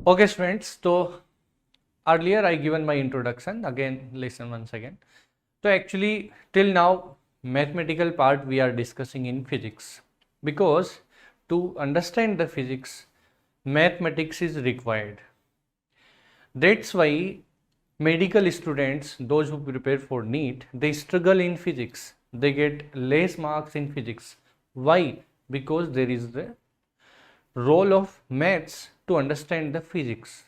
Okay students, so earlier I given my introduction, again listen once again. So actually till now mathematical part we are discussing in physics, because to understand the physics mathematics is required. That's why medical students, those who prepare for NEET, they struggle in physics, they get less marks in physics. Why? Because there is the role of maths to understand the physics.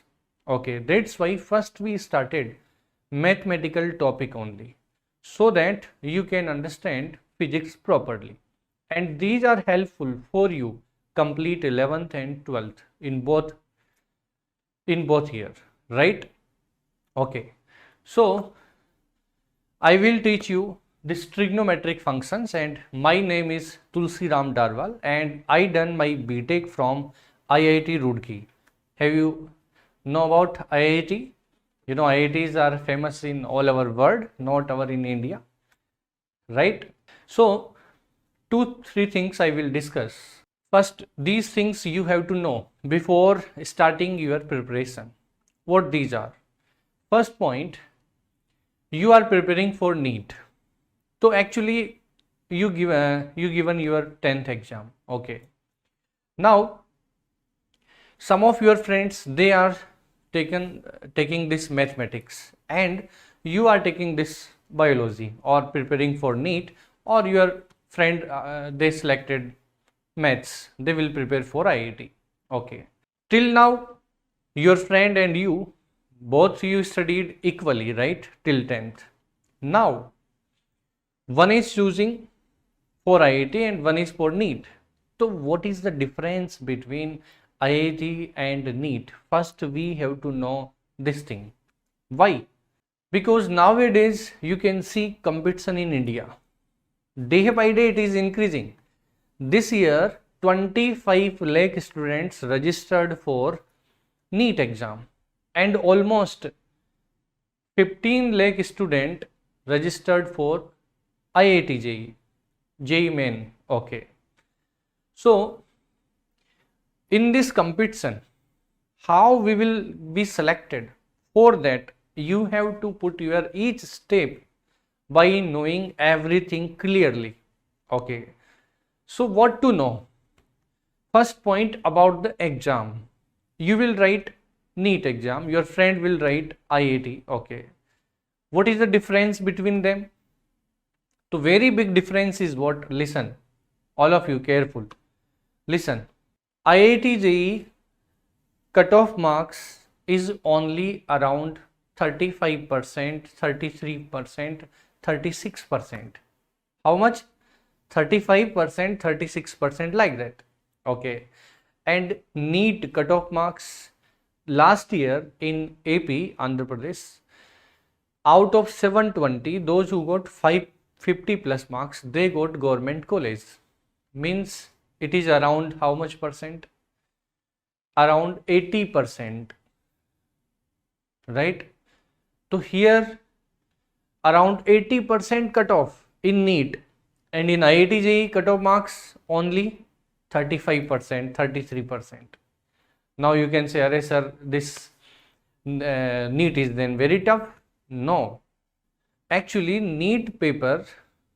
Okay, that's why first we started mathematical topic only, so that you can understand physics properly, and these are helpful for you complete 11th and 12th in both year, right? Okay, so I will teach you this trigonometric functions, and my name is Tulsi Ram Darwal and I done my BTech from IIT Roorkee. Have you know about IIT? You know IITs are famous in all over world, not our in India, right? So 2-3 things I will discuss. First, these things you have to know before starting your preparation. What these are? First point, you are preparing for NEET. So actually you given your 10th exam. Okay, now some of your friends, they are taking this mathematics, and you are taking this biology or preparing for NEET, or your friend they selected maths, they will prepare for IIT. Okay, till now your friend and you, both you studied equally, right, till 10th. Now one is choosing for IIT and one is for NEET. So what is the difference between IIT and NEET? First we have to know this thing. Why? Because nowadays you can see competition in India. Day by day it is increasing. This year 25 lakh students registered for NEET exam, and almost 15 lakh student registered for IIT JEE main. Okay, so in this competition, how we will be selected? For that you have to put your each step by knowing everything clearly. Okay, so what to know? First point about the exam. You will write NEET exam, your friend will write IIT. Okay, what is the difference between them? So very big difference is what? Listen, all of you careful. Listen, IIT JEE cutoff marks is only around 35%, 33%, 36%. How much? 35%, 36%, like that. Okay, and NEET cutoff marks last year in AP, Andhra Pradesh, out of 720, those who got 550 plus marks, they got government college. Means it is around how much percent? Around 80%, right? So here around 80% cutoff in NEET, and in IIT JEE cutoff marks only 35%, 33%. Now you can say, "Arey sir, this NEET is then very tough." No, actually NEET paper,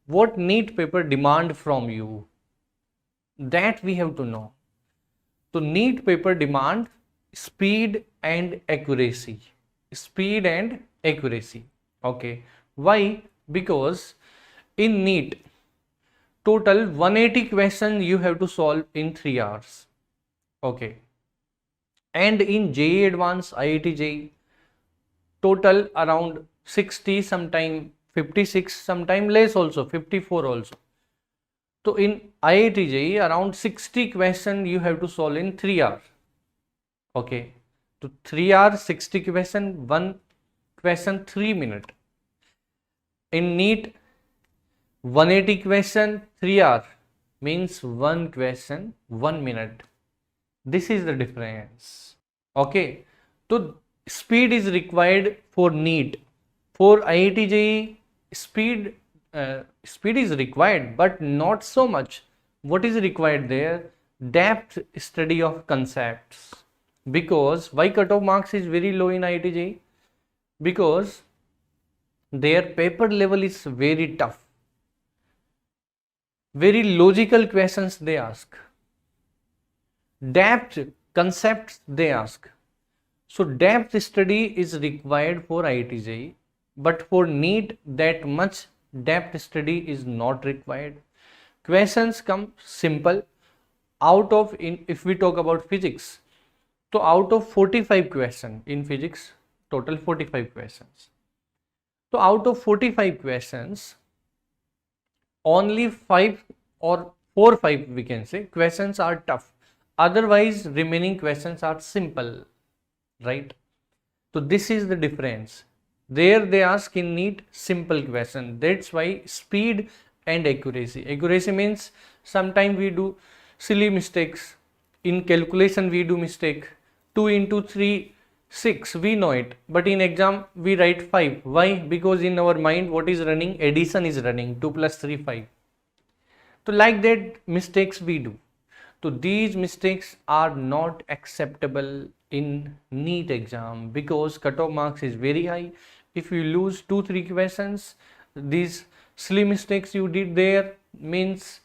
what NEET paper demand from you, that we have to know. So NEET paper demand speed and accuracy. Speed and accuracy. Okay, why? Because in NEET total 180 questions you have to solve in 3 hours. Okay, and in JEE Advanced, IIT JEE, total around 60, sometime 56, sometime less also, 54 also. So in IIT JEE around 60 questions you have to solve in 3 hours. Okay, so 3 hours 60 question, one question 3 minutes. In NEET 180 question 3 hours, means one question 1 minute. This is the difference. Okay, so speed is required for NEET. For IIT JEE speed is required, but not so much. What is required there? Depth study of concepts. Because why cutoff marks is very low in IIT JEE? Because their paper level is very tough. Very logical questions they ask. Depth concepts they ask. So depth study is required for IIT JEE, but for NEET that much depth study is not required. Questions come simple. Out of, if we talk about physics, so out of 45 questions in physics, total 45 questions. So out of 45 questions, only 5 or 4 5 we can say questions are tough. Otherwise remaining questions are simple, right? So this is the difference. There they ask in NEET simple question. That's why speed and accuracy. Accuracy means sometimes we do silly mistakes. In calculation we do mistake. 2 into 3, 6, we know it. But in exam we write 5. Why? Because in our mind what is running? Addition is running. 2 plus 3, 5. So like that mistakes we do. So these mistakes are not acceptable in NEET exam because cutoff marks is very high. If you lose 2-3 questions, these silly mistakes you did there means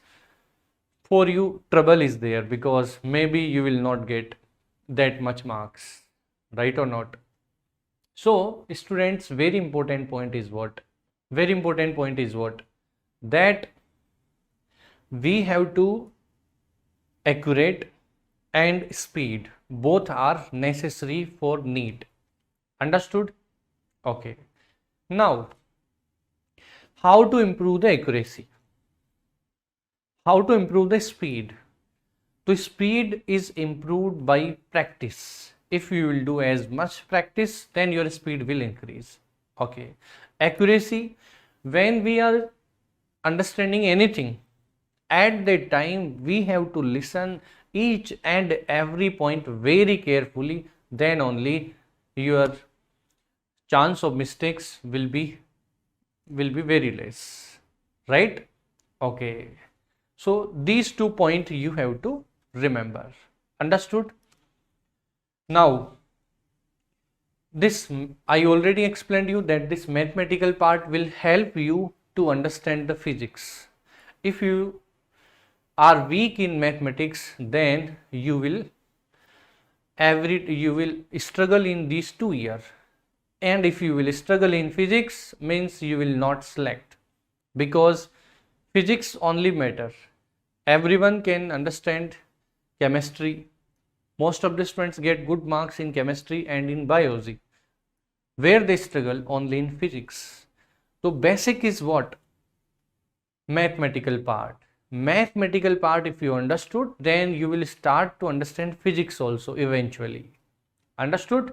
for you trouble is there, because maybe you will not get that much marks, right or not? So students, very important point is what? Very important point is what? That we have to accurate and speed, both are necessary for NEET. Understood? Okay. Now, how to improve the accuracy? How to improve the speed? So speed is improved by practice. If you will do as much practice, then your speed will increase. Okay. Accuracy, when we are understanding anything, at that time we have to listen each and every point very carefully, then only your chance of mistakes will be very less, right? Okay, so these 2 points you have to remember. Understood? Now this, I already explained you that this mathematical part will help you to understand the physics. If you are weak in mathematics, then you will struggle in these 2 years. And if you will struggle in physics, means you will not select, because physics only matter. Everyone can understand chemistry. Most of the students get good marks in chemistry and in biology. Where they struggle? Only in physics. So basic is what? Mathematical part. Mathematical part if you understood, then you will start to understand physics also eventually. Understood?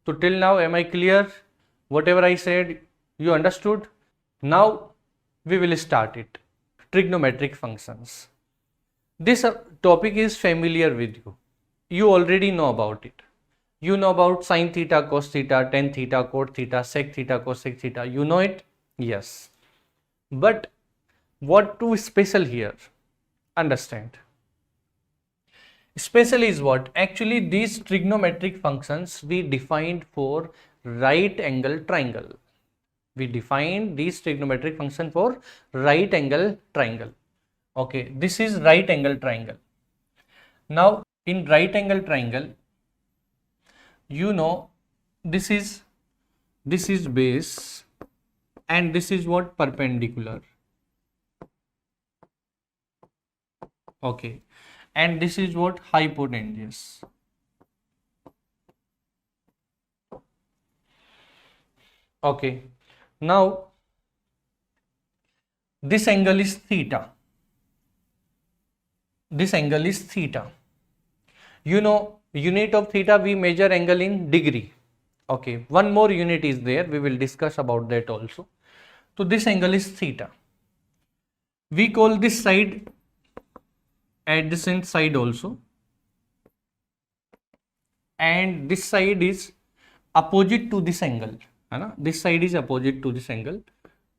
So till now, am I clear? Whatever I said, you understood? Now we will start it. Trigonometric functions. This topic is familiar with you. You already know about it. You know about sine theta, cos theta, tan theta, cot theta, sec theta, cosec theta. You know it? Yes. But what to special here? Understand. Special is what? Actually, these trigonometric functions we defined for right angle triangle. We defined these trigonometric function for right angle triangle. Okay, this is right angle triangle. Now, in right angle triangle, you know, this is base and this is what? Perpendicular. Okay, and this is what? Hypotenuse. Okay, now this angle is theta. This angle is theta. You know, unit of theta we measure angle in degree. Okay, one more unit is there, we will discuss about that also. So this angle is theta. We call this side adjacent side also, and this side is opposite to this angle. This side is opposite to this angle,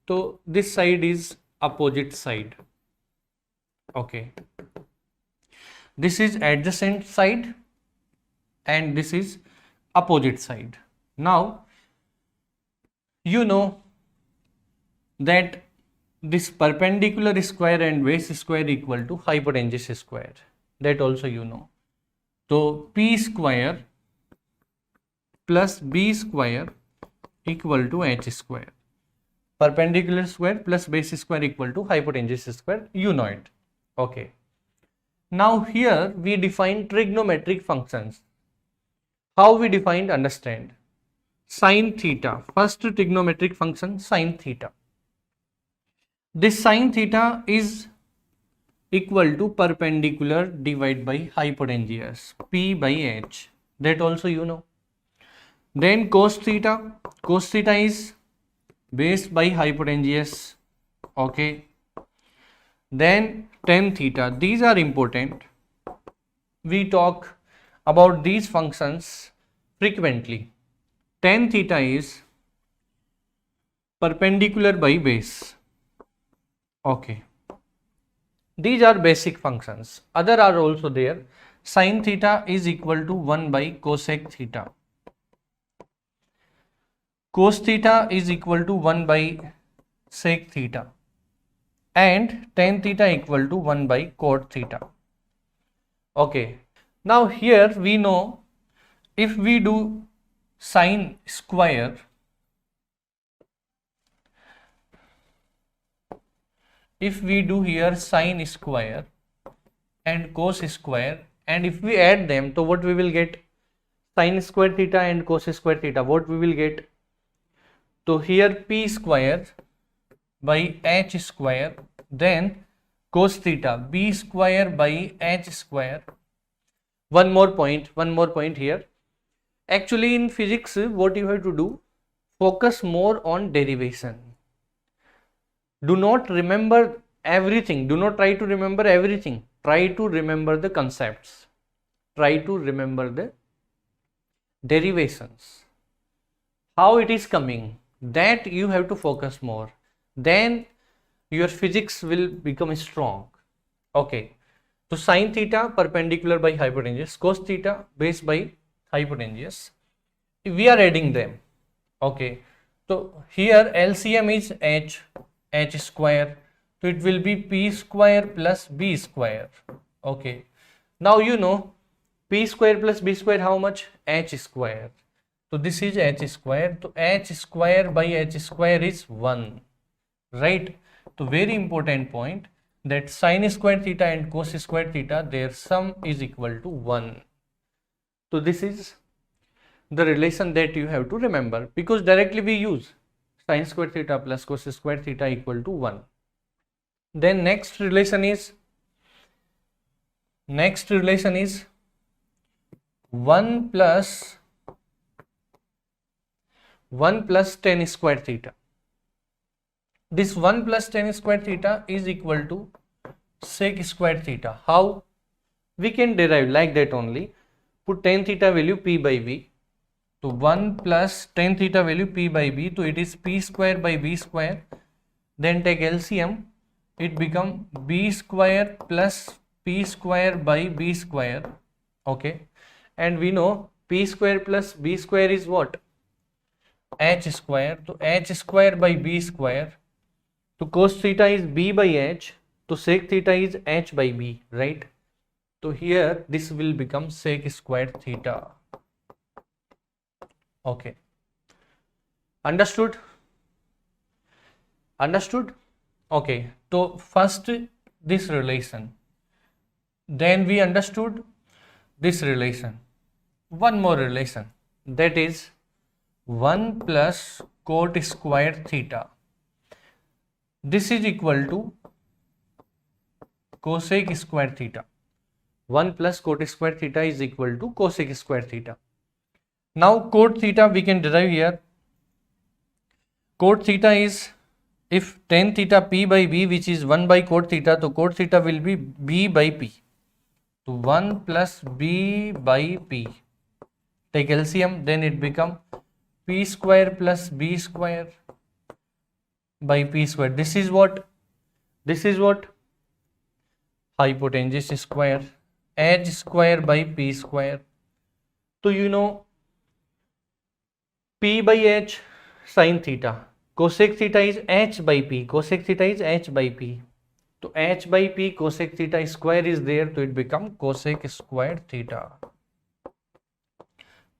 so this side is opposite side. Okay, this is adjacent side and this is opposite side. Now you know that this perpendicular square and base square equal to hypotenuse square, that also you know. So p square plus b square equal to h square. Perpendicular square plus base square equal to hypotenuse square, you know it. Okay. Now here we define trigonometric functions. How we defined, understand. Sin theta, first trigonometric function sin theta. This sin theta is equal to perpendicular divided by hypotenuse, p by h, that also you know. Then cos theta is base by hypotenuse, okay. Then tan theta, these are important. We talk about these functions frequently. Tan theta is perpendicular by base, okay. These are basic functions. Other are also there. Sin theta is equal to 1 by cosec theta. Cos theta is equal to 1 by sec theta. And tan theta equal to 1 by cot theta. Okay. Now here we know, if we do sin square, if we do here sin square and cos square, and if we add them, so what we will get? Sin square theta and cos square theta, what we will get? So here p square by h square, then cos theta b square by h square. One more point here. Actually in physics, what you have to do, focus more on derivation. Do not remember everything. Do not try to remember everything. Try to remember the concepts. Try to remember the derivations. How it is coming, that you have to focus more. Then your physics will become strong. Okay. So sin theta perpendicular by hypotenuse, cos theta base by hypotenuse. We are adding them. Okay. So here LCM is h square, so it will be p square plus b square. Okay. Now you know p square plus b square how much? H square. So this is h square. So h square by h square is 1. Right. So very important point, that sin square theta and cos square theta, their sum is equal to 1. So this is the relation that you have to remember, because directly we use sin square theta plus cos square theta equal to 1. Then next relation is 1 plus tan square theta. This 1 plus tan square theta is equal to sec square theta. How? We can derive like that only. Put tan theta value p by b. So 1 plus tan theta value p by b. So it is p square by b square. Then take LCM. It become b square plus p square by b square. Okay. And we know p square plus b square is what? H square. So h square by b square. So cos theta is b by h. So sec theta is h by b, right? So here this will become sec square theta. Okay. Understood? Okay. So first this relation. Then we understood this relation. One more relation, that is 1 plus cot square theta. This is equal to cosec square theta. 1 plus cot square theta is equal to cosec square theta. Now cot theta we can derive here. Cot theta is, if tan theta p by b, which is 1 by cot theta, so cot theta will be b by p. So 1 plus b by p. Take LCM, then it become p square plus b square by p square. This is what? Hypotenuse square, h square by p square. तो you know P by H sin theta, cosec theta is H by P, cosec theta is H by P. तो H by P cosec theta square is there, तो it become cosec square theta.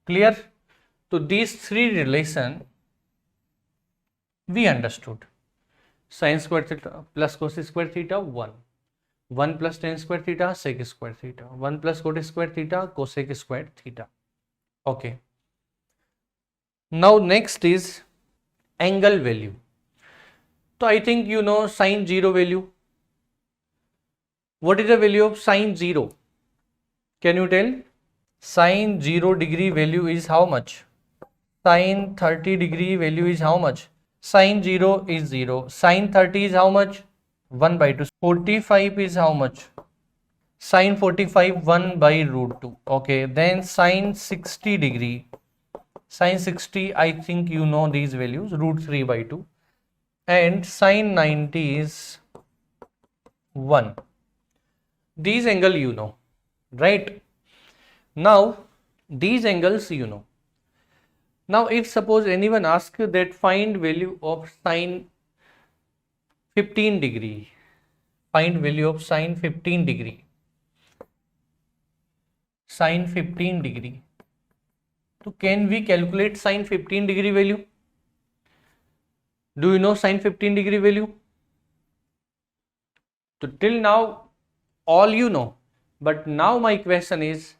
Clear? So these three relation we understood. Sin square theta plus cos square theta 1, 1 plus tan square theta sec square theta, 1 plus cot square theta cosec square theta. Okay. Now next is angle value. So I think you know sin 0 value. What is the value of sin 0? Can you tell? Sin 0 degree value is how much? Sin 30 degree value is how much? Sin 0 is 0. Sin 30 is how much? 1 by 2. 45 is how much? Sin 45 1 by root 2. Okay, then sin 60 degree. Sin 60, I think you know these values, root 3 by 2. And sin 90 is 1. These angle you know, right? Now these angles you know. Now if suppose anyone asks that find value of sin 15 degree, find value of sin 15 degree, sin 15 degree. So can we calculate sin 15 degree value? Do you know sin 15 degree value? So till now all you know, but now my question is,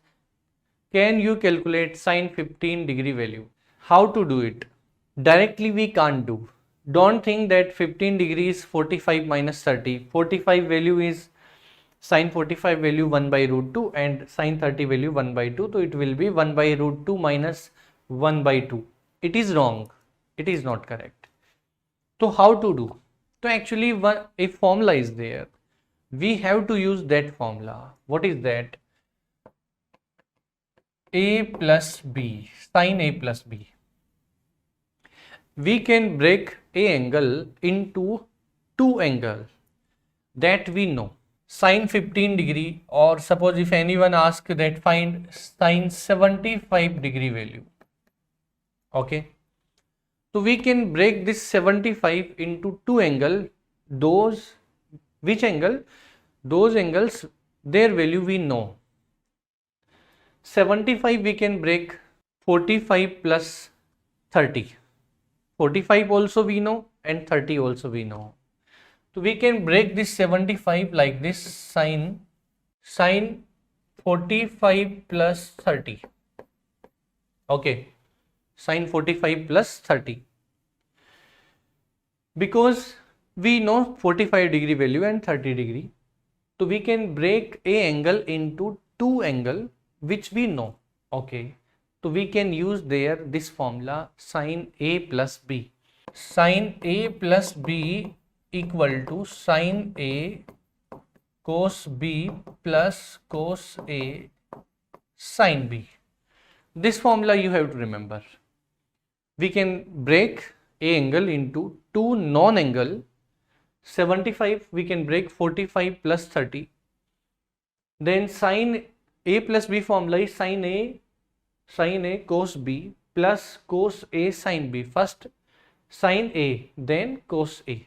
can you calculate sin 15 degree value? How to do it? Directly we can't do. Don't think that 15 degrees 45 minus 30. 45 value is sin 45 value 1 by root 2 and sin 30 value 1 by 2. So it will be 1 by root 2 minus 1 by 2. It is wrong. It is not correct. So how to do? So actually a formula is there. We have to use that formula. What is that? A plus B, sin A plus B. We can break a angle into two angles that we know. Sin 15 degree, or suppose if anyone asks that find sin 75 degree value. Okay. So we can break this 75 into two angles. Those, which angle? Those angles, their value we know. 75 we can break 45 plus 30. 45 also we know and 30 also we know. So we can break this 75 like this, sin 45 plus 30. Okay, sin 45 plus 30. Because we know 45 degree value and 30 degree. So we can break a angle into two angle which we know. Okay. So we can use there this formula sin A plus B. Sin A plus B equal to sin A cos B plus cos A sin B. This formula you have to remember. We can break a angle into two non-angle. 75 we can break 45 plus 30. Then sin A plus B formula is sin A cos B plus cos A sin B. First sin A, then cos A.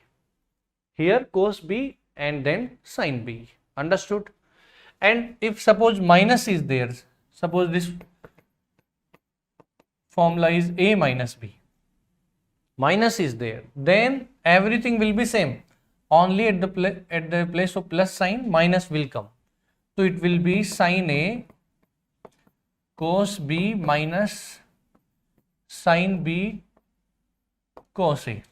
Here cos B and then sin B. Understood? And if suppose minus is there, suppose this formula is A minus B. Minus is there, then everything will be same. Only at the place of plus sign, minus will come. So it will be sin A cos B minus sin B cos A.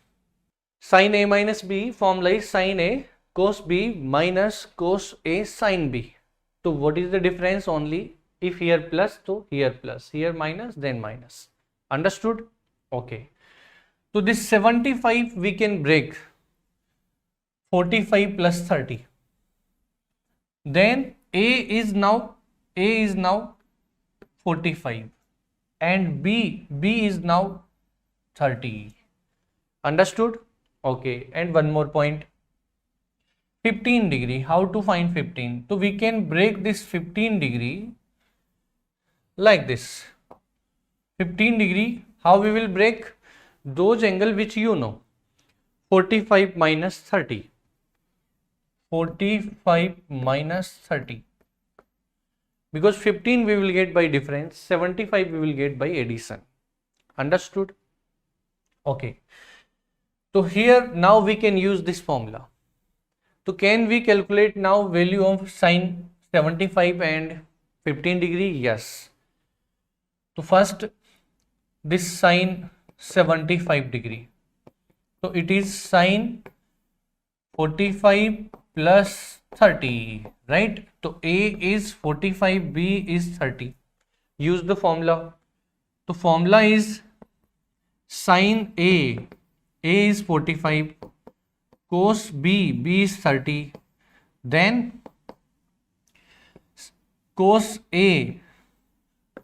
Sin A minus B formula is sin A cos B minus cos A sin B. So what is the difference? Only if here plus, so here plus, here minus, then minus. Understood? Okay. So this 75 we can break 45 plus 30. Then A is now 45 and B is now 30. Understood? Okay. And one more point, 15 degree. How to find 15? So we can break this 15 degree like this. 15 degree, how we will break? Those angle which you know. 45 minus 30. 45 minus 30. Because 15 we will get by difference, 75 we will get by addition. Understood? Okay. So here now we can use this formula. So can we calculate now value of sine 75 and 15 degree? Yes. So first this sine 75 degree. So it is sine 45 plus 30, right? So A is 45, B is 30. Use the formula. The formula is sine A is 45, cos B is 30, then cos A,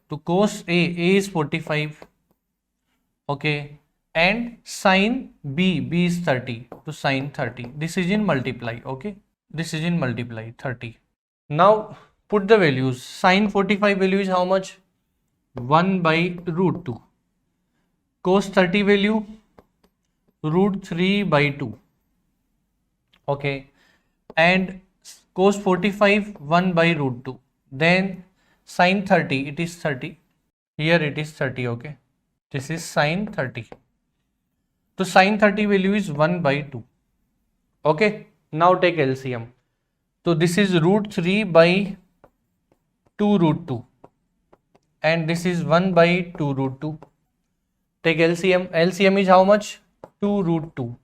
to cos A is 45, okay, and sine B is 30, to sine 30. This is in multiply, okay, this is in multiply 30. Now put the values. Sine 45 value is how much? 1 by root 2. Cos 30 value root 3 by 2, okay, and cos 45 1 by root 2. Then sine 30, it is 30, here it is 30, okay, this is sine 30. So sine 30 value is 1 by 2, okay. Now take LCM. So this is root 3 by 2 root 2 and this is 1 by 2 root 2. Take LCM. LCM is how much? 2 root 2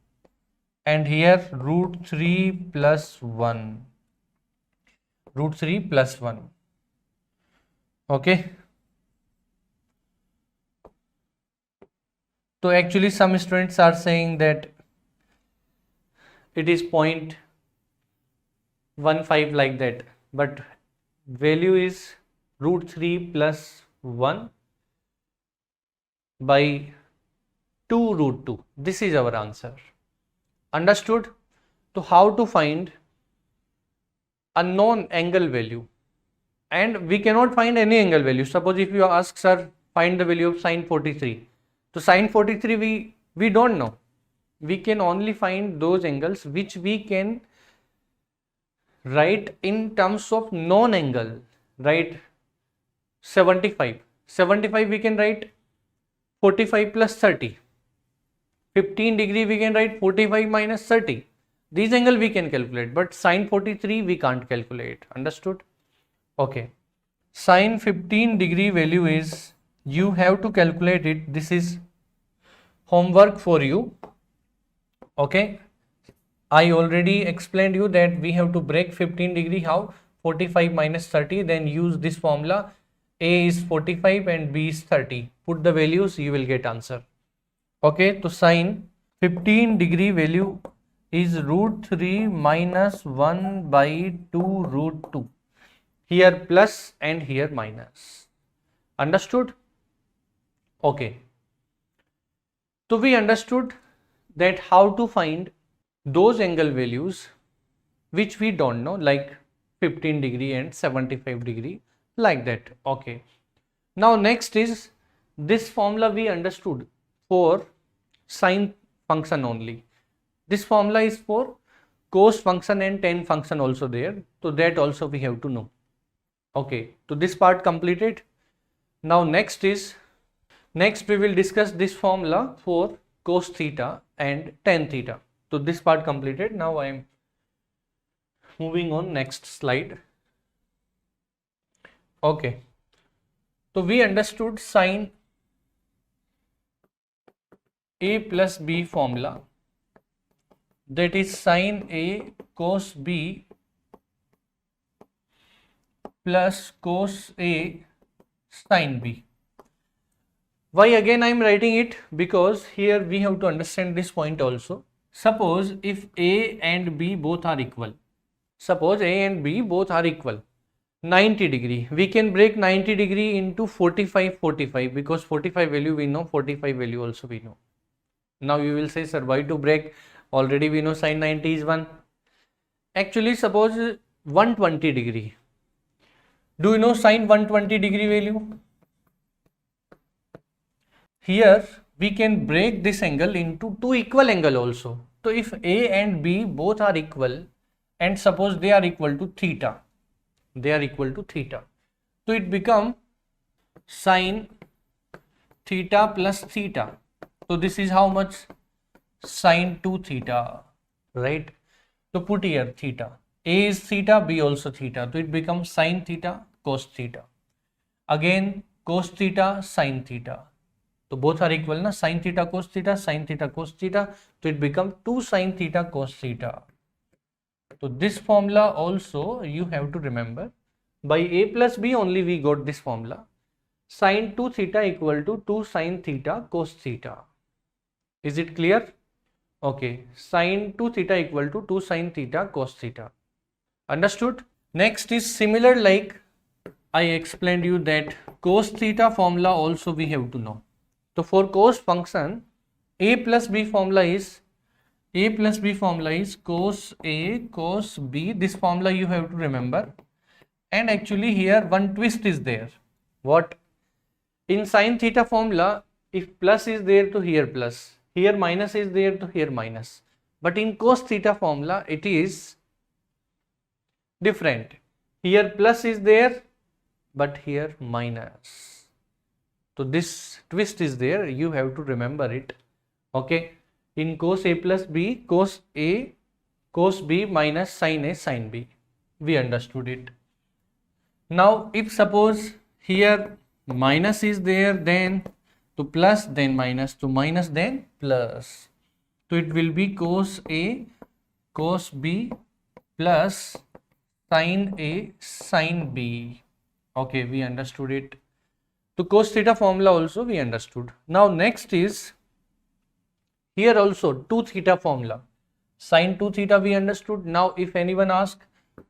and here root 3 plus 1. Root 3 plus 1. Okay. So actually some students are saying that it is 0.15 like that, but value is root 3 plus 1 by 2 root 2. This is our answer. Understood? So how to find a known angle value, and we cannot find any angle value. Suppose if you ask, sir, find the value of sine 43. So sine 43 we don't know. We can only find those angles which we can write in terms of known angle, right? 75 we can write 45 plus 30. 15 degree we can write 45 minus 30. These angle we can calculate, but sine 43 we can't calculate. Understood? Okay. Sine 15 degree value is, you have to calculate it. This is homework for you. Okay. I already explained you that we have to break 15 degree. How? 45 minus 30. Then use this formula. A is 45 and B is 30. Put the values, you will get answer. Okay. So sine 15 degree value is root 3 minus 1 by 2 root 2. Here plus and here minus. Understood? Okay. So we understood that how to find those angle values which we don't know, like 15 degree and 75 degree, like that. Okay. Now next is this formula we understood for sine function only. This formula is for cos function and tan function also there. So that also we have to know. Okay. So this part completed. Now next we will discuss this formula for cos theta and tan theta. So this part completed. Now I am moving on next slide. Okay. So we understood sine A plus B formula, that is sine A cos B plus cos A sine B. Why again I am writing it? Because here we have to understand this point also. Suppose if A and B both are equal. Suppose A and B both are equal. 90 degree. We can break 90 degree into 45 because 45 value we know, 45 value also we know. Now you will say, sir, why to break? Already we know sine 90 is 1. Actually, suppose 120 degree. Do you know sine 120 degree value? here we can break this angle into two equal angle also. So if A and B both are equal and suppose they are equal to theta, so it become sine theta plus theta. So this is how much? Sine 2 theta, right? So put here theta. A is theta, B also theta. So it becomes sine theta cos theta. Again cos theta sine theta. So both are equal, na? Sine theta cos theta, sine theta cos theta. So it becomes 2 sine theta cos theta. So this formula also you have to remember. By A plus B only we got this formula. Sine 2 theta equal to 2 sine theta cos theta. Is it clear? Okay, sine 2 theta equal to 2 sine theta cos theta. Understood? Next is similar, like I explained you that cos theta formula also we have to know. So for cos function, A plus B formula is cos A cos B. This formula you have to remember. And actually here one twist is there. What? In sine theta formula, if plus is there to here plus, here minus is there to here minus. But in cos theta formula it is different. Here plus is there but here minus. So this twist is there, you have to remember it. Okay. In cos A plus B, cos A cos B minus sin A sin B. We understood it. Now if suppose here minus is there, then to plus, then minus, to minus, then plus. So it will be cos A cos B plus sin A sin B. Okay, we understood it. So cos theta formula also we understood. Now next is here also 2 theta formula. Sin 2 theta we understood. Now if anyone asks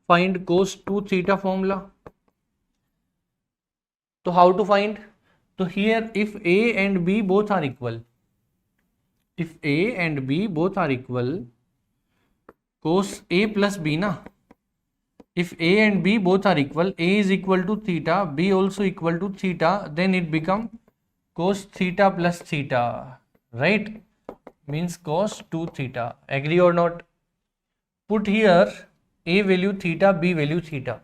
find cos 2 theta formula, so how to find? So here if A and B both are equal, cos A plus B, na? If A and B both are equal, A is equal to theta, B also equal to theta, then it become cos theta plus theta, right? Means cos 2 theta. Agree or not? Put here A value theta, B value theta.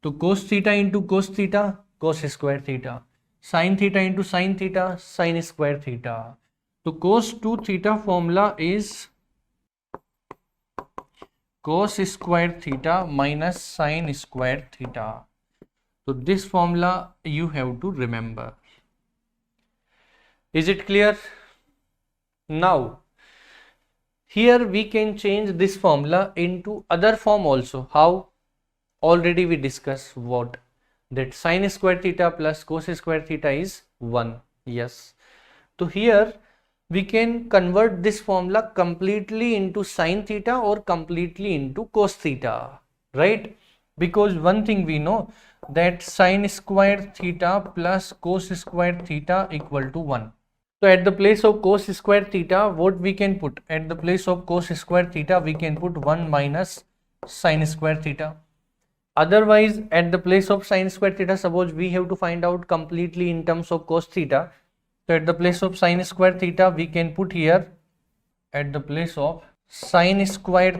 So cos theta into cos theta, cos square theta. Sin theta into sin theta, sin square theta. So cos 2 theta formula is cos square theta minus sin square theta. So this formula you have to remember. Is it clear? Now here we can change this formula into other form also. How? Already we discussed what? That sin square theta plus cos square theta is 1. Yes. So here we can convert this formula completely into sin theta or completely into cos theta, right? Because one thing we know that sin square theta plus cos square theta equal to 1. So at the place of cos square theta, what we can put? At the place of cos square theta, we can put 1 minus sin square theta. Otherwise, at the place of sin square theta, suppose we have to find out completely in terms of cos theta. So at the place of sin square theta, we can put here at the place of sin square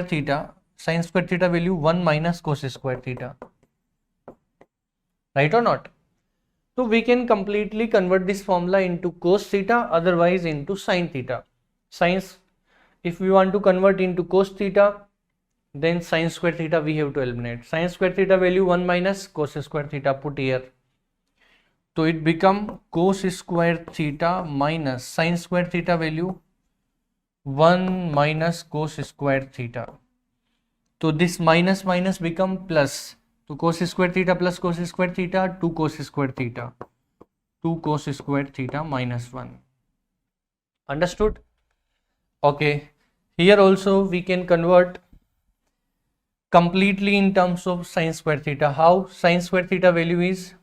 theta value 1 minus cos square theta. Right or not? So we can completely convert this formula into cos theta, otherwise into sin theta. If we want to convert into cos theta, then sin square theta we have to eliminate. Sin square theta value 1 minus cos square theta put here. So it become cos square theta minus sin square theta value 1 minus cos square theta. So this minus minus become plus. So cos square theta plus cos square theta, 2 cos square theta. 2 cos square theta minus 1. Understood? Okay. Here also we can convert completely in terms of sin square theta. How? Sin square theta value is,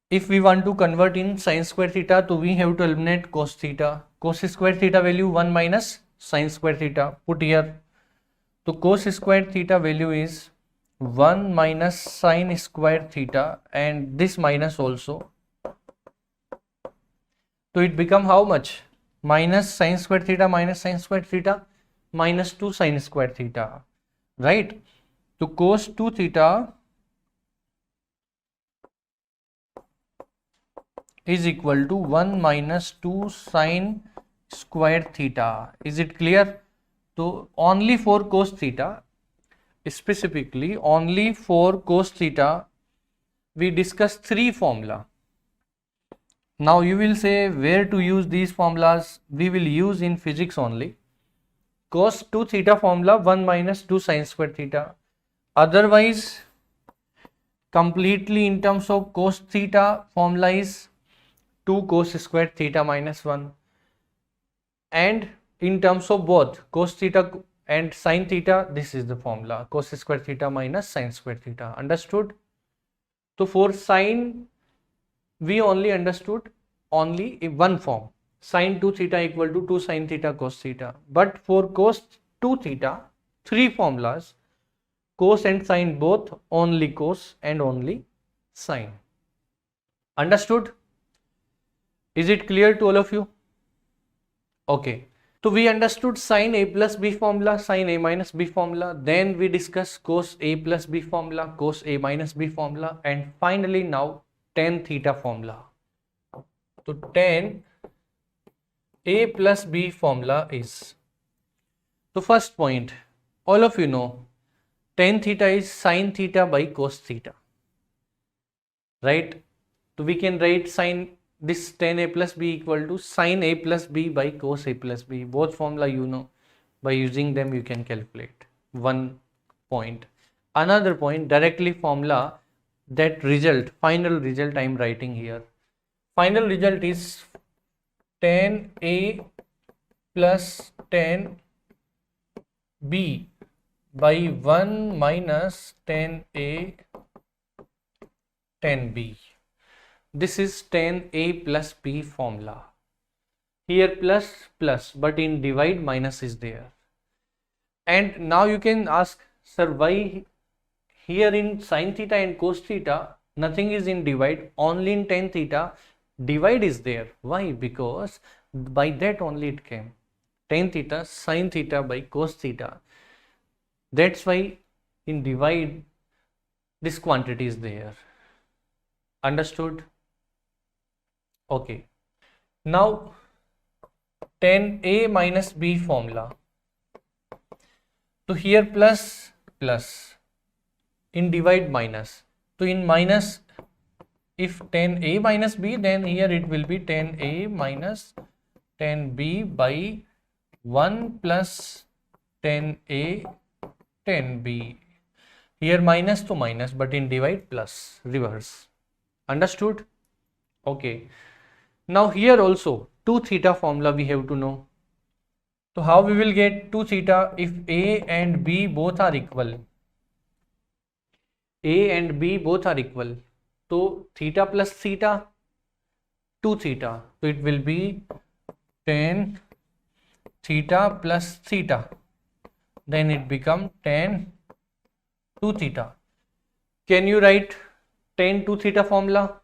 if we want to convert in sin square theta, so we have to eliminate cos theta. Cos square theta value 1 minus sin square theta. Put here. So cos square theta value is 1 minus sine square theta, and this minus also. So it become how much? Minus sine square theta minus sine square theta minus 2 sine square theta, right? So cos 2 theta is equal to 1 minus 2 sine square theta. Is it clear? So only for cos theta, specifically only for cos theta, we discuss three formula. Now you will say where to use these formulas. We will use in physics only. Cos 2 theta formula 1 minus 2 sine square theta. Otherwise, completely in terms of cos theta formula is 2 cos square theta minus 1. And in terms of both cos theta and sine theta, this is the formula, cos square theta minus sine square theta. Understood? So for sine, we only understood only in one form, sine 2 theta equal to 2 sine theta cos theta. But for cos 2 theta, three formulas, cos and sine both, only cos and only sine. Understood? Is it clear to all of you? Okay. So we understood sine A plus B formula, sine A minus B formula. Then we discussed cos A plus B formula, cos A minus B formula, and finally now tan theta formula. So tan A plus B formula is, so first point, all of you know tan theta is sine theta by cos theta, right? So we can write sine, this tan A plus B equal to sine A plus B by cos A plus B. Both formula you know, by using them you can calculate. One point. Another point, directly formula, that result, final result I am writing here. Final result is tan A plus tan B by 1 minus tan A tan B. This is tan A plus B formula. Here plus plus, but in divide minus is there. And now you can ask, sir, why here in sin theta and cos theta nothing is in divide, only in tan theta divide is there. Why? Because by that only it came, tan theta sin theta by cos theta. That's why in divide this quantity is there. Understood? Okay. Now tan A minus B formula. So here plus plus, in divide minus. So in minus, if tan A minus B, then here it will be tan A minus tan B by 1 plus tan A tan B. Here minus to minus, but in divide plus, reverse. Understood? Okay. Now here also 2 theta formula we have to know. So how we will get 2 theta if A and B both are equal? A and B both are equal. So theta plus theta, 2 theta. So it will be tan theta plus theta. Then it become tan 2 theta. Can you write tan 2 theta formula?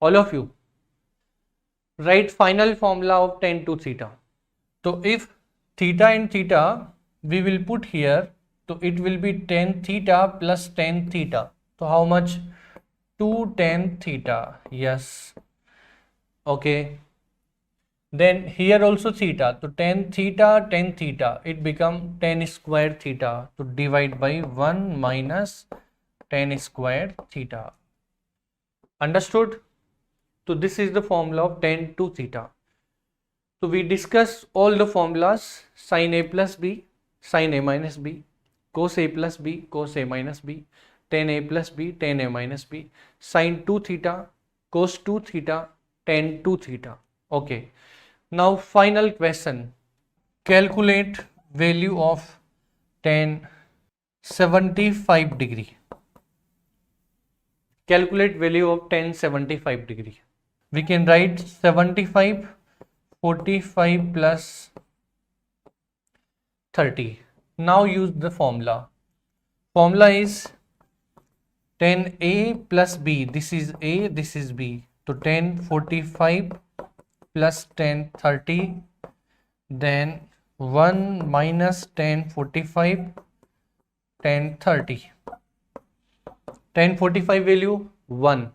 All of you. Write final formula of tan 2 theta. So if theta and theta we will put here, so it will be tan theta plus tan theta. So how much? 2 tan theta. Yes. Okay. Then here also theta. So tan theta, it become tan square theta. So divide by 1 minus tan square theta. Understood? So this is the formula of tan 2 theta. So we discussed all the formulas: sin A plus B, sin A minus B, cos A plus B, cos A minus B, tan A plus B, tan A minus B, sin 2 theta, cos 2 theta, tan 2 theta. Okay. Now final question. Calculate value of tan 75 degree. Calculate value of tan 75 degree. We can write 75, 45 plus 30. Now use the formula. formula is 10a plus b. This is a, this is b. So 1045 plus 1030, then 1 minus 1045, 1030. 1045 value 1,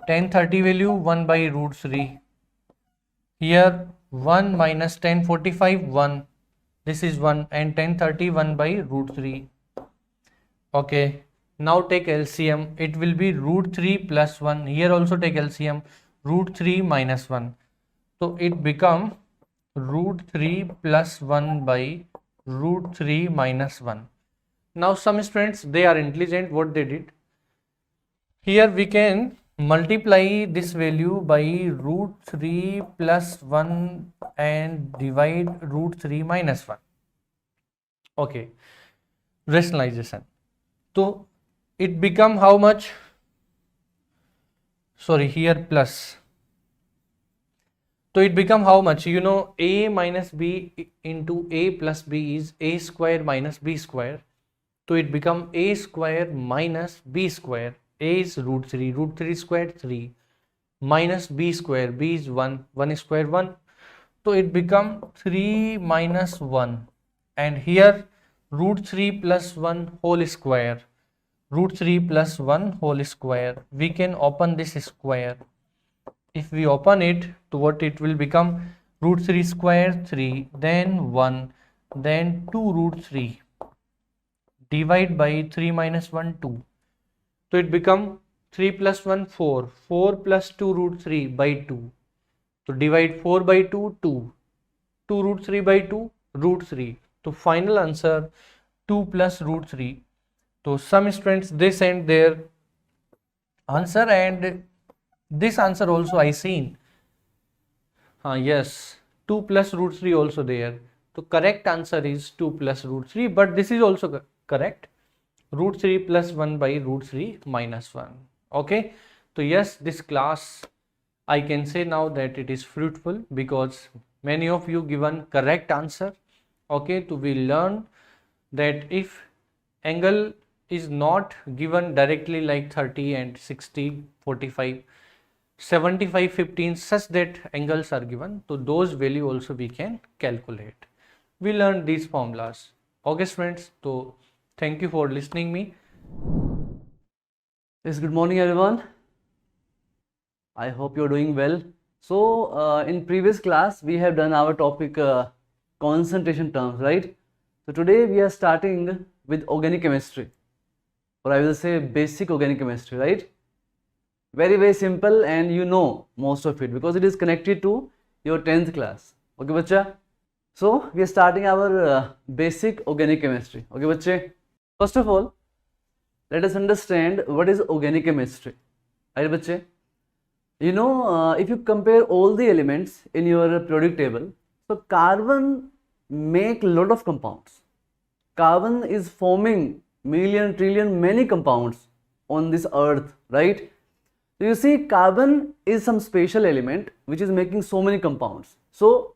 1030 value 1 by root 3. Here 1 minus 1045 1, this is 1, and 1030 1 by root 3. Okay, now take LCM. It will be root 3 plus 1. Here also take LCM, root 3 minus 1. So it become root 3 plus 1 by root 3 minus 1. Now some students, they are intelligent. What they did, here we can multiply this value by root 3 plus 1 and divide root 3 minus 1. Okay, rationalization. So it become how much? Sorry, here plus. So it become how much? You know, a minus b into a plus b is a square minus b square. So it become a square minus b square. A is root 3, root 3 square 3, minus b square, b is 1, 1 square 1. So it become 3 minus 1, and here root 3 plus 1 whole square, root 3 plus 1 whole square. We can open this square. If we open it, to what it will become? Root 3 square 3, then 1, then 2 root 3, divide by 3 minus 1 2. So it become 3 plus 1 4, 4 plus 2 root 3 by 2. So divide 4 by 2 2, 2 root 3 by 2 root 3. So final answer 2 plus root 3. So some students, they send their answer, and this answer also I seen. Yes, 2 plus root 3 also there. So correct answer is 2 plus root 3, but this is also correct. Root 3 plus 1 by root 3 minus 1. Okay, so yes, this class, I can say now that it is fruitful, because many of you given correct answer. Okay, so we learn that if angle is not given directly like 30 and 60, 45, 75, 15, such that angles are given, so those value also we can calculate. We learned these formulas. Okay friends, so thank you for listening me. Yes, good morning everyone. I hope you're doing well. So in previous class we have done our topic concentration terms, right? So today we are starting with organic chemistry, or I will say basic organic chemistry, right? Very, very simple, and you know most of it because it is connected to your 10th class. Okay, bacha? So we are starting our basic organic chemistry. Okay, bache? First of all, let us understand what is organic chemistry. Right, bache? You know, if you compare all the elements in your periodic table, so carbon make lot of compounds. Carbon is forming million, trillion, many compounds on this earth, right? So you see, carbon is some special element which is making so many compounds. So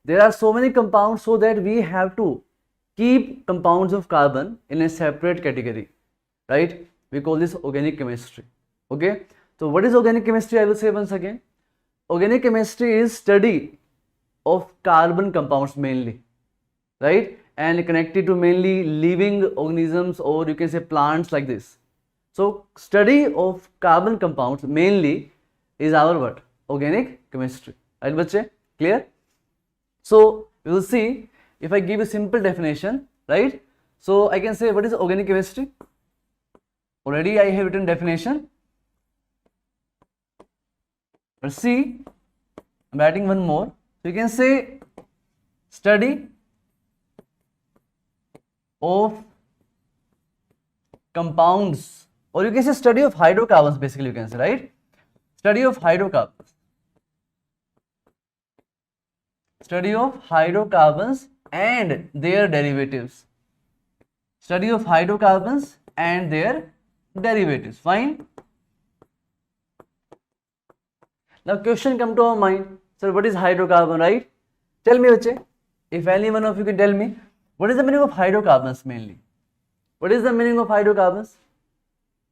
there are so many compounds, so that we have to keep compounds of carbon in a separate category, right? We call this organic chemistry. Okay, so what is organic chemistry? I will say once again. Organic chemistry is study of carbon compounds mainly, right? And connected to mainly living organisms, or you can say plants, like this. So study of carbon compounds mainly is our what? Organic chemistry. Right, bache? Clear? So we will see, if I give a simple definition, right? So I can say, what is organic chemistry? Already I have written definition. But see, I'm adding one more. So you can say study of compounds, or you can say study of hydrocarbons, basically you can say, right? Study of hydrocarbons. Study of hydrocarbons and their derivatives. Study of hydrocarbons and their derivatives. Fine. Now question come to our mind. Sir, what is hydrocarbon, right? Tell me, bache, if any one of you can tell me, what is the meaning of hydrocarbons mainly? What is the meaning of hydrocarbons?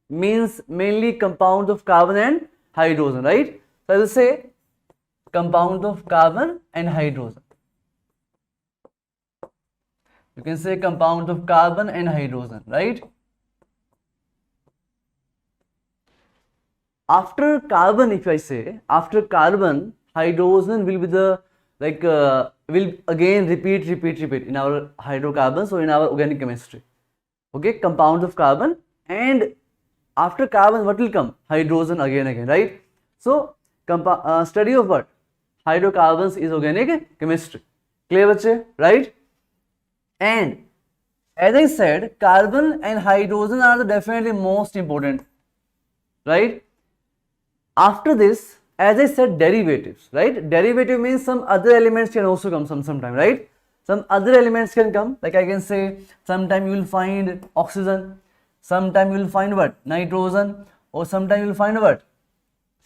Means mainly compounds of carbon and hydrogen, right? So I will say compound of carbon and hydrogen. You can say compound of carbon and hydrogen, right? After carbon, if I say after carbon, hydrogen will be the will again repeat in our hydrocarbons or in our organic chemistry. Okay, compounds of carbon, and after carbon what will come? Hydrogen again, right? So study of what? Hydrocarbons is organic chemistry. Clear bache, right? And as I said, carbon and hydrogen are the definitely most important, right? After this, as I said, derivatives, right? Derivative means some other elements can also come sometime, right? Some other elements can come, like I can say sometime you will find oxygen, sometime you will find what? Nitrogen, or sometime you will find what?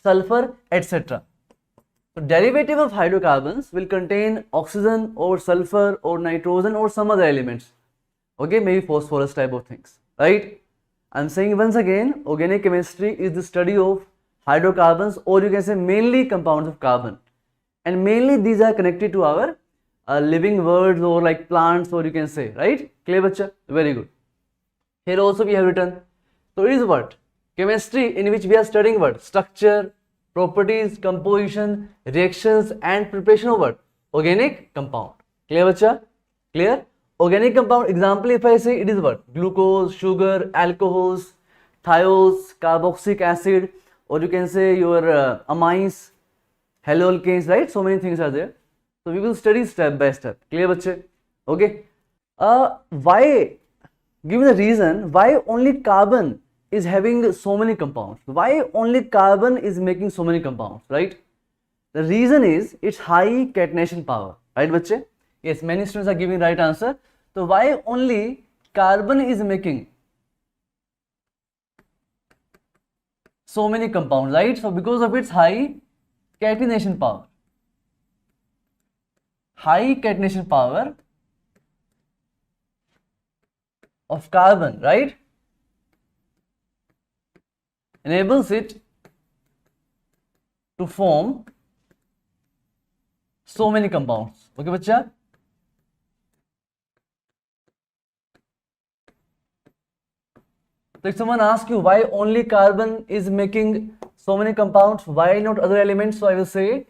Sulfur, etc. So derivative of hydrocarbons will contain oxygen or sulfur or nitrogen or some other elements. Okay, maybe phosphorus type of things, right? I'm saying once again, organic chemistry is the study of hydrocarbons, or you can say mainly compounds of carbon, and mainly these are connected to our living worlds or like plants, or you can say, right? Clear bacha? Very good. Here also we have written, so it is what? Chemistry in which we are studying what? Structure, properties, composition, reactions and preparation of what? Organic compound. Clear bacha? Clear? Organic compound example, if I say, it is what? Glucose, sugar, alcohols, thiols, carboxylic acid, or you can say your amines, haloalkanes, right? So many things are there. So we will study step by step. Clear bache? Okay. Why? Give me the reason why only carbon is having so many compounds. Why only carbon is making so many compounds, right? The reason is its high catenation power, right bache? Yes, many students are giving right answer. So why only carbon is making so many compounds, right? So because of its high catenation power. High catenation power of carbon, right, enables it to form so many compounds. Okay, bacha? So if someone asks you why only carbon is making so many compounds, why not other elements? So I will say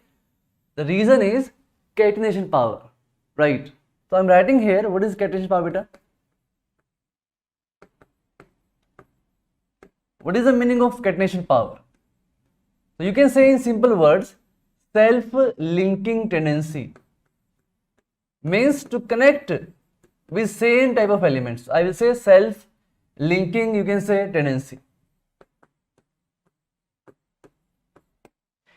the reason is catenation power, right? So I'm writing here, what is catenation power, beta? What is the meaning of catenation power? So you can say in simple words, self-linking tendency, means to connect with same type of elements. I will say self-linking, you can say tendency.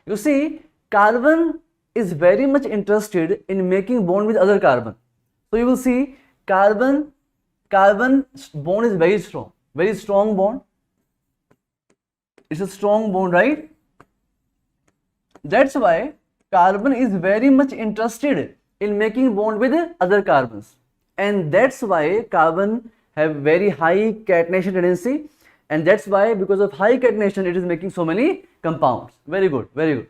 You see, carbon is very much interested in making bond with other carbon. So you will see carbon bond is very strong bond. It's a strong bond, right? That's why carbon is very much interested in making bond with other carbons, and that's why carbon have very high catenation tendency, and that's why because of high catenation it is making so many compounds. Very good, very good.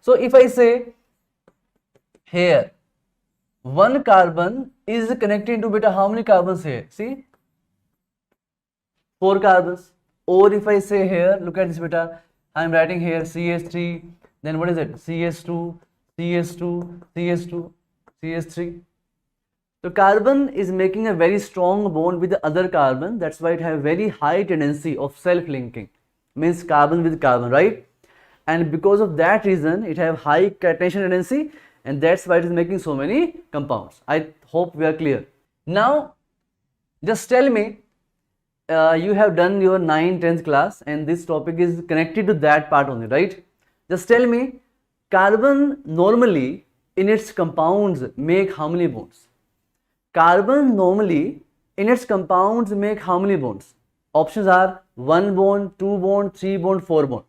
So if I say here one carbon is connected to beta how many carbons here? See, 4 carbons. Or if I say here, look at this beta, I am writing here CH3, then what is it? CH2, CH2, CH2, CH3. So carbon is making a very strong bond with the other carbon. That's why it has very high tendency of self-linking, means carbon with carbon, right? And because of that reason, it have high catenation tendency, and that's why it is making so many compounds. I hope we are clear. Now, just tell me, you have done your 9th, 10th class, and this topic is connected to that part only, right? Just tell me, carbon normally in its compounds make how many bonds? Carbon normally in its compounds make how many bonds? Options are 1 bond, 2 bond, 3 bond, 4 bond.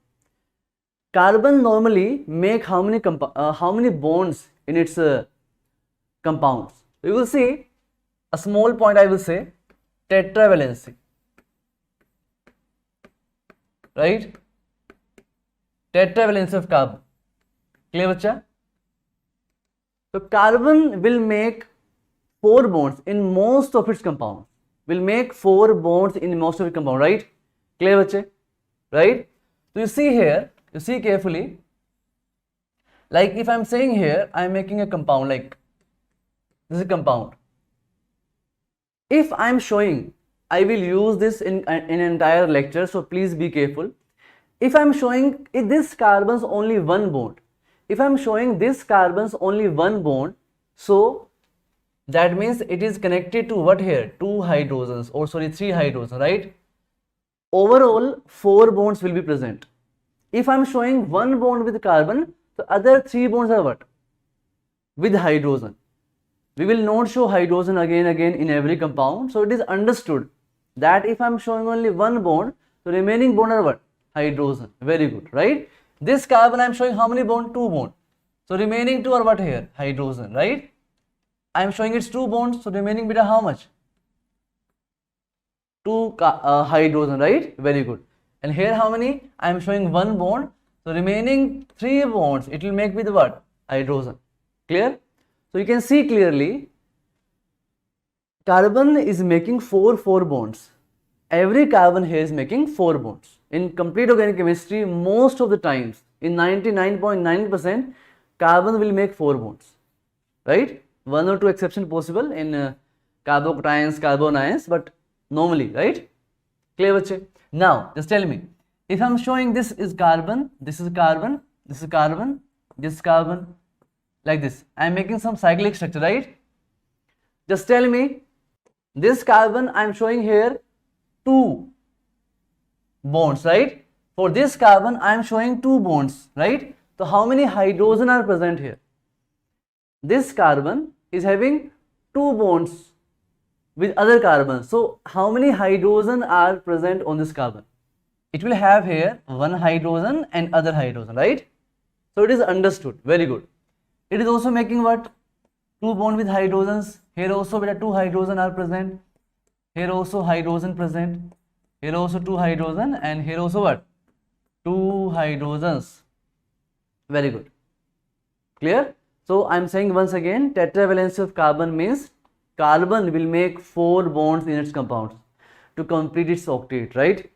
Carbon normally make how many bonds in its compounds? We will see a small point, I will say tetravalency. right? Tetravalence of carbon. Clear बच्चा? So carbon will make 4 bonds in most of its compounds. Will make 4 bonds in most of its compound, right? Clear बच्चे? Right? So you see here, you see carefully. Like if I'm saying here, I'm making a compound like this is a compound. If I'm showing, I will use this in an entire lecture, so please be careful. If I'm showing this carbon's only one bond, if I'm showing this carbon's only one bond, so that means it is connected to what here? 2 hydrogens, or sorry, 3 hydrogens, right? Overall, 4 bonds will be present. If I'm showing one bond with carbon, the other 3 bonds are what? With hydrogen. We will not show hydrogen again in every compound. So it is understood that if I'm showing only one bond, the remaining bond are what? Hydrogen. Very good, right? This carbon I'm showing how many bonds? 2 bonds. So remaining 2 are what here? Hydrogen, right? I'm showing it's 2 bonds. So remaining bit are how much? 2 hydrogen, right? Very good. And here how many? I'm showing one bond. So remaining 3 bonds, it will make with what? Hydrogen. Clear? So you can see clearly, carbon is making 4 bonds. Every carbon here is making 4 bonds. In complete organic chemistry, most of the times, in 99.9%, carbon will make 4 bonds. Right? 1 or 2 exceptions possible in carbocations, carbonions, but normally, right? Clear bache? Now, just tell me, if I'm showing this is carbon, this is carbon, this is carbon, this is carbon, like this, I'm making some cyclic structure, right? Just tell me, this carbon I'm showing here 2 bonds, right? For this carbon I'm showing 2 bonds, right? So how many hydrogen are present here? This carbon is having 2 bonds with other carbons. So how many hydrogen are present on this carbon? It will have here one hydrogen and other hydrogen, right? So it is understood. Very good. It is also making what? 2 bond with hydrogens. Here also 2 hydrogen are present. Here also hydrogen present. Here also 2 hydrogen, and here also what? 2 hydrogens. Very good. Clear? So I am saying once again, tetravalence of carbon means carbon will make 4 bonds in its compounds to complete its octet, right?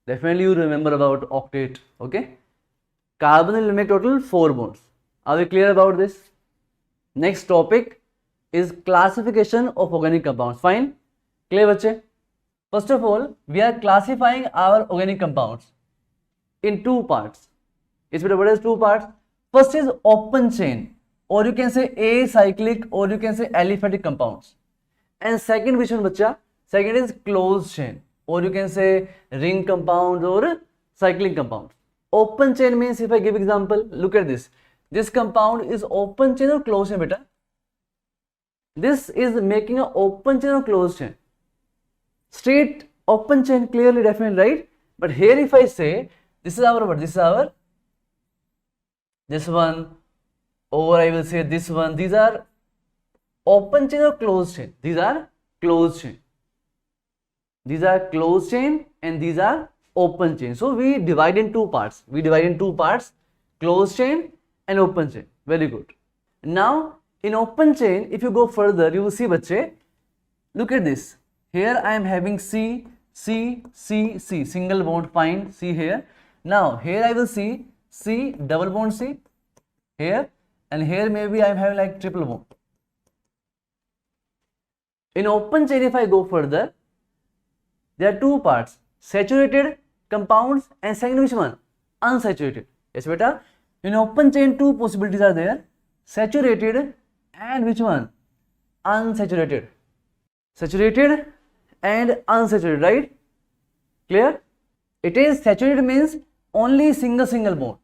Definitely you remember about octet, okay? Carbon will make total 4 bonds. Are we clear about this? Next topic is classification of organic compounds. Fine? Clear bache? First of all, we are classifying our organic compounds in 2 parts. What is 2 parts? First is open chain, or you can say acyclic, or you can say aliphatic compounds. And second, which one bacha? Second is closed chain, or you can say ring compounds or cyclic compounds. Open chain means, if I give example, look at this. This compound is open chain or closed chain, beta? This is making an open chain or closed chain? Straight open chain, clearly, definitely, right? But here if I say, this is our what? This is our, this one, or I will say this one. These are open chain or closed chain? These are closed chain. These are closed chain and these are open chain. So we divide in 2 parts. We divide in 2 parts, closed chain and open chain. Very good. Now in open chain, if you go further, you will see bache, look at this. Here I am having C, single bond, fine, C here. Now here I will see C, double bond C here, and here maybe I am having like triple bond. In open chain, if I go further, there are 2 parts, saturated compounds and second which one? Unsaturated. Yes beta. In open chain 2 possibilities are there, saturated and which one? Unsaturated. Saturated and unsaturated, right? Clear? It is saturated means only single bond.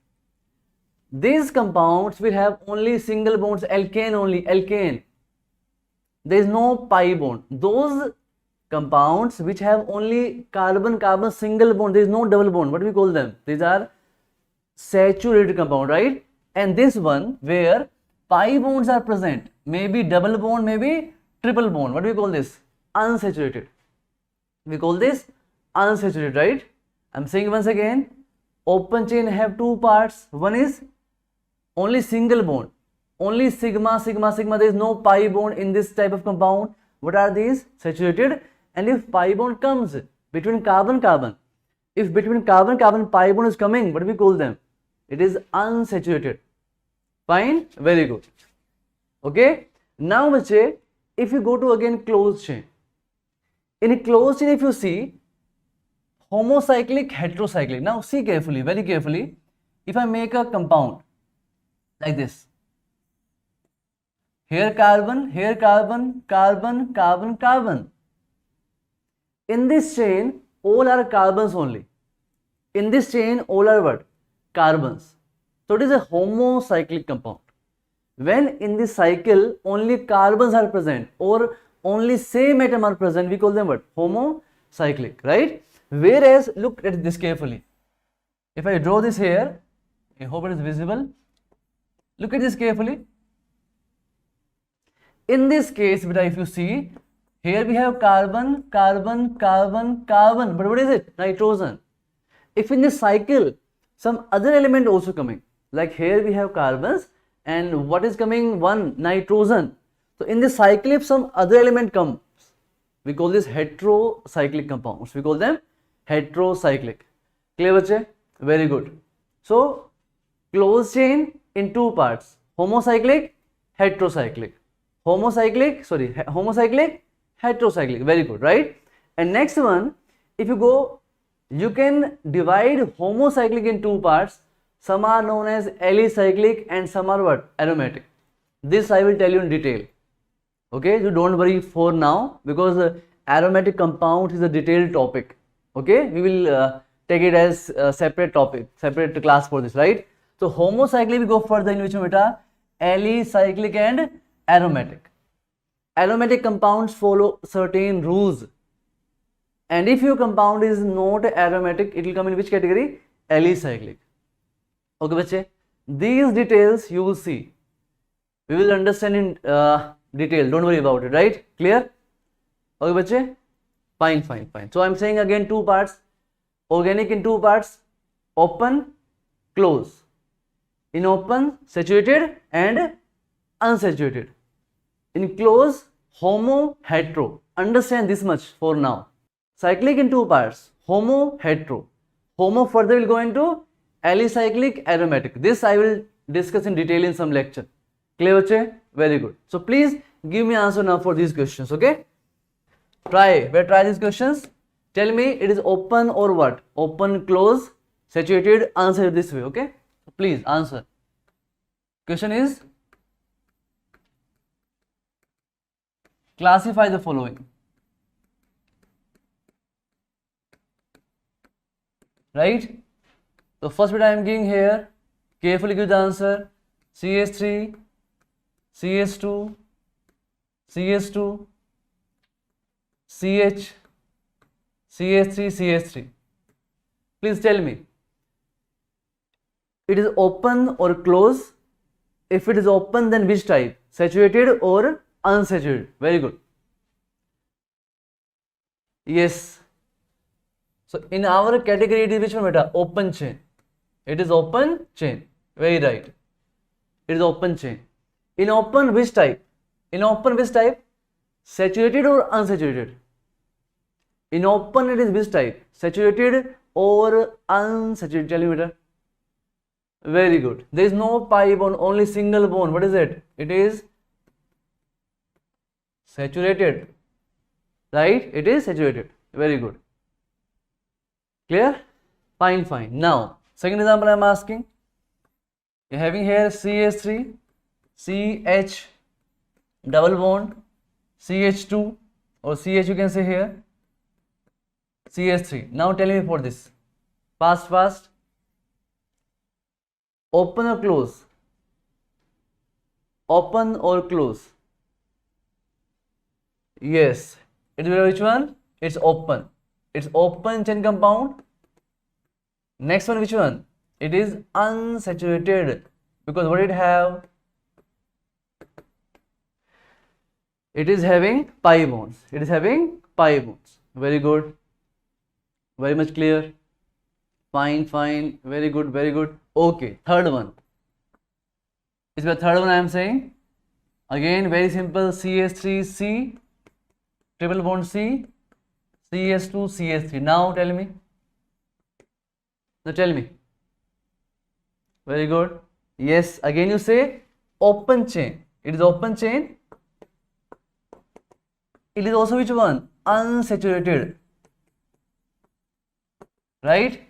These compounds will have only single bonds, alkane only, alkane. There is no pi bond. Those compounds which have only carbon single bond, there is no double bond. What do we call them? These are saturated compound, right? And this one where pi bonds are present, maybe double bond, maybe triple bond. What do we call this? Unsaturated. We call this unsaturated, right? I'm saying once again, Open chain have two parts. One is only single bond, only sigma, sigma, sigma. There is no pi bond in this type of compound. What are these? Saturated. And if pi bond comes between carbon, carbon, if between carbon, carbon pi bond is coming, what do we call them? It is unsaturated. Fine, very good. Okay. Now, bache, if you go to again closed chain, in a closed chain, if you see homocyclic, heterocyclic. Now, see carefully, very carefully. If I make a compound like this, here carbon, carbon, carbon, carbon. In this chain, all are carbons only. In this chain, all are what? Carbons. So it is a homocyclic compound. When in this cycle only carbons are present or only same atom are present, we call them what? Homocyclic, right? Whereas, look at this carefully. If I draw this here, I hope it is visible. Look at this carefully. In this case, if you see, here we have carbon, carbon, carbon, carbon. But what is it? Nitrogen. If in this cycle, some other element also coming, like here we have carbons, and what is coming? One, nitrogen. So in this cycle, if some other element comes, we call this heterocyclic compounds. We call them heterocyclic. Clear, bache? Very good. So closed chain in two parts: homocyclic, heterocyclic. Homocyclic, heterocyclic. Very good, right? And next one, if you go, you can divide homocyclic in two parts. Some are known as alicyclic and some are what? Aromatic. This I will tell you in detail. Okay, you don't worry for now, because aromatic compound is a detailed topic. Okay, we will take it as a separate topic, separate class for this, right? So homocyclic, we go further in which beta? Alicyclic and aromatic. Aromatic compounds follow certain rules, and if your compound is not aromatic, it will come in which category? Alicyclic. Okay, bache? These details you will see. We will understand in detail. Don't worry about it, right? Clear? Okay, bache? Fine, fine, fine. So I am saying again two parts. Organic in two parts: open, close. In open, saturated and unsaturated. In close, homo, hetero. Understand this much for now. Cyclic in two parts: homo, hetero. Homo further will go into alicyclic, aromatic. This I will discuss in detail in some lecture. Clear, bache? Very good. So please give me answer now for these questions. Okay? Try these questions. Tell me it is open or what? Open, close, saturated, unsaturated, this way. Okay? So please answer. Question is, classify the following. Right? So first bit I am giving here. Carefully give the answer. CH3, CH2, CH2, CH, CH3, CH3. Please tell me, it is open or close? If it is open, then which type? Saturated or unsaturated? Very good. Yes. So in our category, it is which one, beta? Open chain. It is open chain. Very right. It is open chain. In open, which type? In open, which type? Saturated or unsaturated? In open, it is which type? Saturated or unsaturated? Tell me, beta. Very good. There is no pi bond, only single bond. What is it? It is saturated. Right? It is saturated. Very good. Clear? Fine, fine. Now, second example I am asking. You are having here CH3, CH double bond, CH2 or CH you can say here, CH3. Now tell me for this. Fast. Open or close? Open or close? Yes. It will be which one? It's open. It's open chain compound. Next one, which one? It is unsaturated, because what it have? It is having pi bonds. It is having pi bonds. Very good. Very much clear. Fine, fine. Very good, very good. Okay, third one. Is the third one I am saying. Again, very simple. CH3C, triple bond C, CH2, CH3. Now tell me. Now tell me. Very good. Yes, again you say open chain. It is open chain. It is also which one? Unsaturated. Right?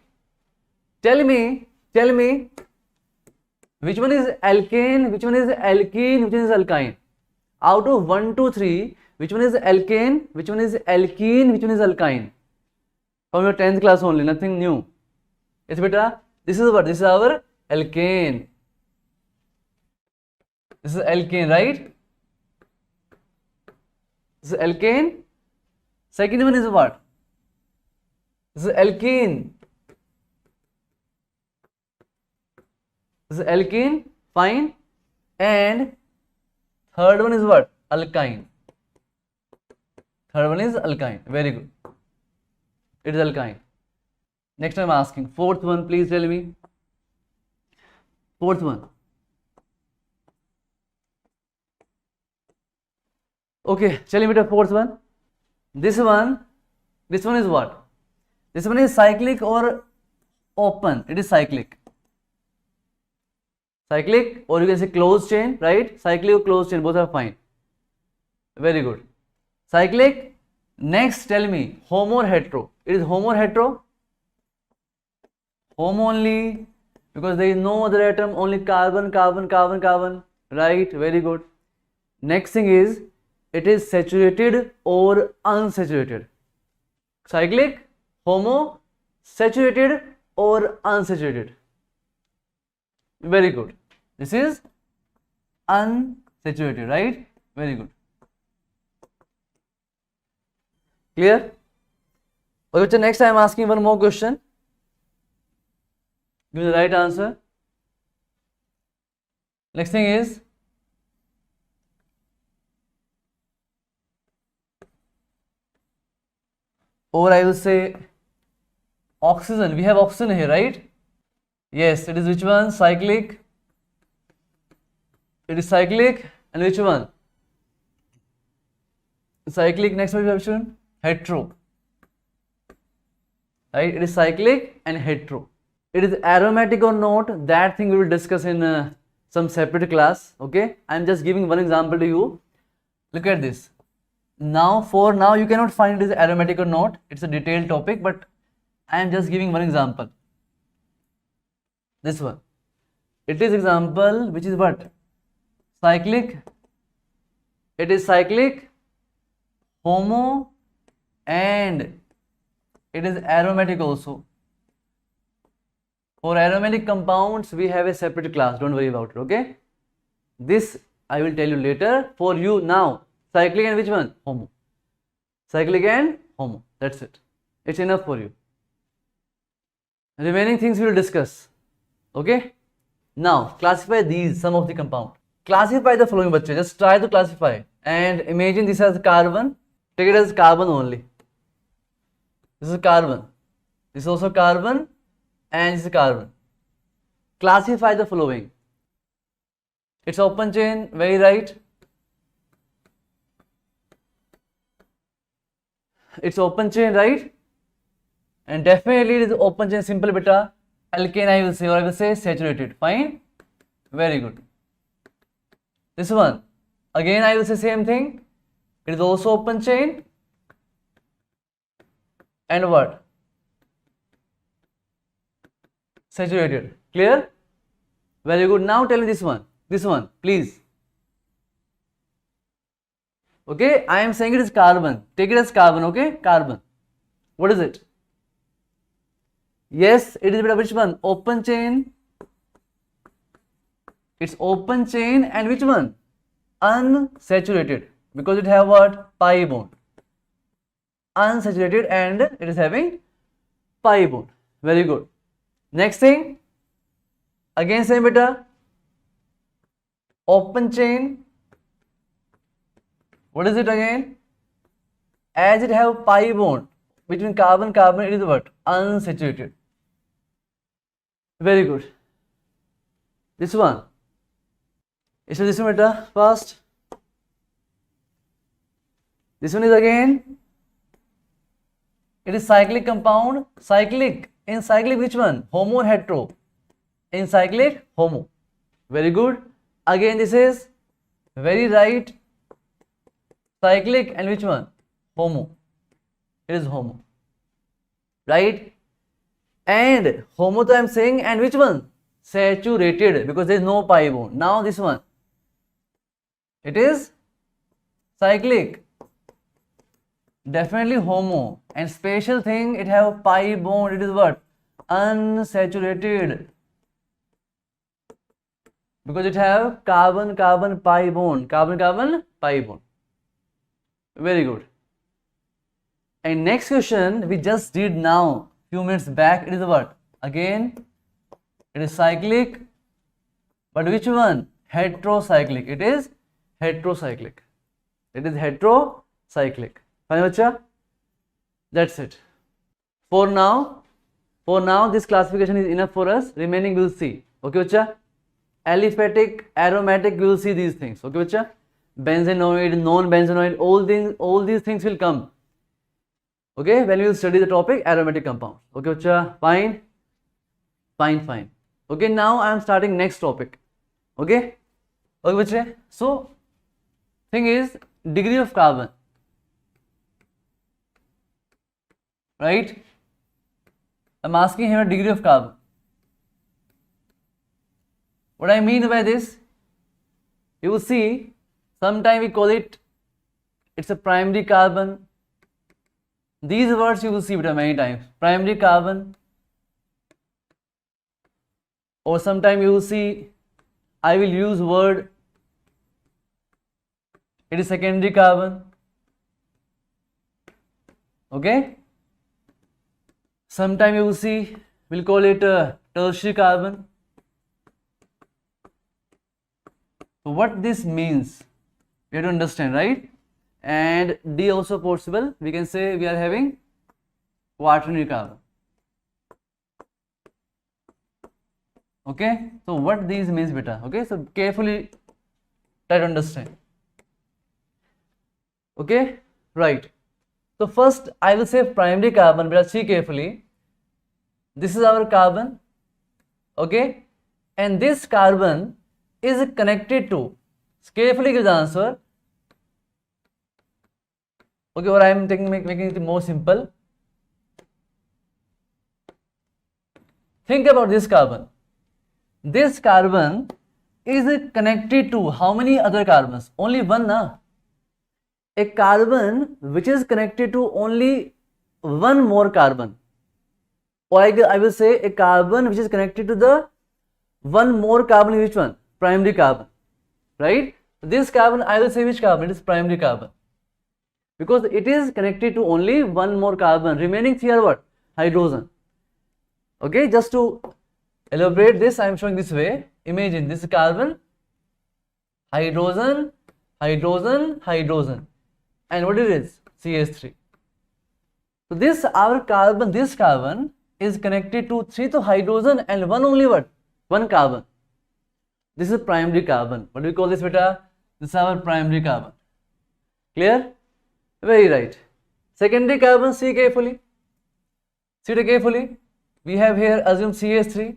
Tell me, which one is alkane, which one is alkene, which one is alkyne? Out of 1, 2, 3, which one is alkane, which one is alkene, which one is alkyne? From your 10th class only, nothing new. Yes, beta, this is what? This is our alkane. This is alkane, right? This is alkane. Second one is what? This is alkene. This is alkene, fine. And third one is what? Alkyne. Third one is alkyne. Very good. It is alkyne. Next I'm asking. Fourth one, please tell me. Fourth one. Okay, tell me the fourth one. This one is what? This one is cyclic or open? It is cyclic. Cyclic, or you can say closed chain, right? Cyclic or closed chain, both are fine. Very good. Cyclic. Next, tell me, homo or hetero? It is homo or hetero? Homo only, because there is no other atom, only carbon, carbon, carbon, carbon. Right? Very good. Next thing is, it is saturated or unsaturated. Cyclic, homo, saturated or unsaturated. Very good. This is unsaturated, right? Very good. Clear? Okay, so next I am asking one more question. Give me the right answer. Next thing is, or I will say oxygen. We have oxygen here, right? Yes, it is which one? Cyclic. It is cyclic. And which one? Cyclic. Next one we have shown hetero. Right? It is cyclic and hetero. It is aromatic or not, that thing we will discuss in some separate class. Okay, I am just giving one example to you. Look at this. Now, for now, you cannot find it is aromatic or not. It's a detailed topic, but I am just giving one example. This one. It is example which is what? Cyclic. It is cyclic, homo, and it is aromatic also. For aromatic compounds, we have a separate class. Don't worry about it. Okay. This I will tell you later. For you now, cyclic and which one? Homo. Cyclic and homo. That's it. It's enough for you. Remaining things we will discuss. Okay. Now classify these, some of the compound. Classify the following, bachche. Just try to classify. And imagine this as carbon. Take it as carbon only. This is carbon. This is also carbon. And this is carbon. Classify the following. It's open chain, very right. It's open chain, right? And definitely it is open chain, simple beta. Alkane I will say, or I will say saturated. Fine. Very good. This one. Again I will say same thing. It is also open chain. And what? Saturated. Clear? Very good. Now tell me this one. This one, please. Okay, I am saying it is carbon. Take it as carbon, okay? Carbon. What is it? Yes, it is which one? Open chain. It's open chain and which one? Unsaturated. Because it have what? Pi bond. Unsaturated and it is having pi bond. Very good. Next thing. Again same beta. Open chain. What is it again? As it have pi bond between carbon, carbon, it is what? Unsaturated. Very good. This one. This one beta first. This one is again. It is cyclic compound. Cyclic. In cyclic which one? Homo or hetero? In cyclic homo. Very good. Again this is very right. Cyclic and which one? Homo. It is homo. Right? And homo I am saying, and which one? Saturated, because there is no pi bond. Now this one. It is cyclic. Definitely homo. And special thing, it have pi bond. It is what? Unsaturated. Because it have carbon-carbon pi bond. Carbon-carbon pi bond. Very good. And next question we just did now, few minutes back, it is what? Again, it is cyclic. But which one? Heterocyclic. It is heterocyclic. It is heterocyclic. Fine, bacha? That's it. For now, this classification is enough for us. Remaining we'll see. Okay, bacha? Aliphatic, aromatic, we will see these things. Okay, bacha? Benzenoid, non-benzenoid, all these things will come. Okay, when we will study the topic aromatic compounds. Okay, bacha? Fine. Fine. Okay, now I am starting next topic. Okay, bacha? So, thing is degree of carbon. Right? I'm asking here degree of carbon. What I mean by this, you will see, sometimes we call it, it's a primary carbon. These words you will see many times. Primary carbon. Or sometimes you will see, I will use word, it is secondary carbon. Okay? Sometimes you will see, we'll call it tertiary carbon. So what this means, we have to understand, right? And D also possible. We can say we are having quaternary carbon. Okay, so what these means, beta? Okay, so carefully try to understand. Okay, right. So first I will say primary carbon, beta. See carefully. This is our carbon. Okay, and this carbon is connected to. Carefully give the answer. Okay, or I am making it more simple. Think about this carbon. This carbon is connected to how many other carbons? Only one, na? A carbon which is connected to only one more carbon. Or I will say a carbon which is connected to the one more carbon, which one? Primary carbon. Right? This carbon, I will say which carbon? It is primary carbon. Because it is connected to only one more carbon. Remaining three are what? Hydrogen. Okay, just to elaborate this, I am showing this way. Imagine this carbon, hydrogen, hydrogen, hydrogen. And what it is? CH3. So this our carbon, this carbon is connected to three to hydrogen and one only what? One carbon. This is primary carbon. What do we call this, beta? This is our primary carbon. Clear? Very right. Secondary carbon, see carefully. See it carefully. We have here, assume CH3,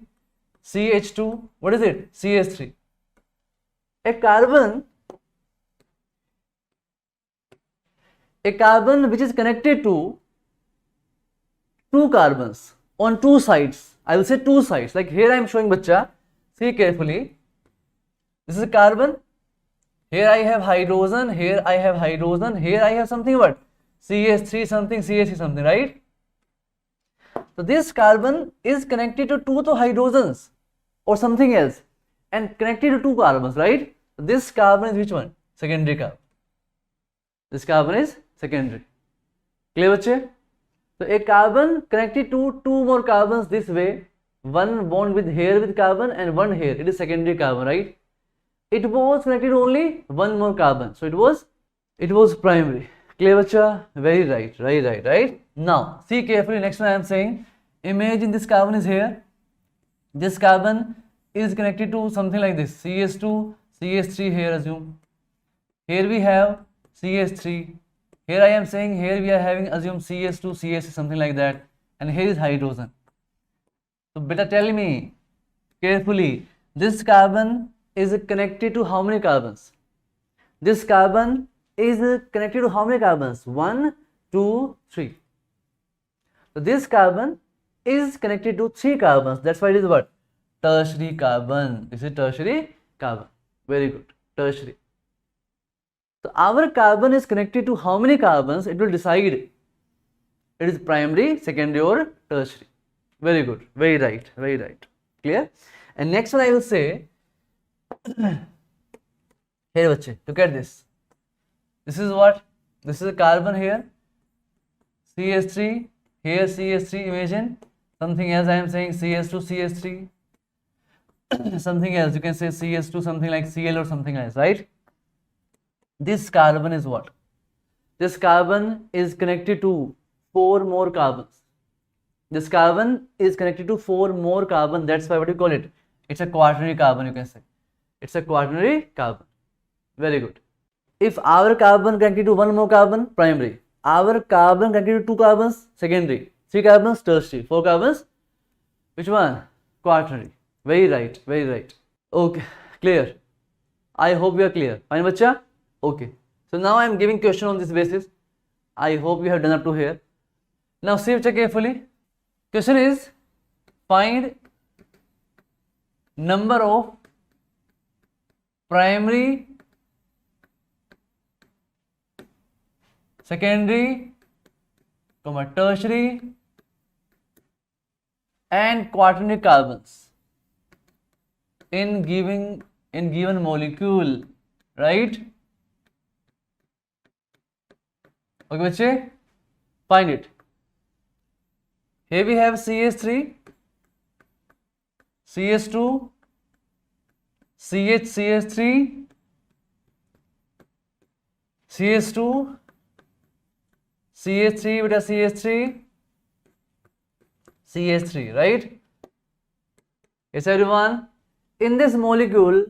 CH2. What is it? CH3. A carbon which is connected to two carbons on two sides. I will say two sides. Like here I am showing, bacha. See carefully. This is a carbon. Here I have hydrogen. Here I have hydrogen. Here I have something what? CH3 something, CH3 something, right? So this carbon is connected to two hydrogens or something else and connected to two carbons, right? So this carbon is which one? Secondary carbon. This carbon is secondary. Clear, bache? So a carbon connected to two more carbons this way, one bond with here with carbon and one here, it is secondary carbon, right? It was connected to only one more carbon, so it was primary. Clear, bacha? Very right, right. Now see carefully, next one I am saying, imagine this carbon is here, This carbon is connected to something like this, CH2, CH3 here assume. Here we have CH3. Here I am saying here we are having assume CH2, CH3 something like that, and here is hydrogen. So beta tell me carefully, this carbon is connected to how many carbons? This carbon is connected to how many carbons? 1, 2, 3. So this carbon is connected to 3 carbons. That's why it is what? Tertiary carbon. This is tertiary carbon. Very good. Tertiary. So our carbon is connected to how many carbons? It will decide it is primary, secondary or tertiary. Very good. Very right. Very right. Clear? And next one I will say, here bache, look at this. This is what? This is a carbon here. CH3. Here CH3, imagine. Something else I am saying CH2, CH3. Something else, you can say CH2, something like Cl or something else, right? This carbon is what? This carbon is connected to 4 more carbons. This carbon is connected to 4 more carbon. That's why what do you call it? It's a quaternary carbon, you can say. It's a quaternary carbon. Very good. If our carbon connected to 1 more carbon, primary. Our carbon connected to 2 carbons, secondary. 3 carbons, tertiary. 4 carbons, which one? Quaternary. Very right, very right. Okay, clear. I hope you are clear. Fine, bacha? Okay. So now I am giving question on this basis. I hope you have done up to here. Now see check carefully. Question is, find number of primary, secondary, tertiary and quaternary carbons in given molecule, right? Okay, bache, find it. Here we have CH3, CH2, CH3, CH2, CH3 beta CH3, CH3, right? Yes, everyone. In this molecule,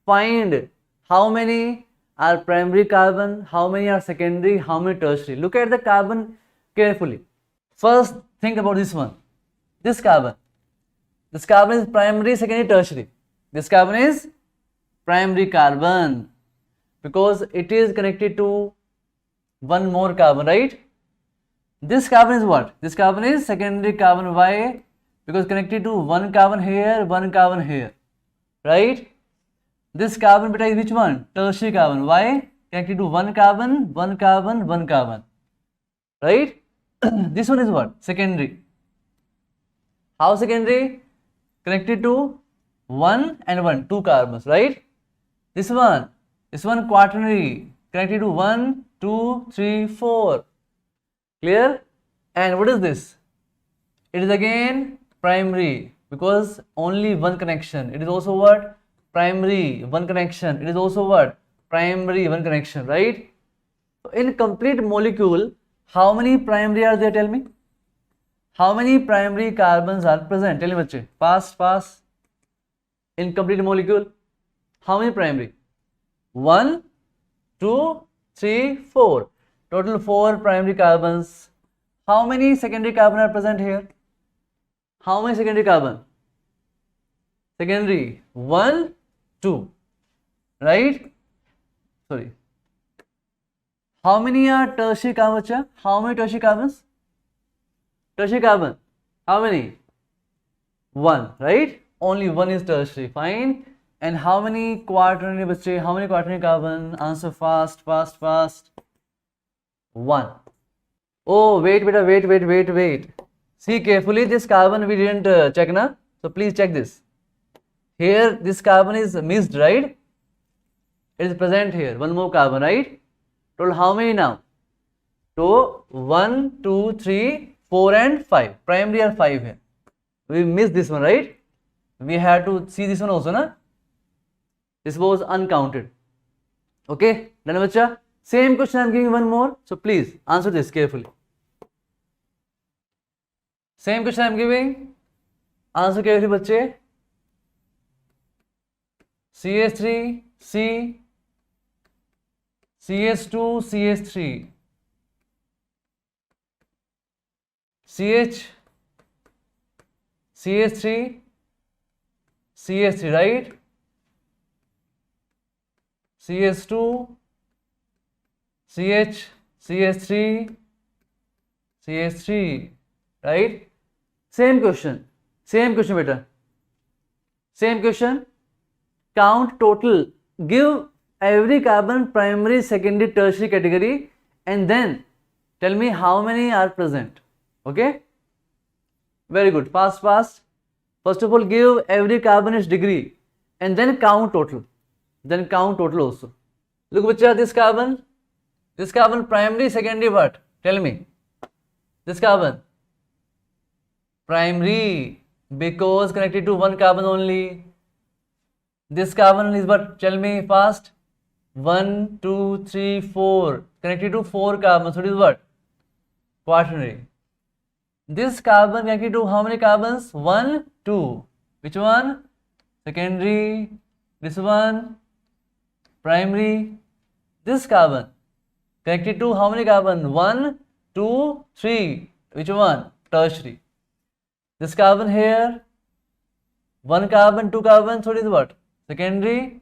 find how many are primary carbon, how many are secondary, how many tertiary. Look at the carbon carefully. First, think about this one. This carbon. This carbon is primary, secondary, tertiary. This carbon is primary carbon because it is connected to 1 more carbon, right? This carbon is what? This carbon is secondary carbon. Why? Because connected to 1 carbon here, 1 carbon here, right? This carbon beta is which one? Tertiary carbon. Why? Connected to 1 carbon, 1 carbon, 1 carbon, right? This one is what? Secondary. How secondary? Connected to 1 and 1, 2 carbons, right? This one quaternary, connected to 1, 2, 3, 4. Clear? And what is this? It is again primary because only 1 connection. It is also what? Primary, 1 connection. It is also what? Primary, 1 connection, right? So in complete molecule, how many primary are there? Tell me. How many primary carbons are present? Tell me, bache. Fast, fast. In complete molecule, how many primary? 1, 2, 3, 4. Total 4 primary carbons. How many secondary carbon are present here? How many secondary carbon? Secondary 1, 2. Right? Sorry. How many are tertiary carbon? How many tertiary carbons? Tertiary carbon. How many? 1. Right? Only 1 is tertiary. Fine. And how many quaternary, bache? How many quaternary carbon? Answer fast, fast, fast. 1. Oh, wait, beta, wait. See carefully, this carbon we didn't check, na? So please check this. Here, this carbon is missed, right? It is present here. 1 more carbon, right? Total how many now? So 1, 2, 3, 4 and 5. Primary are 5 here. We missed this one, right? We had to see this one also, na? This was uncounted. Okay, done, bacha? Same question I am giving one more. So please answer this carefully. Same question I am giving. Answer carefully, bache. CH3, C, CH2, CH3, CH, CH3, CH3, right? CH2, CH, CH3, CH3, right? Same question beta. Same question. Count total. Give every carbon primary, secondary, tertiary category and then tell me how many are present. Okay? Very good. Fast. First of all, give every carbon its degree and then count total. Then count total also. Look, bacha, this carbon primary, secondary, what? Tell me. This carbon primary because connected to one carbon only. This carbon is what? Tell me fast. 1, 2, 3, 4. Connected to 4 carbons. So it is what? Quaternary. This carbon connected to how many carbons? 1, 2. Which one? Secondary. This one? Primary. This carbon connected to how many carbon? 1, 2, 3. Which one? Tertiary. This carbon here, 1 carbon, 2 carbon, so it is what? Secondary.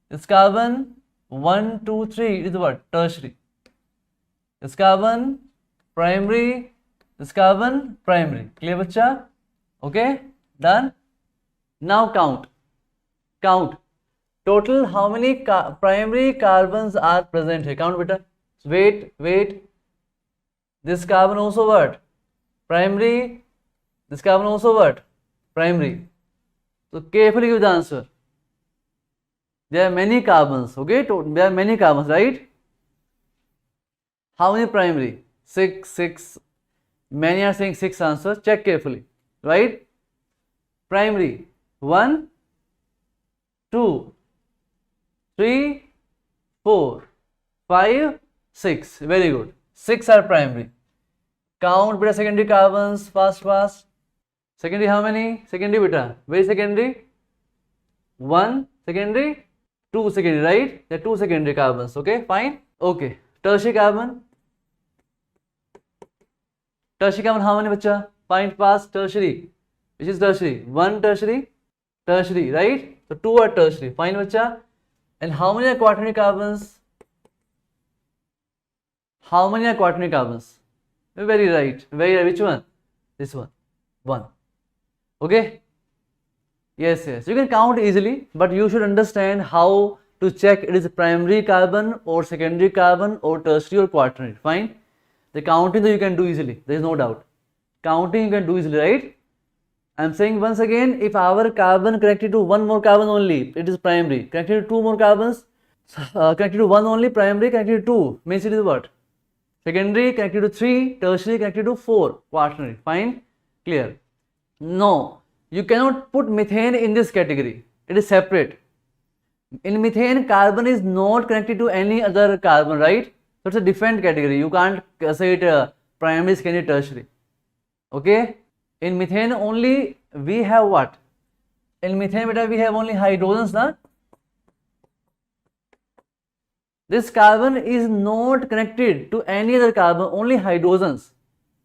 This carbon, 1, 2, 3, it is what? Tertiary. This carbon, primary. This carbon, primary. Clear, bacha? Okay, done. Now count. Total how many primary carbons are present here? Count, beta. Wait. This carbon also what? Primary. This carbon also what? Primary. So carefully give the answer. There are many carbons, okay? There are many carbons, right? How many primary? 6. Many are saying 6 answers. Check carefully, right? Primary 1, 2, 3, 4, 5, 6. Very good. 6 are primary. Count beta secondary carbons. Fast. Secondary how many? Secondary beta. Very secondary. 1 secondary, 2 secondary, right? There are 2 secondary carbons. Okay, fine. Okay. Tertiary carbon. How many, bacha? Find fast. Tertiary. Which is tertiary? 1 tertiary, right? So 2 are tertiary. Fine, bacha. And how many are quaternary carbons? Very right. Which one? This one. 1. Okay. Yes. You can count easily, but you should understand how to check it is a primary carbon or secondary carbon or tertiary or quaternary. Fine. The counting you can do easily. There is no doubt. Counting you can do easily, right? I am saying once again, if our carbon connected to one more carbon only, it is primary. Connected to 2 more carbons, connected to 1 only, primary. Connected to 2 means it is what? Secondary. Connected to 3, tertiary. Connected to 4, quaternary. Fine. Clear. No, you cannot put methane in this category. It is separate. In methane, carbon is not connected to any other carbon, right? So it's a different category. You can't say it primary, secondary, tertiary. Okay. In methane only we have what? In methane beta we have only hydrogens, na? This carbon is not connected to any other carbon, only hydrogens.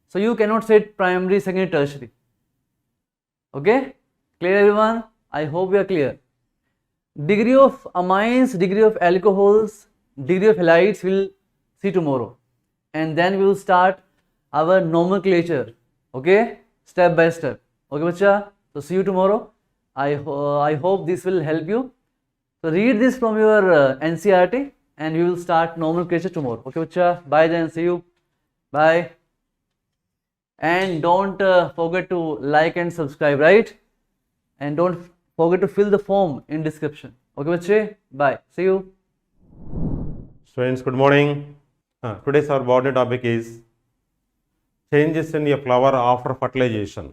So you cannot say primary, secondary, tertiary. Okay? Clear, everyone? I hope we are clear. Degree of amines, degree of alcohols, degree of halides we'll see tomorrow. And then we will start our nomenclature. Okay? Step by step. Okay, bacha? So see you tomorrow. I hope this will help you. So read this from your NCERT and we will start nomenclature tomorrow. Okay, bacha? Bye then. See you. Bye. And don't forget to like and subscribe, right? And don't forget to fill the form in description. Okay, bache? Bye. See you. Students, good morning. Today's our botany topic is changes in a flower after fertilization.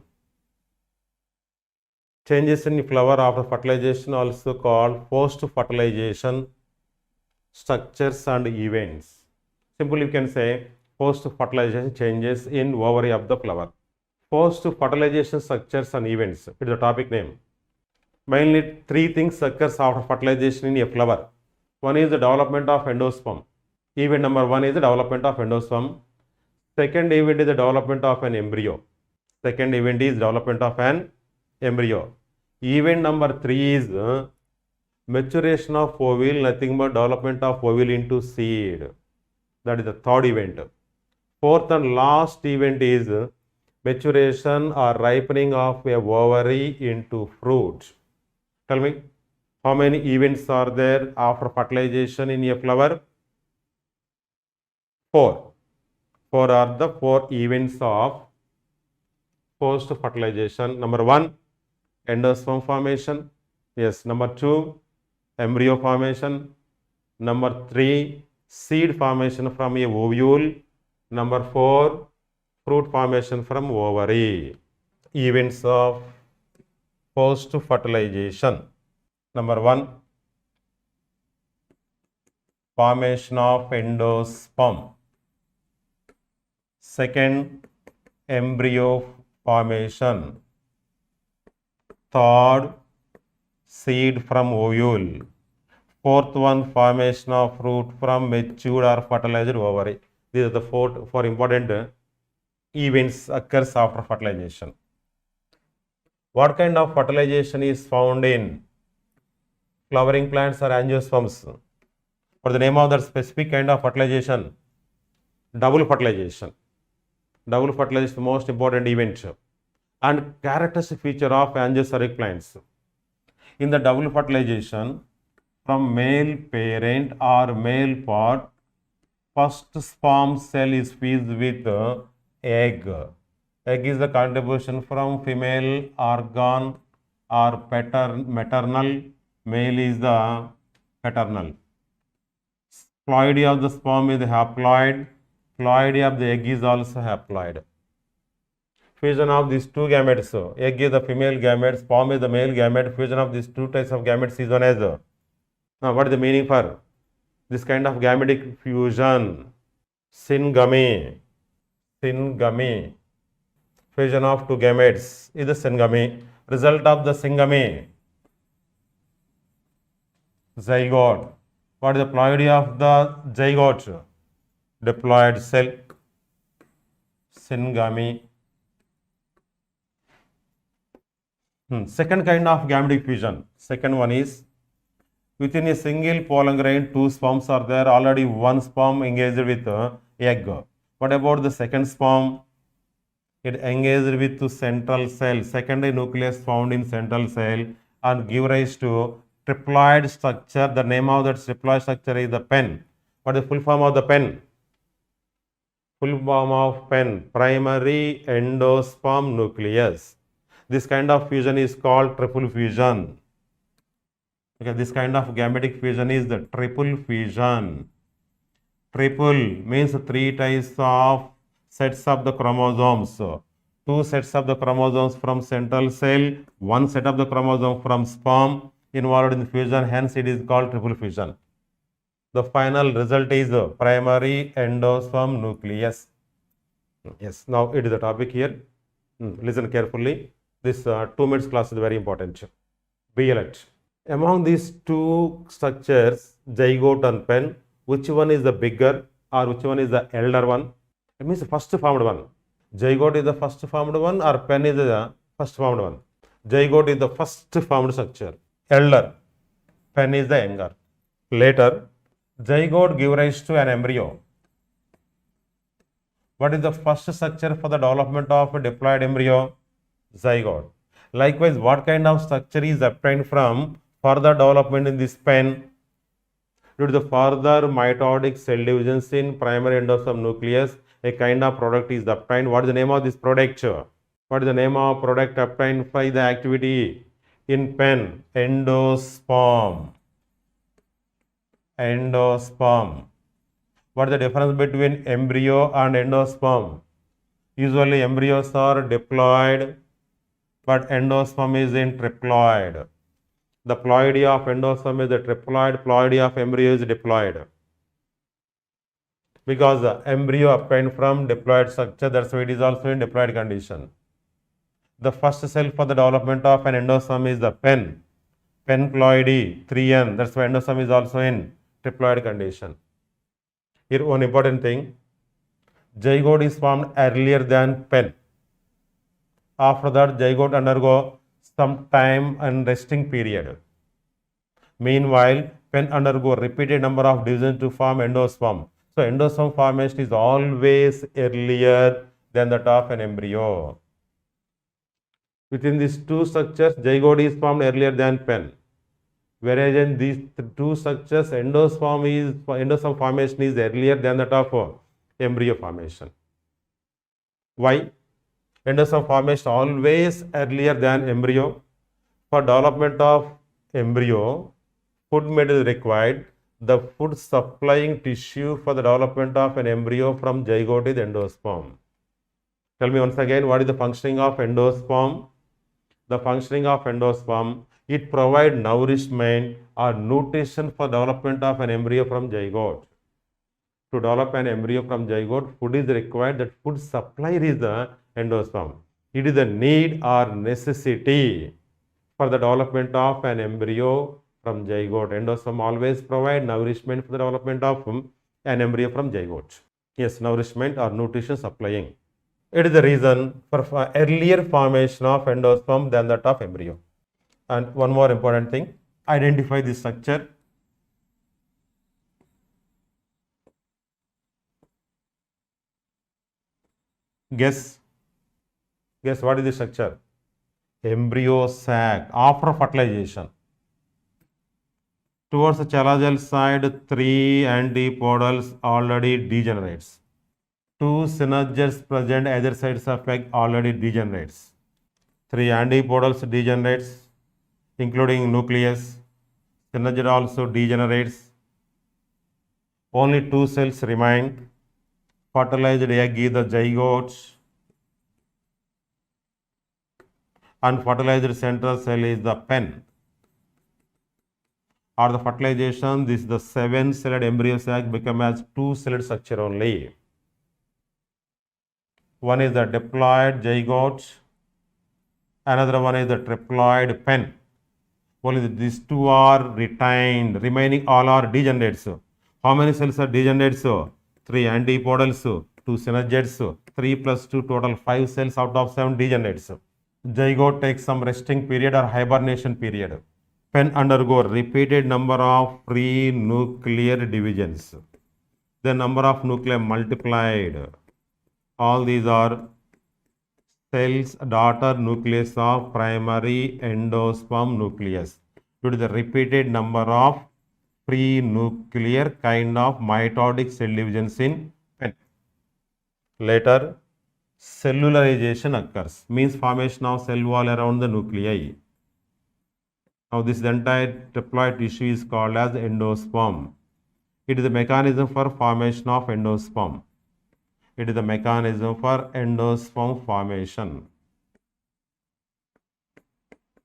Changes in flower after fertilization, also called post-fertilization structures and events. Simply you can say post-fertilization changes in ovary of the flower. Post-fertilization structures and events, it is the topic name. Mainly three things occurs after fertilization in a flower. One is the development of endosperm. Event number one is the development of endosperm. Second event is the development of an embryo. Second event is development of an embryo. Event number three is maturation of ovule, nothing but development of ovule into seed. That is the third event. Fourth and last event is maturation or ripening of a ovary into fruit. Tell me, how many events are there after fertilization in a flower? 4. 4 are the 4 events of post fertilization. Number 1, endosperm formation. Yes. Number 2, embryo formation. Number 3, seed formation from a ovule. Number 4, fruit formation from ovary. Events of post fertilization. Number 1, formation of endosperm. Second, embryo formation. Third, seed from ovule. Fourth one, formation of fruit from matured or fertilized ovary. These are the four important events occurs after fertilization. What kind of fertilization is found in flowering plants or angiosperms? What is the name of that specific kind of fertilization? Double fertilization. Double fertilization is the most important event and characteristic feature of angiospermic plants. In the double fertilization, from male parent or male part, first sperm cell is fused with egg. Egg is the contribution from female organ or maternal, male is the paternal. Ploidy of the sperm is haploid, ploidy of the egg is also haploid. Fusion of these two gametes, egg is the female gamete, sperm is the male gamete, fusion of these two types of gametes is known as. Now, what is the meaning for this kind of gametic fusion? Syngamy. Syngamy. Fusion of two gametes is the syngamy. Result of the syngamy, zygote. What is the ploidy of the zygote? Diploid cell. Syngamy. Second kind of gametic fusion. Second one is within a single pollen grain, two sperms are there. Already one sperm engaged with egg. What about the second sperm? It engaged with the central cell, secondary nucleus found in central cell and give rise to triploid structure. The name of that triploid structure is the pen. What is the full form of the pen? Full form of pen, primary endosperm nucleus. This kind of fusion is called triple fusion. Okay, this kind of gametic fusion is the triple fusion. Triple means 3 types of sets of the chromosomes. 2 sets of the chromosomes from central cell, 1 set of the chromosome from sperm involved in the fusion, hence it is called triple fusion. The final result is the primary endosperm nucleus. Yes, now it is the topic here. Listen carefully. This 2 minutes class is very important. Be alert. Among these two structures, zygote and pen, which one is the bigger or which one is the elder one? It means the first formed one. Zygote is the first formed one or pen is the first formed one? Zygote is the first formed structure. Elder. Pen is the younger. Later, zygote give rise to an embryo. What is the first structure for the development of a diploid embryo? Zygote. Likewise, what kind of structure is obtained from further development in this pen? Due to the further mitotic cell divisions in primary endosperm nucleus, a kind of product is obtained. What is the name of this product? What is the name of product obtained by the activity in pen? Endosperm. Endosperm. What is the difference between embryo and endosperm? Usually embryos are diploid, but endosperm is in triploid. The ploidy of endosperm is the triploid, ploidy of embryo is diploid. Because the embryo obtained from diploid structure, that's why it is also in diploid condition. The first cell for the development of an endosperm is the pen. Penploidy 3n, that's why endosome is also in triploid condition. Here one important thing, zygote is formed earlier than pen. After that, zygote undergo some time and resting period. Meanwhile, pen undergo repeated number of divisions to form endosperm. So endosperm formation is always earlier than that of an embryo. Within these two structures, zygote is formed earlier than pen. Whereas in these two structures, endosperm formation is earlier than that of embryo formation. Why? Endosperm formation always earlier than embryo. For development of embryo, food material is required. The food supplying tissue for the development of an embryo from zygote is endosperm. Tell me once again, what is the functioning of endosperm? The functioning of endosperm, it provides nourishment or nutrition for development of an embryo from zygote. To develop an embryo from zygote, food is required. That food supplier is the endosperm. It is a need or necessity for the development of an embryo from zygote. Endosperm always provide nourishment for the development of an embryo from zygote. Yes, nourishment or nutrition supplying. It is the reason for earlier formation of endosperm than that of embryo. And one more important thing, identify the structure. Guess what is the structure? Embryo sac after fertilization. Towards the chelazal side, 3 antipodals already degenerates. 2 synergids present either sides of egg already degenerates. 3 antipodals degenerates, including nucleus. Synergid also degenerates. Only 2 cells remain. Fertilized egg is the zygote. Unfertilized central cell is the pen. Or the fertilization, this is the 7-celled embryo sac become as 2-celled structure only. One is the diploid zygote, another one is the triploid pen. Only these two are retained, remaining all are degenerates. How many cells are degenerates? 3 antipodals, 2 synergids, 3 plus 2 total 5 cells out of 7 degenerates. Zygote takes some resting period or hibernation period. Pen undergo repeated number of pre-nuclear divisions. The number of nuclei multiplied. All these are cells daughter nucleus of primary endosperm nucleus. Due to the repeated number of pre-nuclear kind of mitotic cell divisions in pen. Later, cellularization occurs, means formation of cell wall around the nuclei. Now, this entire triploid tissue is called as endosperm. It is the mechanism for formation of endosperm. It is the mechanism for endosperm formation.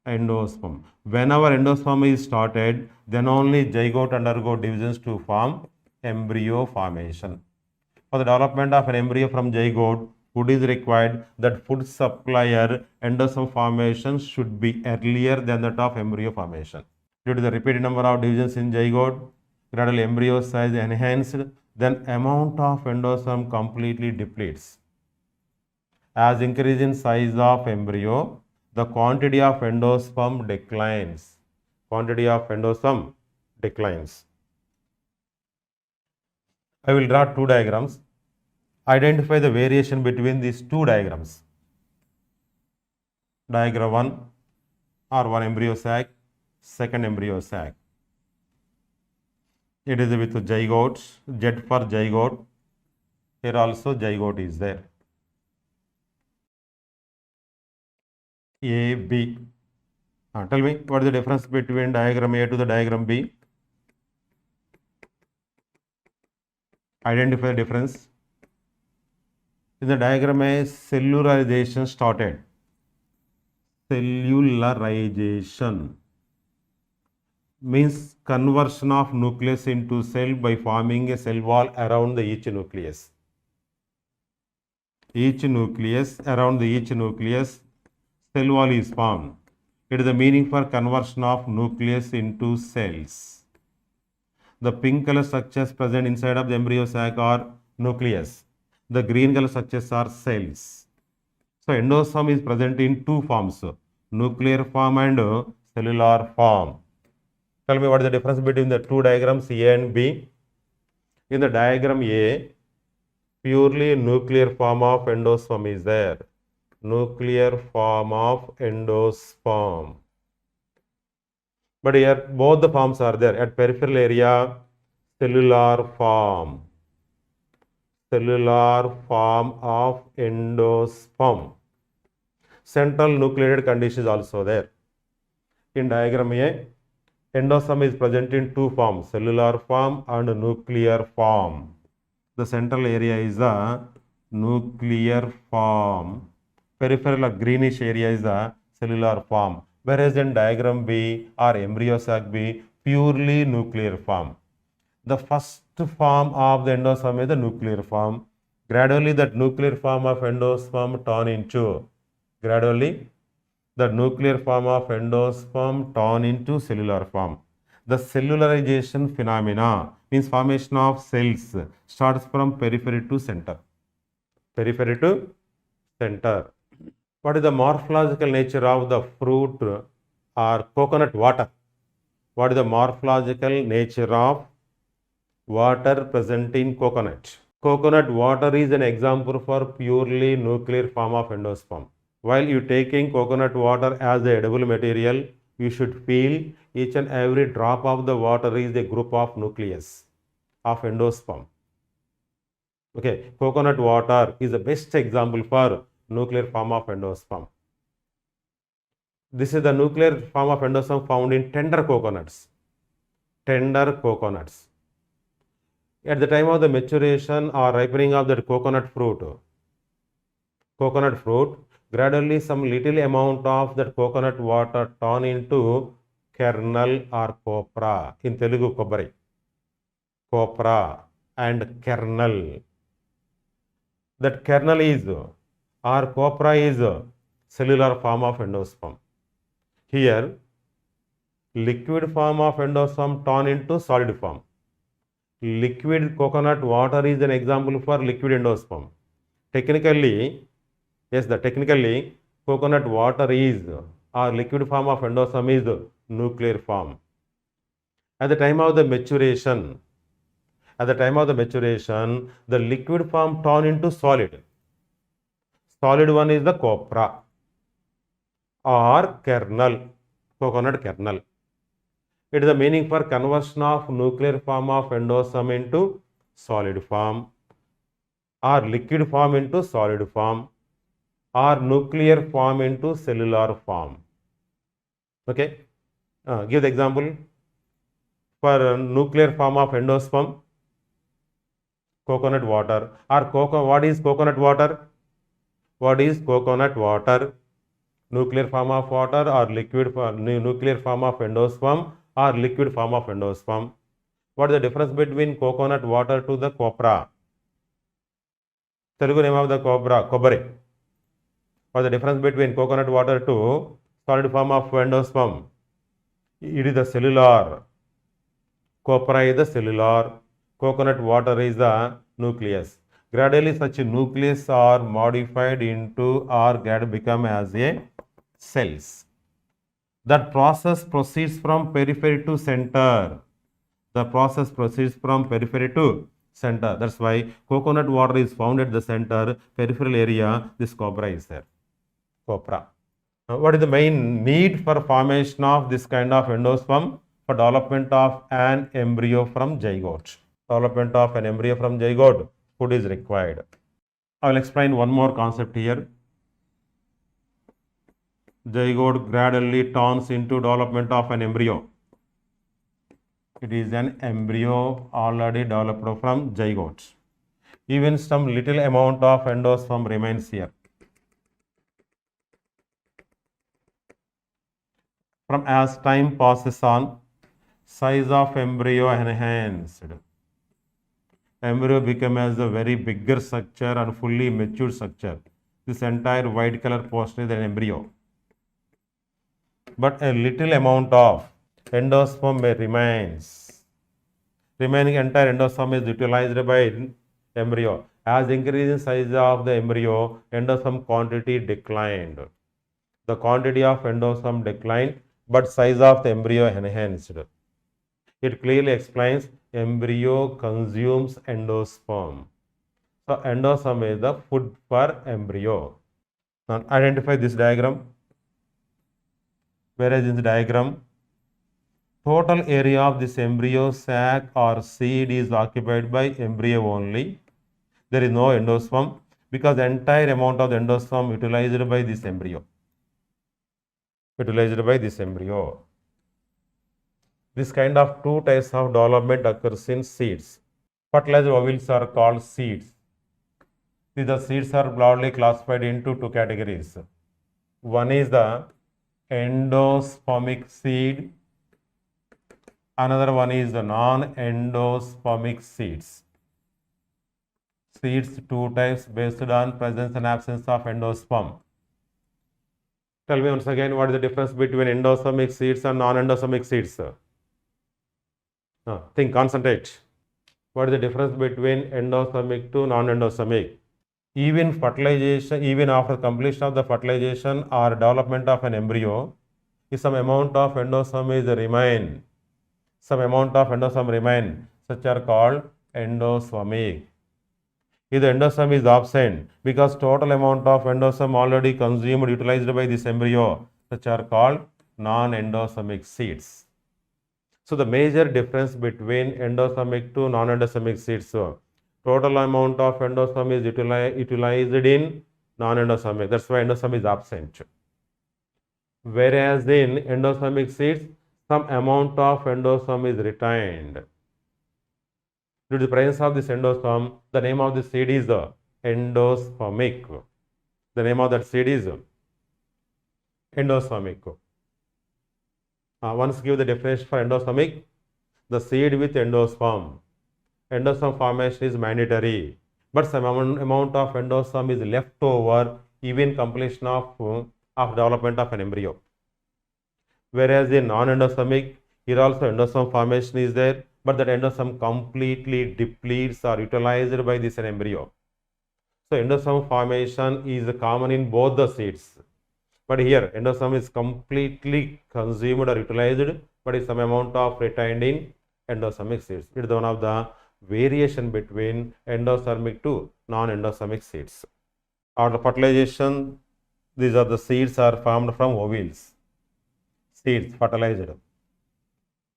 Endosperm. Whenever endosperm is started, then only zygote undergo divisions to form embryo formation. For the development of an embryo from zygote, food is required. That food supplier endosperm formation should be earlier than that of embryo formation. Due to the repeated number of divisions in zygote, gradual embryo size enhanced, then amount of endosperm completely depletes. As increase in size of embryo, the quantity of endosperm declines. Quantity of endosperm declines. I will draw 2 diagrams. Identify the variation between these 2 diagrams. Diagram 1 or one embryo sac, second embryo sac. It is with zygote, Z for zygote. Here also zygote is there. A, B. Tell me, what is the difference between diagram A to the diagram B? Identify the difference. In the diagram A, cellularization started. Cellularization means conversion of nucleus into cell by forming a cell wall around each nucleus. Around each nucleus, cell wall is formed. It is the meaning for conversion of nucleus into cells. The pink color structures present inside of the embryo sac are nucleus. The green color structures are cells. So endosperm is present in two forms, nuclear form and cellular form. Tell me what is the difference between the two diagrams A and B. In the diagram A, purely nuclear form of endosperm is there. Nuclear form of endosperm. But here both the forms are there. At peripheral area, cellular form. Cellular form of endosperm. Central nucleated condition is also there. In diagram A, endosperm is present in two forms, cellular form and nuclear form. The central area is the nuclear form. Peripheral or greenish area is the cellular form. Whereas in diagram B or embryo sac B, purely nuclear form. The first form of the endosperm is the nuclear form. Gradually that nuclear form of endosperm turn into, the nuclear form of endosperm turn into cellular form. The cellularization phenomena means formation of cells starts from periphery to center. Periphery to center. What is the morphological nature of the fruit or coconut water? What is the morphological nature of water present in coconut? Coconut water is an example for purely nuclear form of endosperm. While you taking coconut water as a edible material, you should feel each and every drop of the water is a group of nucleus of endosperm. Okay, coconut water is the best example for nuclear form of endosperm. This is the nuclear form of endosperm found in tender coconuts. Tender coconuts. At the time of the maturation or ripening of the coconut fruit, gradually some little amount of that coconut water turn into kernel or copra. In Telugu, kobbari. Copra and kernel. That kernel is or copra is cellular form of endosperm. Here, liquid form of endosperm turn into solid form. Liquid coconut water is an example for liquid endosperm. Technically, coconut water is or liquid form of endosperm is nuclear form. At the time of the maturation, the liquid form turn into solid. Solid one is the copra or kernel, coconut kernel. It is the meaning for conversion of nuclear form of endosperm into solid form or liquid form into solid form or nuclear form into cellular form. Okay, give the example for nuclear form of endosperm, coconut water or what is coconut water? What is coconut water? Nuclear form of water or nuclear form of endosperm or liquid form of endosperm. What is the difference between coconut water to the copra? Telugu name of the copra, kobbari. What is the difference between coconut water to solid form of endosperm? It is the cellular. Copra is the cellular. Coconut water is the nucleus. Gradually such nucleus are modified into or become as a cells. That process proceeds from periphery to center. That's why coconut water is found at the center, peripheral area, this copra is there. Copra. What is the main need for formation of this kind of endosperm? For development of an embryo from zygote. Food is required. I will explain one more concept here. Zygote gradually turns into development of an embryo. It is an embryo already developed from zygote. Even some little amount of endosperm remains here. From as time passes on, size of embryo enhanced. Embryo becomes a very bigger structure and fully matured structure. This entire white color portion is an embryo. but a little amount of endosperm may remains. Remaining entire endosperm is utilized by embryo. As increasing size of the embryo, endosperm quantity declined. The quantity of endosperm declined, but size of the embryo enhanced. It clearly explains embryo consumes endosperm. So endosperm is the food for embryo. Now identify this diagram. Whereas in the diagram, total area of this embryo sac or seed is occupied by embryo only. There is no endosperm because the entire amount of the endosperm utilized by this embryo. This kind of two types of development occurs in seeds. Fertilized ovules are called seeds. The seeds are broadly classified into two categories. One is the endospermic seed. Another one is the non-endospermic seeds. Seeds two types based on presence and absence of endosperm. Tell me once again, what is the difference between endospermic seeds and non-endospermic seeds? Think, concentrate. What is the difference between endospermic to non-endospermic? Even fertilization, even after completion of the fertilization or development of an embryo, if some amount of endosperm is remain, such are called endospermic. If the endosperm is absent, because total amount of endosperm already consumed, utilized by this embryo, such are called non-endospermic seeds. So the major difference between endospermic to non-endospermic seeds, total amount of endosperm is utilized in non-endospermic. That's why endosperm is absent. Whereas in endospermic seeds, some amount of endosperm is retained. Due to the presence of this endosperm, the name of the seed is endospermic. The name of that seed is endospermic. Once give the definition for endospermic, the seed with endosperm. Endosperm formation is mandatory, but some amount of endosperm is left over even completion of development of an embryo. Whereas in non-endospermic, here also endosperm formation is there, but that endosperm completely depletes or utilized by this embryo. So endosperm formation is common in both the seeds. But here endosperm is completely consumed or utilized, but is some amount of retained in endospermic seeds. It is one of the variation between endospermic to non-endospermic seeds. After fertilization, these are the seeds are formed from ovules. Seeds fertilized.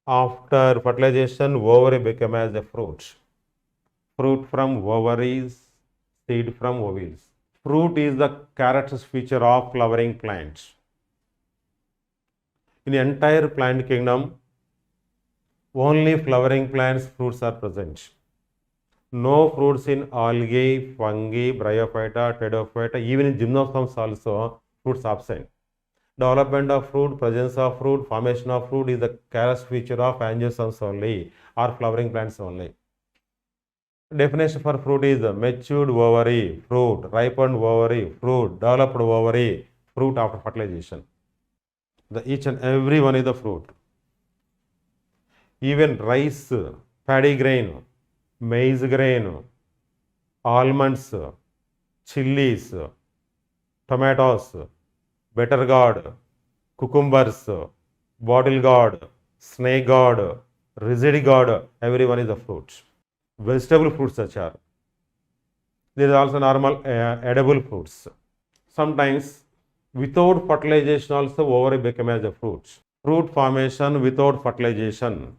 After fertilization, ovary become as a fruit. Fruit from ovaries, seed from ovules. Fruit is the characteristic feature of flowering plants. In the entire plant kingdom, only flowering plants fruits are present. No fruits in algae, fungi, bryophyta, pteridophyta, even in gymnosperms also fruits absent. Development of fruit, presence of fruit, formation of fruit is the characteristic feature of angiosperms only or flowering plants only. Definition for fruit is matured ovary, fruit, ripened ovary, fruit, developed ovary, fruit after fertilization. Each and every one is the fruit. Even rice, paddy grain, maize grain, almonds, chilies, tomatoes, bitter gourd, cucumbers, bottle gourd, snake gourd, rigid gourd, everyone is a fruit. Vegetable fruits such are. There is also normal edible fruits. Sometimes without fertilization also ovary become as a fruit. Fruit formation without fertilization.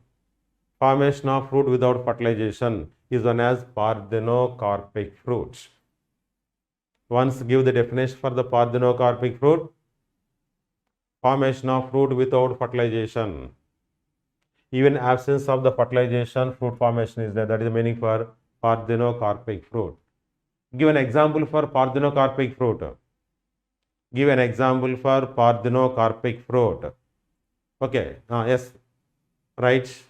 Formation of fruit without fertilization is known as parthenocarpic fruit. Once give the definition for the parthenocarpic fruit. Formation of fruit without fertilization. Even absence of the fertilization, fruit formation is there. That is the meaning for parthenocarpic fruit. Give an example for parthenocarpic fruit. Give an example for parthenocarpic fruit. Okay, yes, right.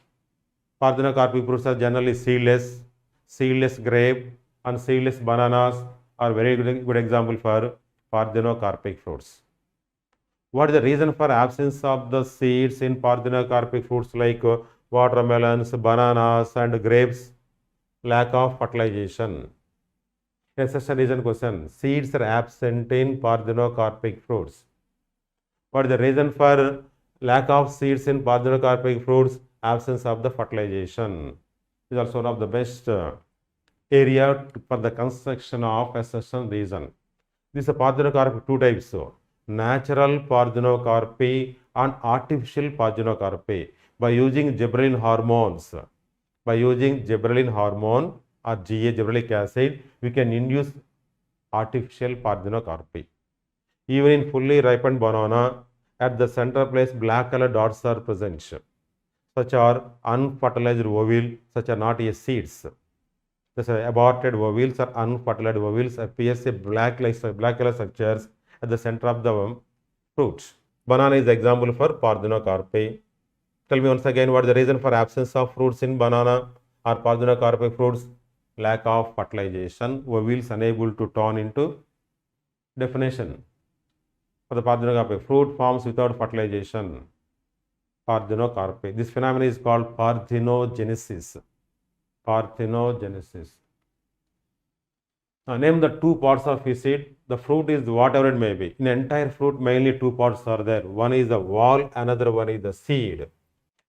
Parthenocarpic fruits are generally seedless, seedless grape and seedless bananas are very good example for parthenocarpic fruits. What is the reason for absence of the seeds in parthenocarpic fruits like watermelons, bananas, and grapes? Lack of fertilization. Yes, such a reason question. Seeds are absent in parthenocarpic fruits. What is the reason for lack of seeds in parthenocarpic fruits? Absence of the fertilization. Is also one of the best area for the construction of a certain reason. This is parthenocarpy two types. So, natural parthenocarpy and artificial parthenocarpy. By using gibberellin hormones, by using gibberellin hormone or GA, gibberellic acid, we can induce artificial parthenocarpy. Even in fully ripened banana, at the center place black color dots are present. Such are unfertilized ovules, such are not yet seeds. These aborted ovules or unfertilized ovules appears a black color structures at the center of the fruit. Banana is the example for parthenocarpy. Tell me once again, what is the reason for absence of fruits in banana or parthenocarpic fruits? Lack of fertilization. Ovules unable to turn into definition. For the parthenocarpy, fruit forms without fertilization. Parthenocarpy. This phenomenon is called parthenogenesis. Parthenogenesis. Now name the two parts of a seed. The fruit is whatever it may be. In entire fruit, mainly two parts are there. One is the wall, another one is the seed.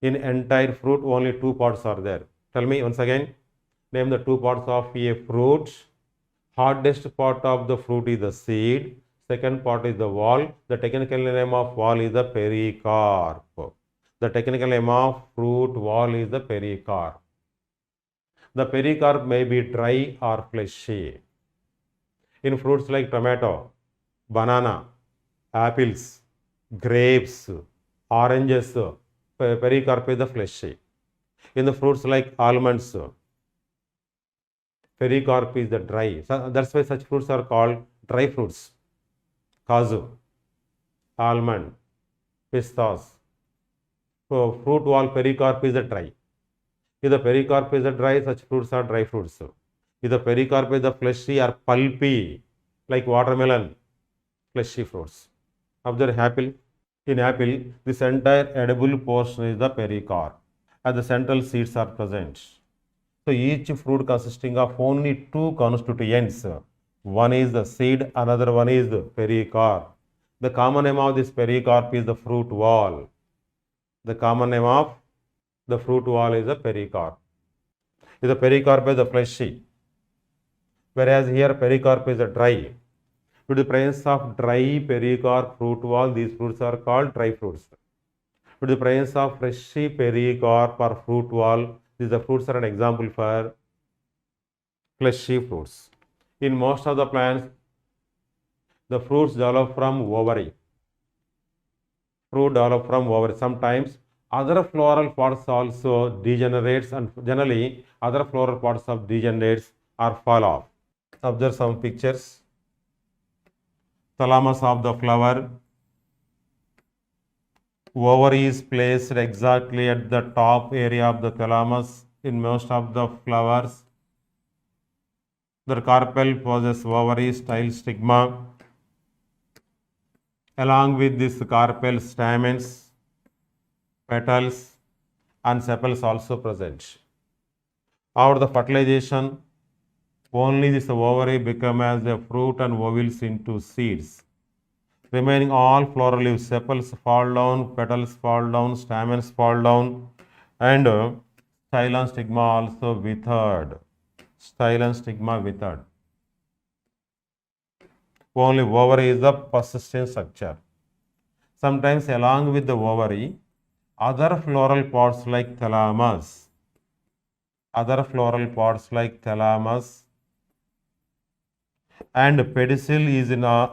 In entire fruit, only two parts are there. Tell me once again. Name the two parts of a fruit. Hardest part of the fruit is the seed. Second part is the wall. The technical name of wall is the pericarp. The technical name of fruit wall is the pericarp. The pericarp may be dry or fleshy. In fruits like tomato, banana, apples, grapes, oranges, pericarp is the fleshy. In the fruits like almonds, pericarp is the dry. So that's why such fruits are called dry fruits. Kaju, almond, pistas. So fruit wall pericarp is the dry. If the pericarp is the dry, such fruits are dry fruits. If the pericarp is the fleshy or pulpy, like watermelon, fleshy fruits. Observe apple. In apple, this entire edible portion is the pericarp, and the central seeds are present. So each fruit consisting of only two constituents. One is the seed, another one is the pericarp. The common name of this pericarp is the fruit wall. The common name of the fruit wall is the pericarp. If the pericarp is the fleshy, whereas here pericarp is a dry. Due to the presence of dry pericarp fruit wall, these fruits are called dry fruits. Due to the presence of fleshy pericarp or fruit wall, these fruits are an example for fleshy fruits. In most of the plants, the fruits develop from ovary. Fruit develop from ovary. Sometimes other floral parts also degenerates, and generally other floral parts of degenerates or fall off. Observe some pictures. Thalamus of the flower. Ovary is placed exactly at the top area of the thalamus in most of the flowers. The carpel possesses ovary-style stigma. Along with this carpel, stamens, petals, and sepals also present. After the fertilization, only this ovary becomes as a fruit and ovules into seeds. Remaining all floral leaves, sepals fall down, petals fall down, stamens fall down, and style stigma also withered. Style stigma withered. Only ovary is the persistent structure. Sometimes along with the ovary, other floral parts like thalamus, and pedicel is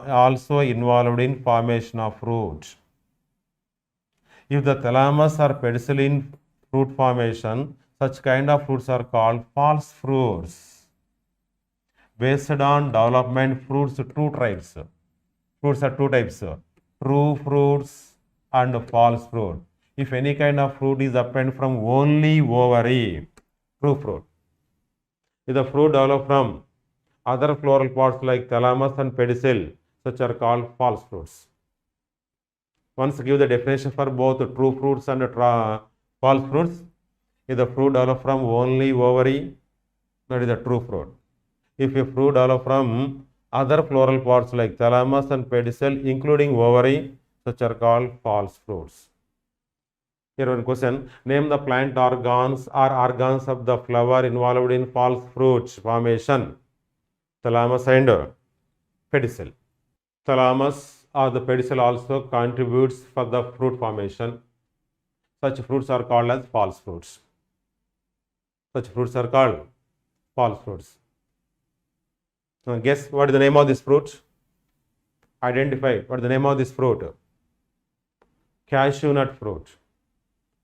also involved in formation of fruit. If the thalamus or pedicel in fruit formation, such kind of fruits are called false fruits. Based on development, fruits two types. Fruits are two types: true fruits and false fruit. If any kind of fruit is obtained from only ovary, true fruit. If the fruit developed from other floral parts like thalamus and pedicel, such are called false fruits. Once give the definition for both true fruits and false fruits. If the fruit develop from only ovary, that is a true fruit. If a fruit develop from other floral parts like thalamus and pedicel, including ovary, such are called false fruits. Here one question, name the plant organs or organs of the flower involved in false fruits formation. Thalamus and pedicel. Thalamus or the pedicel also contributes for the fruit formation. Such fruits are called as false fruits. Such fruits are called false fruits. Now guess what is the name of this fruit? Identify what is the name of this fruit. Cashew nut fruit.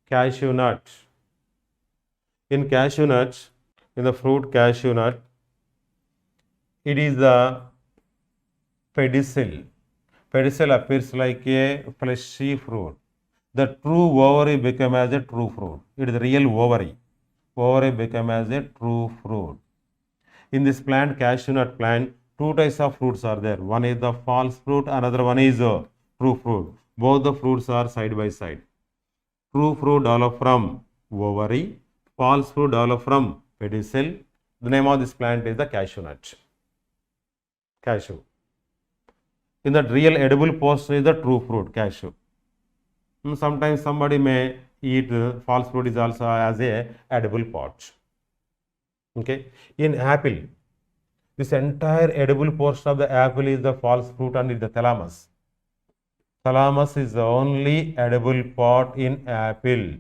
Cashew nut. In cashew nut, in the fruit cashew nut, it is the pedicel. Pedicel appears like a fleshy fruit. The true ovary become as a true fruit. It is the real ovary. Ovary become as a true fruit. In this plant, cashew nut plant, two types of fruits are there. One is the false fruit, another one is true fruit. Both the fruits are side by side. True fruit develop from ovary, false fruit develop from pedicel. The name of this plant is the cashew nut. Cashew. In that real edible portion is the true fruit, cashew. Sometimes somebody may eat false fruit is also as a edible part. Okay. In apple, this entire edible portion of the apple is the false fruit and is the thalamus. Thalamus is the only edible part in apple.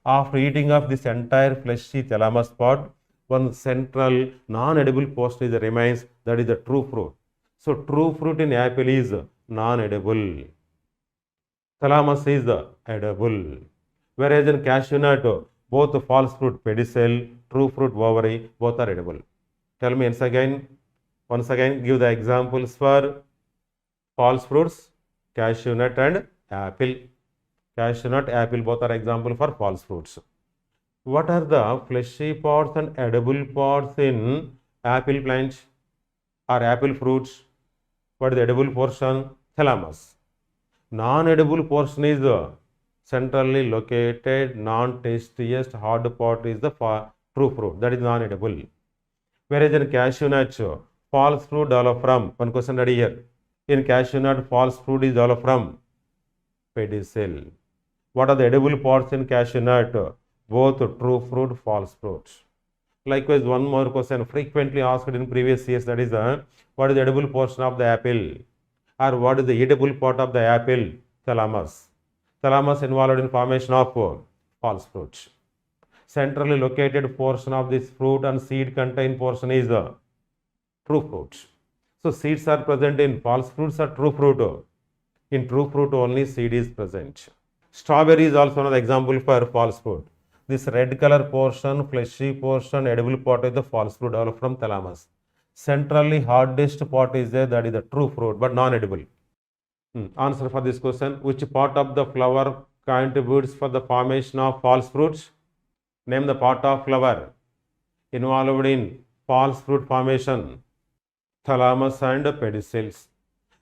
After eating of this entire fleshy thalamus part, one central non-edible portion is the remains, that is the true fruit. So true fruit in apple is non-edible. Thalamus is the edible. Whereas in cashew nut, both the false fruit pedicel, true fruit ovary, both are edible. Tell me once again, give the examples for false fruits, cashew nut and apple. Cashew nut, apple, both are example for false fruits. What are the fleshy parts and edible parts in apple plant or apple fruits? What is the edible portion? Thalamus. Non-edible portion is the centrally located, non-tastiest hard part is the true fruit, that is non-edible. Whereas in cashew nut, false fruit develop from, one question ready here. In cashew nut, false fruit is developed from pedicel. What are the edible parts in cashew nut? Both true fruit, false fruits. Likewise, one more question frequently asked in previous years, that is what is the edible portion of the apple? Or what is the edible part of the apple? Thalamus. Thalamus involved in formation of false fruit. Centrally located portion of this fruit and seed contained portion is the true fruit. So seeds are present in false fruits or true fruit. In true fruit only seed is present. Strawberry is also another example for false fruit. This red color portion, fleshy portion, edible part is the false fruit developed from thalamus. Centrally hardest part is there, that is the true fruit, but non-edible. Answer for this question, which part of the flower contributes for the formation of false fruits? Name the part of flower involved in false fruit formation. Thalamus and pedicels.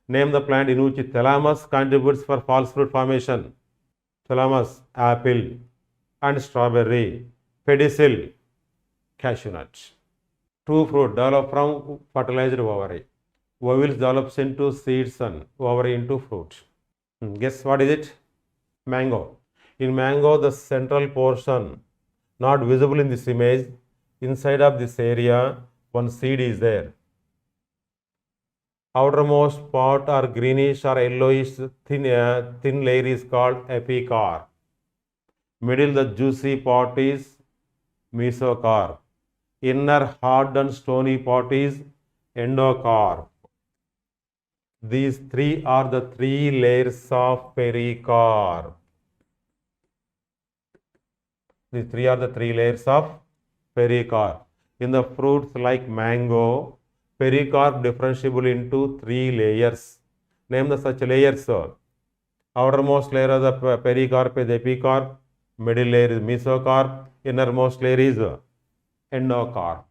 Name the plant in which thalamus contributes for false fruit formation. Thalamus, apple and strawberry. Pedicel, cashew nut. True fruit develop from fertilized ovary. Ovules develops into seeds and ovary into fruit. Guess what is it? Mango. In mango, the central portion not visible in this image. Inside of this area, one seed is there. Outermost part or greenish or yellowish thin layer is called epicarp. Middle, the juicy part is mesocarp. Inner hard and stony part is endocarp. These three are the three layers of pericarp. These three are the three layers of pericarp. In the fruits like mango, pericarp differentiable into three layers. Name the such layers. Outermost layer of the pericarp is epicarp, middle layer is mesocarp, innermost layer is endocarp.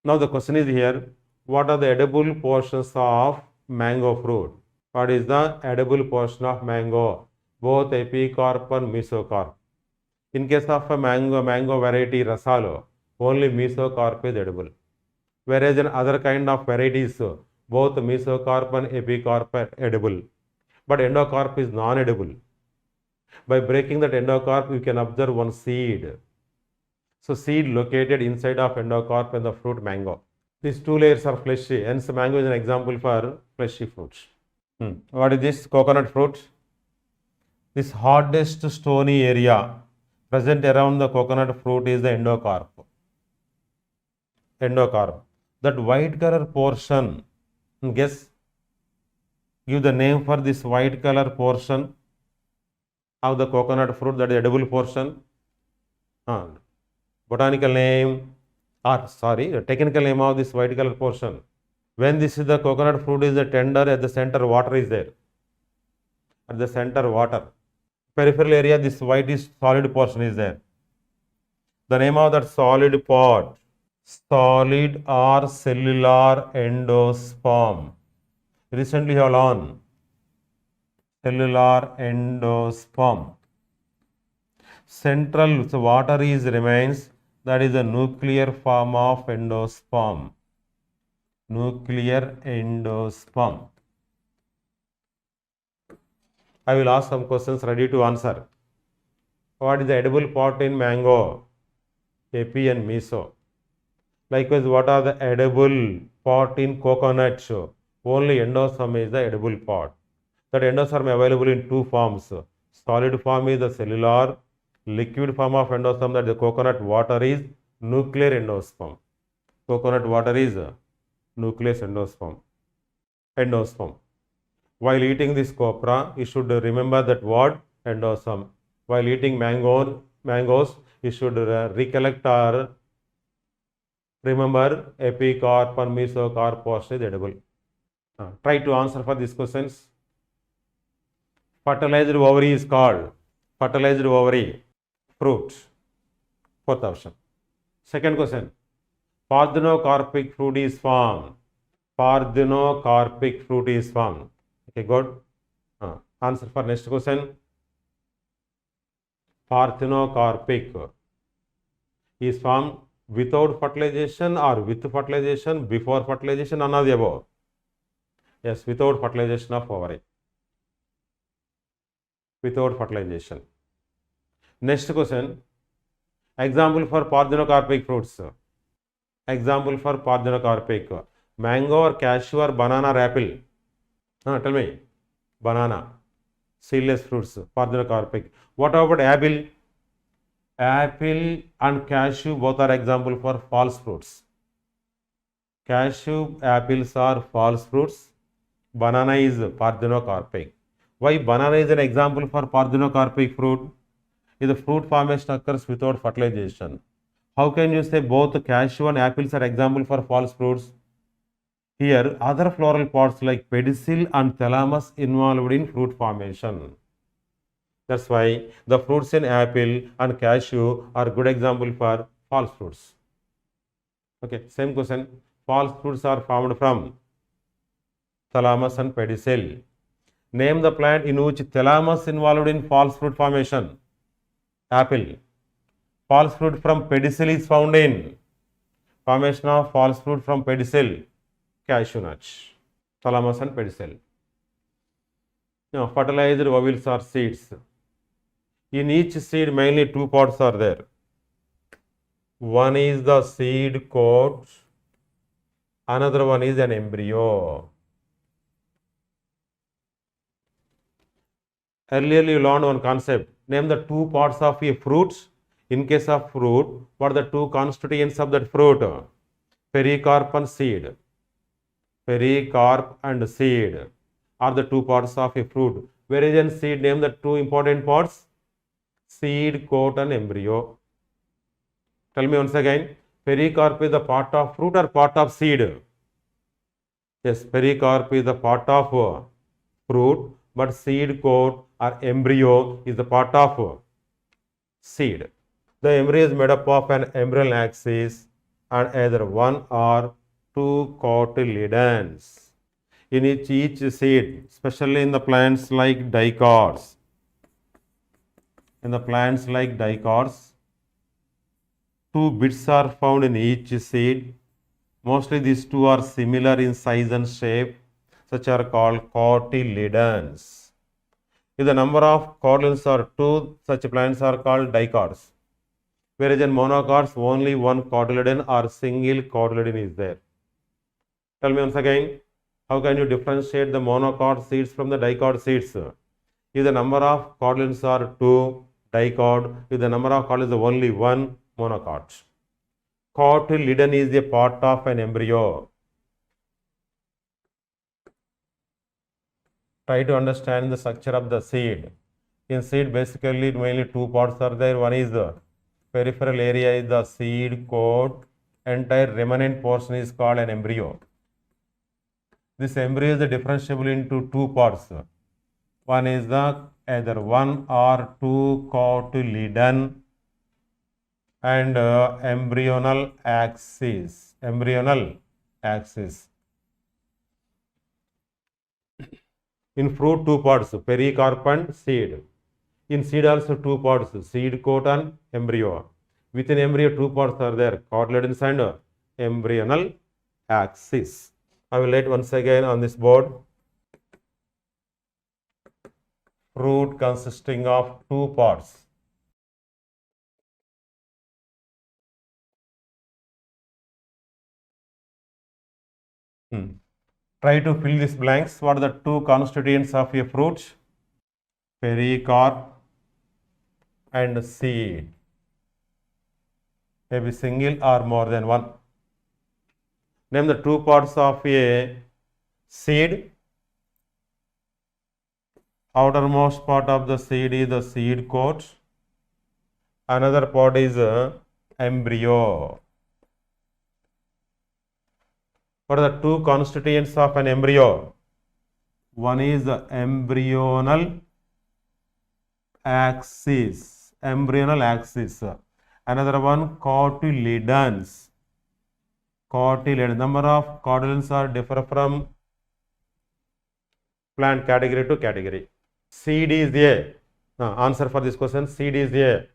Now the question is here, what are the edible portions of mango fruit? What is the edible portion of mango? both epicarp and mesocarp. In case of a mango variety rasalu, only mesocarp is edible. Whereas in other kind of varieties, both mesocarp and epicarp are edible. But endocarp is non-edible. By breaking that endocarp, you can observe one seed. So seed located inside of endocarp and the fruit mango. These two layers are fleshy, hence mango is an example for fleshy fruits. What is this? Coconut fruit. This hardest stony area present around the coconut fruit is the endocarp. Endocarp. That white color portion, guess, give the name for this white color portion of the coconut fruit, that is edible portion. Botanical name, or sorry, the technical name of this white color portion. When this is the coconut fruit is the tender, at the center water is there. At the center water. Peripheral area, this white is solid portion is there. The name of that solid part, solid or cellular endosperm. Recently have learned cellular endosperm. Central, so water is remains, that is the nuclear form of endosperm. Nuclear endosperm. I will ask some questions, ready to answer. What is the edible part in mango? Epi and meso. Likewise, what are the edible part in coconut? Only endosperm is the edible part. That endosperm available in two forms. Solid form is the cellular, liquid form of endosperm, that the coconut water is nuclear endosperm. Coconut water is nucleus endosperm. While eating this copra, you should remember that word endosperm. While eating mangoes, you should recollect or remember epicarp and mesocarp portion is edible. Try to answer for these questions. Fertilized ovary is called fertilized ovary fruit. Fourth option. Second question. Parthenocarpic fruit is formed. Parthenocarpic fruit is formed. Okay, good. Answer for next question. Parthenocarpic is formed without fertilization or with fertilization, before fertilization, none of the above. Yes, without fertilization of ovary. Without fertilization. Next question. Example for parthenocarpic fruits. Example for parthenocarpic. Mango or cashew or banana or apple? Tell me. Banana. Seedless fruits. Parthenocarpic. What about apple? Apple and cashew both are example for false fruits. Cashew, apples are false fruits. Banana is parthenocarpic. Why banana is an example for parthenocarpic fruit? If the fruit formation occurs without fertilization. How can you say both cashew and apples are example for false fruits? Here, other floral parts like pedicel and thalamus involved in fruit formation. That's why the fruits in apple and cashew are good example for false fruits. Okay, same question. False fruits are formed from thalamus and pedicel. Name the plant in which thalamus involved in false fruit formation. Apple. False fruit from pedicel is found in formation of false fruit from pedicel. Cashew nuts. Thalamus and pedicel. Now, fertilized ovules or seeds. In each seed, mainly two parts are there. One is the seed coat, another one is an embryo. Earlier you learned one concept. Name the two parts of a fruit. In case of fruit, what are the two constituents of that fruit? Pericarp and seed. Pericarp and seed are the two parts of a fruit. Whereas in seed, name the two important parts. Seed coat and embryo. Tell me once again. Pericarp is the part of fruit or part of seed? Yes, pericarp is the part of fruit, but seed coat or embryo is the part of seed. The embryo is made up of an embryonal axis and either one or two cotyledons. In each seed, especially in the plants like dicots, In the plants like dicots, 2 bits are found in each seed. Mostly these two are similar in size and shape, such are called cotyledons. If the number of cotyledons are 2, such plants are called dicots. Whereas in monocots, only one cotyledon or single cotyledon is there. Tell me once again, how can you differentiate the monocot seeds from the dicot seeds? If the number of cotyledons are 2, dicot. If the number of cotyledons is only 1, monocot. Cotyledon is a part of an embryo. Try to understand the structure of the seed. In seed, basically mainly 2 parts are there. One is the peripheral area is the seed coat. Entire remnant portion is called an embryo. This embryo is differentiable into 2 parts. One is the either 1 or 2 cotyledon and embryonal axis. Embryonal axis. In fruit, 2 parts, pericarp and seed. In seed also 2 parts, seed coat and embryo. Within embryo, 2 parts are there, cotyledons and embryonal axis. I will write once again on this board. Fruit consisting of 2 parts. Try to fill these blanks. What are the 2 constituents of a fruit? Pericarp and seed. Maybe single or more than one. Name the 2 parts of a seed. Outermost part of the seed is the seed coat. Another part is embryo. What are the 2 constituents of an embryo? One is the embryonal axis. Embryonal axis. Another one, cotyledons. Cotyledons. Number of cotyledons are differ from plant category to category. Seed is a answer for this question. Seed is a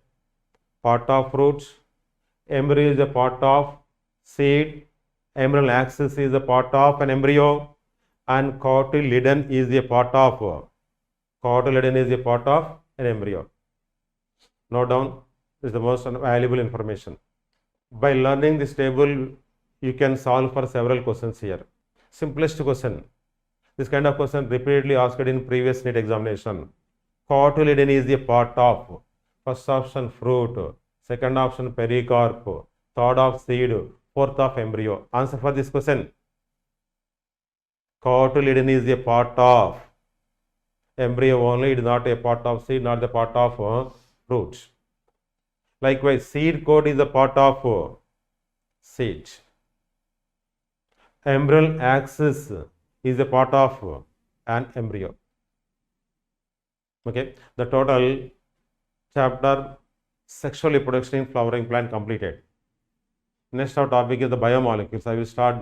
part of fruits. Embryo is a part of seed. Embryonal axis is a part of an embryo, and cotyledon is a part of an embryo. Note down, this is the most valuable information. By learning this table, you can solve for several questions here. Simplest question. This kind of question repeatedly asked in previous NEET examination. Cotyledon is a part of. First option fruit, second option pericarp, third of seed, fourth of embryo. Answer for this question. Cotyledon is a part of embryo only. It is not a part of seed, not the part of fruit. Likewise, seed coat is a part of seed. Embryonal axis is a part of an embryo. Okay, the total chapter sexual reproduction in flowering plant completed. Next our topic is the biomolecules. I will start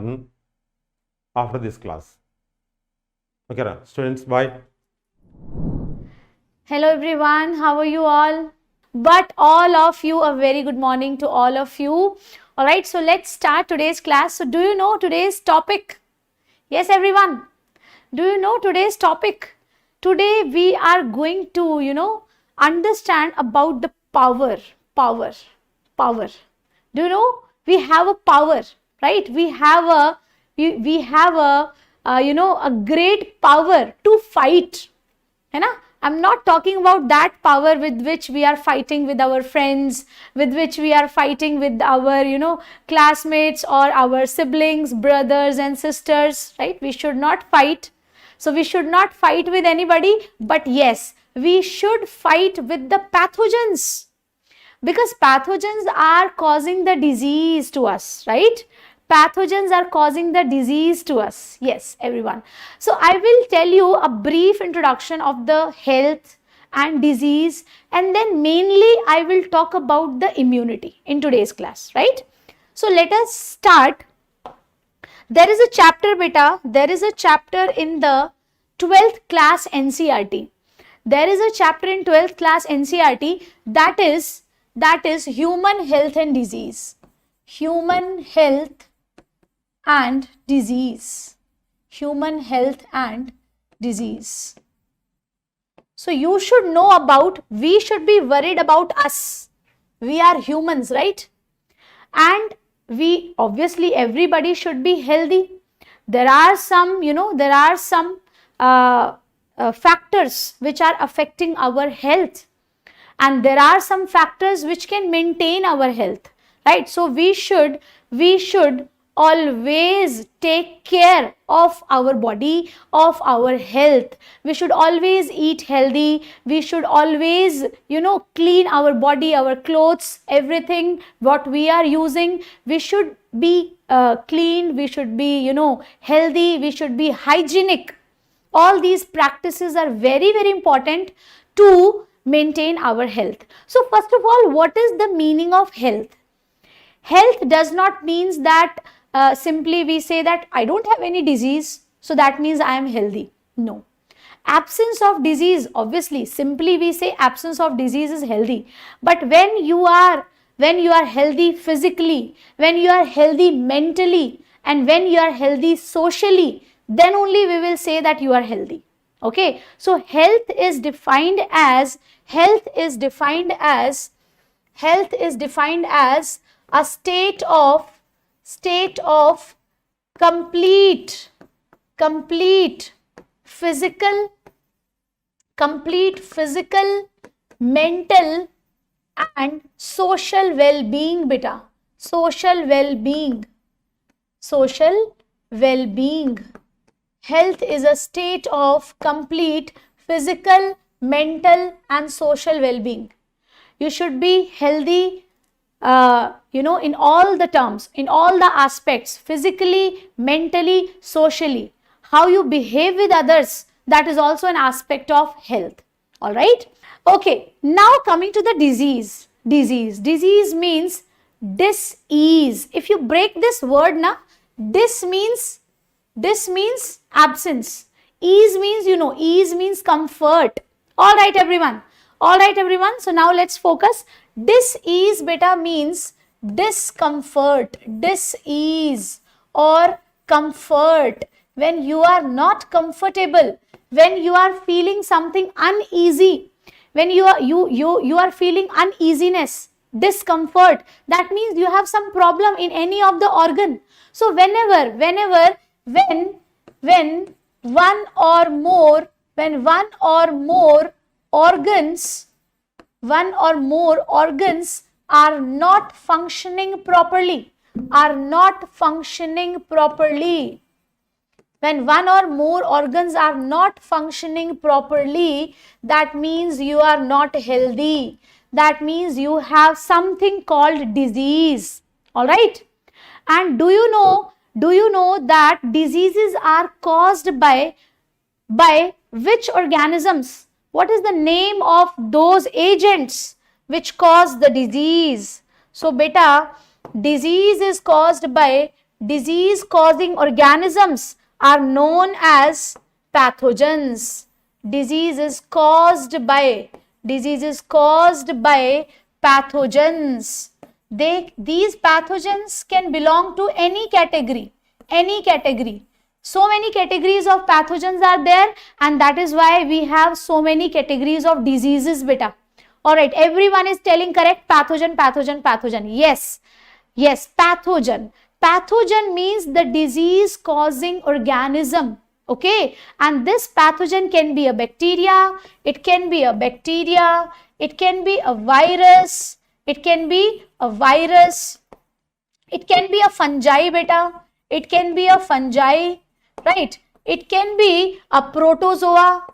after this class. Okay, students, bye. Hello everyone, how are you all? But all of you, a very good morning to all of you. Alright, so let's start today's class. So do you know today's topic? Yes everyone, do you know today's topic? Today we are going to, understand about the power. Do you know? We have a power, right? We have a great power to fight. I'm not talking about that power with which we are fighting with our friends, with which we are fighting with our, classmates or our siblings, brothers and sisters, right? We should not fight. So we should not fight with anybody, but yes, we should fight with the pathogens. Because pathogens are causing the disease to us, right? Pathogens are causing the disease to us. Yes, everyone. So I will tell you a brief introduction of the health and disease, and then mainly I will talk about the immunity in today's class, right? So let us start. There is a chapter, beta. There is a chapter in the 12th class NCERT. there is a chapter in 12th class NCERT that is human health and disease. Human health and disease. Human health and disease. So you should know about, we should be worried about us. We are humans, right? And we, obviously everybody should be healthy. There are some, there are some factors which are affecting our health, and there are some factors which can maintain our health, right? So we should always take care of our body, of our health. We should always eat healthy. We should always, clean our body, our clothes, everything what we are using. We should be clean. We should be, healthy. We should be hygienic. All these practices are very, very important to maintain our health. So first of all, what is the meaning of health? Health does not mean that simply we say that I don't have any disease, so that means I am healthy. No. Absence of disease, obviously, simply we say absence of disease is healthy. But when you are healthy physically, when you are healthy mentally, and when you are healthy socially, then only we will say that you are healthy. Okay. So health is defined as a state of complete physical, mental and social well-being, beta. Social well-being. Health is a state of complete physical, mental and social well-being. You should be healthy, in all the terms, in all the aspects, physically, mentally, socially. How you behave with others, that is also an aspect of health. All right. Okay. Now coming to the disease. Disease means dis-ease. If you break this word, dis means absence. Ease means, ease means comfort. All right, everyone. So now let's focus. Dis-ease, beta, means discomfort, dis-ease or comfort. When you are not comfortable, when you are feeling something uneasy, when you are feeling uneasiness, discomfort, that means you have some problem in any of the organ. So when one or more organs are not functioning properly, when one or more organs are not functioning properly, that means you are not healthy. That means you have something called disease. All right. And do you know that diseases are caused by which organisms? What is the name of those agents which cause the disease? So beta, disease is caused by disease-causing organisms are known as pathogens. Disease is caused by pathogens. These pathogens can belong to any category. So many categories of pathogens are there, and that is why we have so many categories of diseases, beta. All right, everyone is telling correct. Pathogen. Yes, pathogen. Pathogen means the disease causing organism. Okay, and this pathogen can be a bacteria, it can be a virus, it can be a fungi, beta. It can be a fungi, right? It can be a protozoa,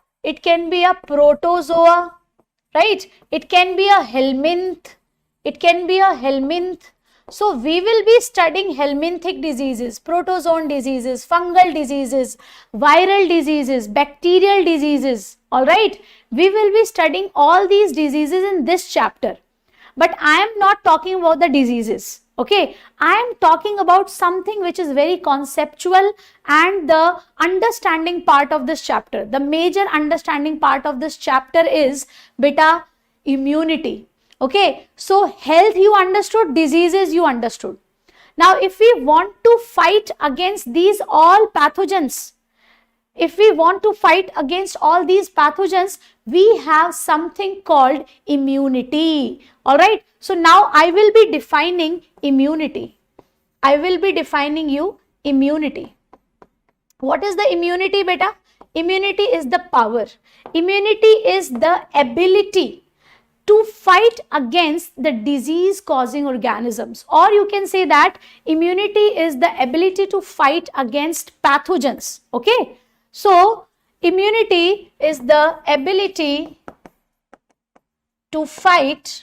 right? It can be a helminth, So we will be studying helminthic diseases, protozoan diseases, fungal diseases, viral diseases, bacterial diseases. All right. We will be studying all these diseases in this chapter. But I am not talking about the diseases. Okay, I am talking about something which is very conceptual and the understanding part of this chapter. The major understanding part of this chapter is beta immunity. Okay, so health you understood, diseases you understood. Now, if we want to fight against these all pathogens, if we want to fight against all these pathogens, we have something called immunity. All right. So now I will be defining immunity. I will be defining you immunity. What is the immunity, beta? Immunity is the power. Immunity is the ability to fight against the disease causing organisms, or you can say that immunity is the ability to fight against pathogens. Okay. So immunity is the ability to fight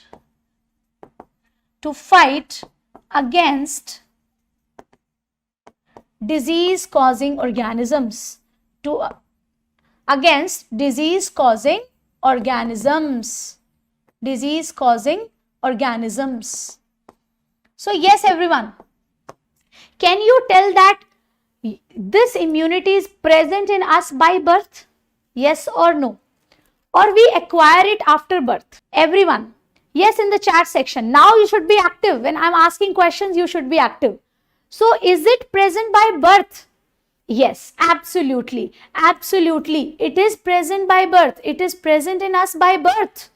against disease causing organisms, against disease causing organisms. So yes, everyone, can you tell that this immunity is present in us by birth? Yes or no? Or we acquire it after birth? Everyone, yes, in the chat section. Now you should be active. When I'm asking questions, you should be active. So is it present by birth? Yes, absolutely. Absolutely. It is present by birth. It is present in us by birth.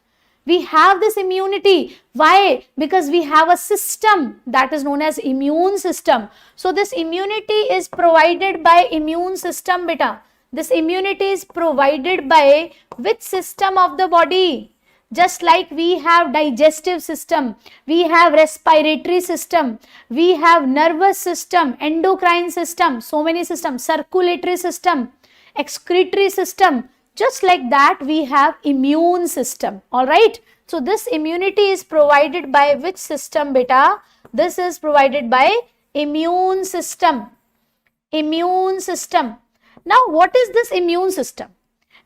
We have this immunity. Why? Because we have a system that is known as immune system. So this immunity is provided by immune system, beta. This immunity is provided by which system of the body? Just like we have digestive system, we have respiratory system, we have nervous system, endocrine system, so many systems, circulatory system, excretory system. Just like that, we have immune system. All right. So this immunity is provided by which system, beta? This is provided by immune system. Immune system. Now, what is this immune system?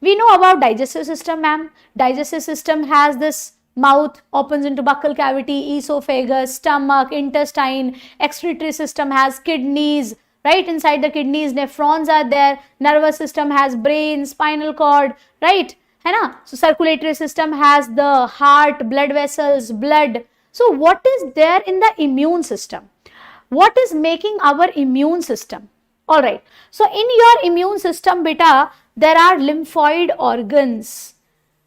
We know about digestive system, ma'am. Digestive system has this mouth, opens into buccal cavity, esophagus, stomach, intestine. Excretory system has kidneys. Right, inside the kidneys, nephrons are there. Nervous system has brain, spinal cord, right? है ना? So circulatory system has the heart, blood vessels, blood. So what is there in the immune system? What is making our immune system? All right. So in your immune system, beta, there are lymphoid organs.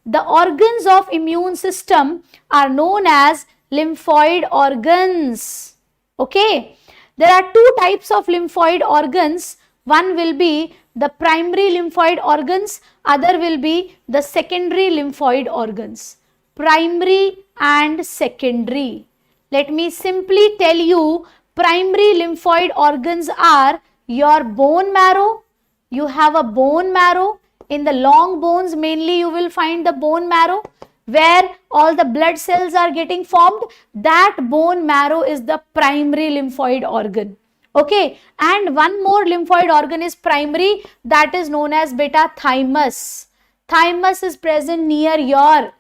The organs of immune system are known as lymphoid organs. Okay. There are two types of lymphoid organs. One will be the primary lymphoid organs, other will be the secondary lymphoid organs. Primary and secondary. Let me simply tell you, primary lymphoid organs are your bone marrow. You have a bone marrow. In the long bones, mainly you will find the bone marrow, where all the blood cells are getting formed. That bone marrow is the primary lymphoid organ. Okay, and one more lymphoid organ is primary, that is known as beta thymus. Thymus is present near your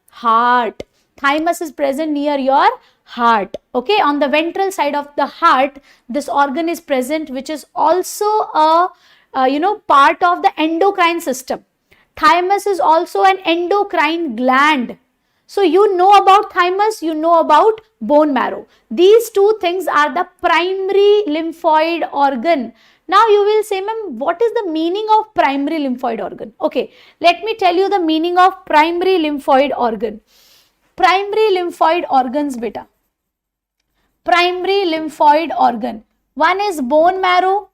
heart. Thymus is present near your heart. Okay, on the ventral side of the heart, this organ is present, which is also a part of the endocrine system. Thymus is also an endocrine gland. So you know about thymus, you know about bone marrow. These two things are the primary lymphoid organ. Now you will say, ma'am, what is the meaning of primary lymphoid organ? Okay, let me tell you the meaning of primary lymphoid organ. Primary lymphoid organs, beta. Primary lymphoid organ. One is bone marrow,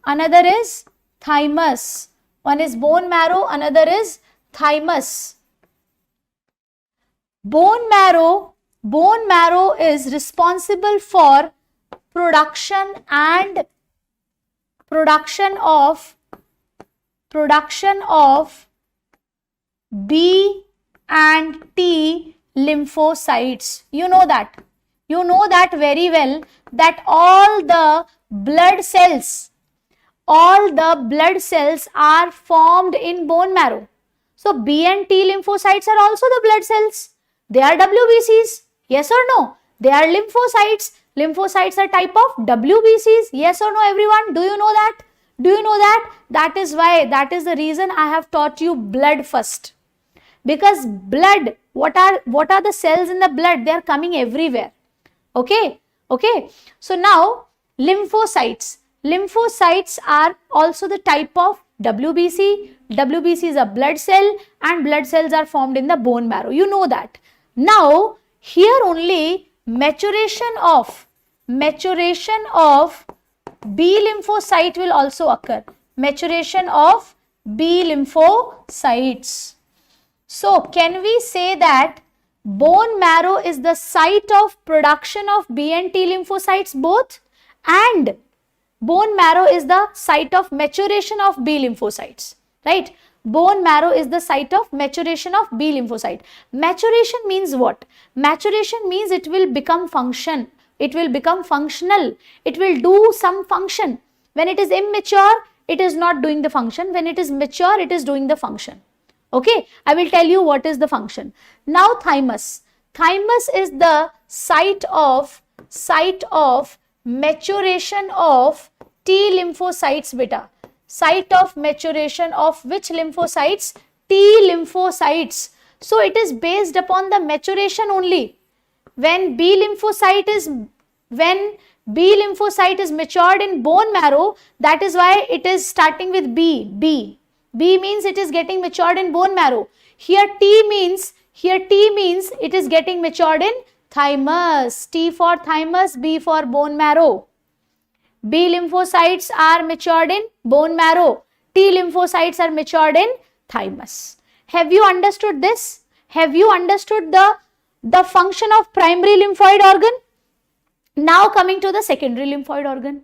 another is thymus. One is bone marrow, another is thymus. Bone marrow is responsible for production of B and T lymphocytes. You know that very well, that all the blood cells are formed in bone marrow. So B and T lymphocytes are also the blood cells. They are WBCs. Yes or no? They are lymphocytes. Lymphocytes are type of WBCs. Yes or no, everyone? Do you know that? Do you know that? That is why, that is the reason I have taught you blood first. Because blood, what are the cells in the blood? They are coming everywhere. Okay? Okay. So now, lymphocytes. Lymphocytes are also the type of WBC. WBC is a blood cell and blood cells are formed in the bone marrow. You know that. Now, here only maturation of B lymphocyte will also occur. Maturation of B lymphocytes. So, can we say that bone marrow is the site of production of B and T lymphocytes both, and bone marrow is the site of maturation of B lymphocytes, right? Bone marrow is the site of maturation of B lymphocyte. Maturation means what? Maturation means it will become function. It will become functional. It will do some function. When it is immature, it is not doing the function. When it is mature, it is doing the function. Okay, I will tell you what is the function. Now thymus. Thymus is the site of maturation of T lymphocytes, beta. Site of maturation of which lymphocytes? T lymphocytes. So it is based upon the maturation only. When B lymphocyte is matured in bone marrow, that is why it is starting with B. B means it is getting matured in bone marrow. Here T means it is getting matured in thymus. T for thymus, B for bone marrow. B lymphocytes are matured in bone marrow. T lymphocytes are matured in thymus. Have you understood this? Have you understood the function of primary lymphoid organ? Now coming to the secondary lymphoid organ.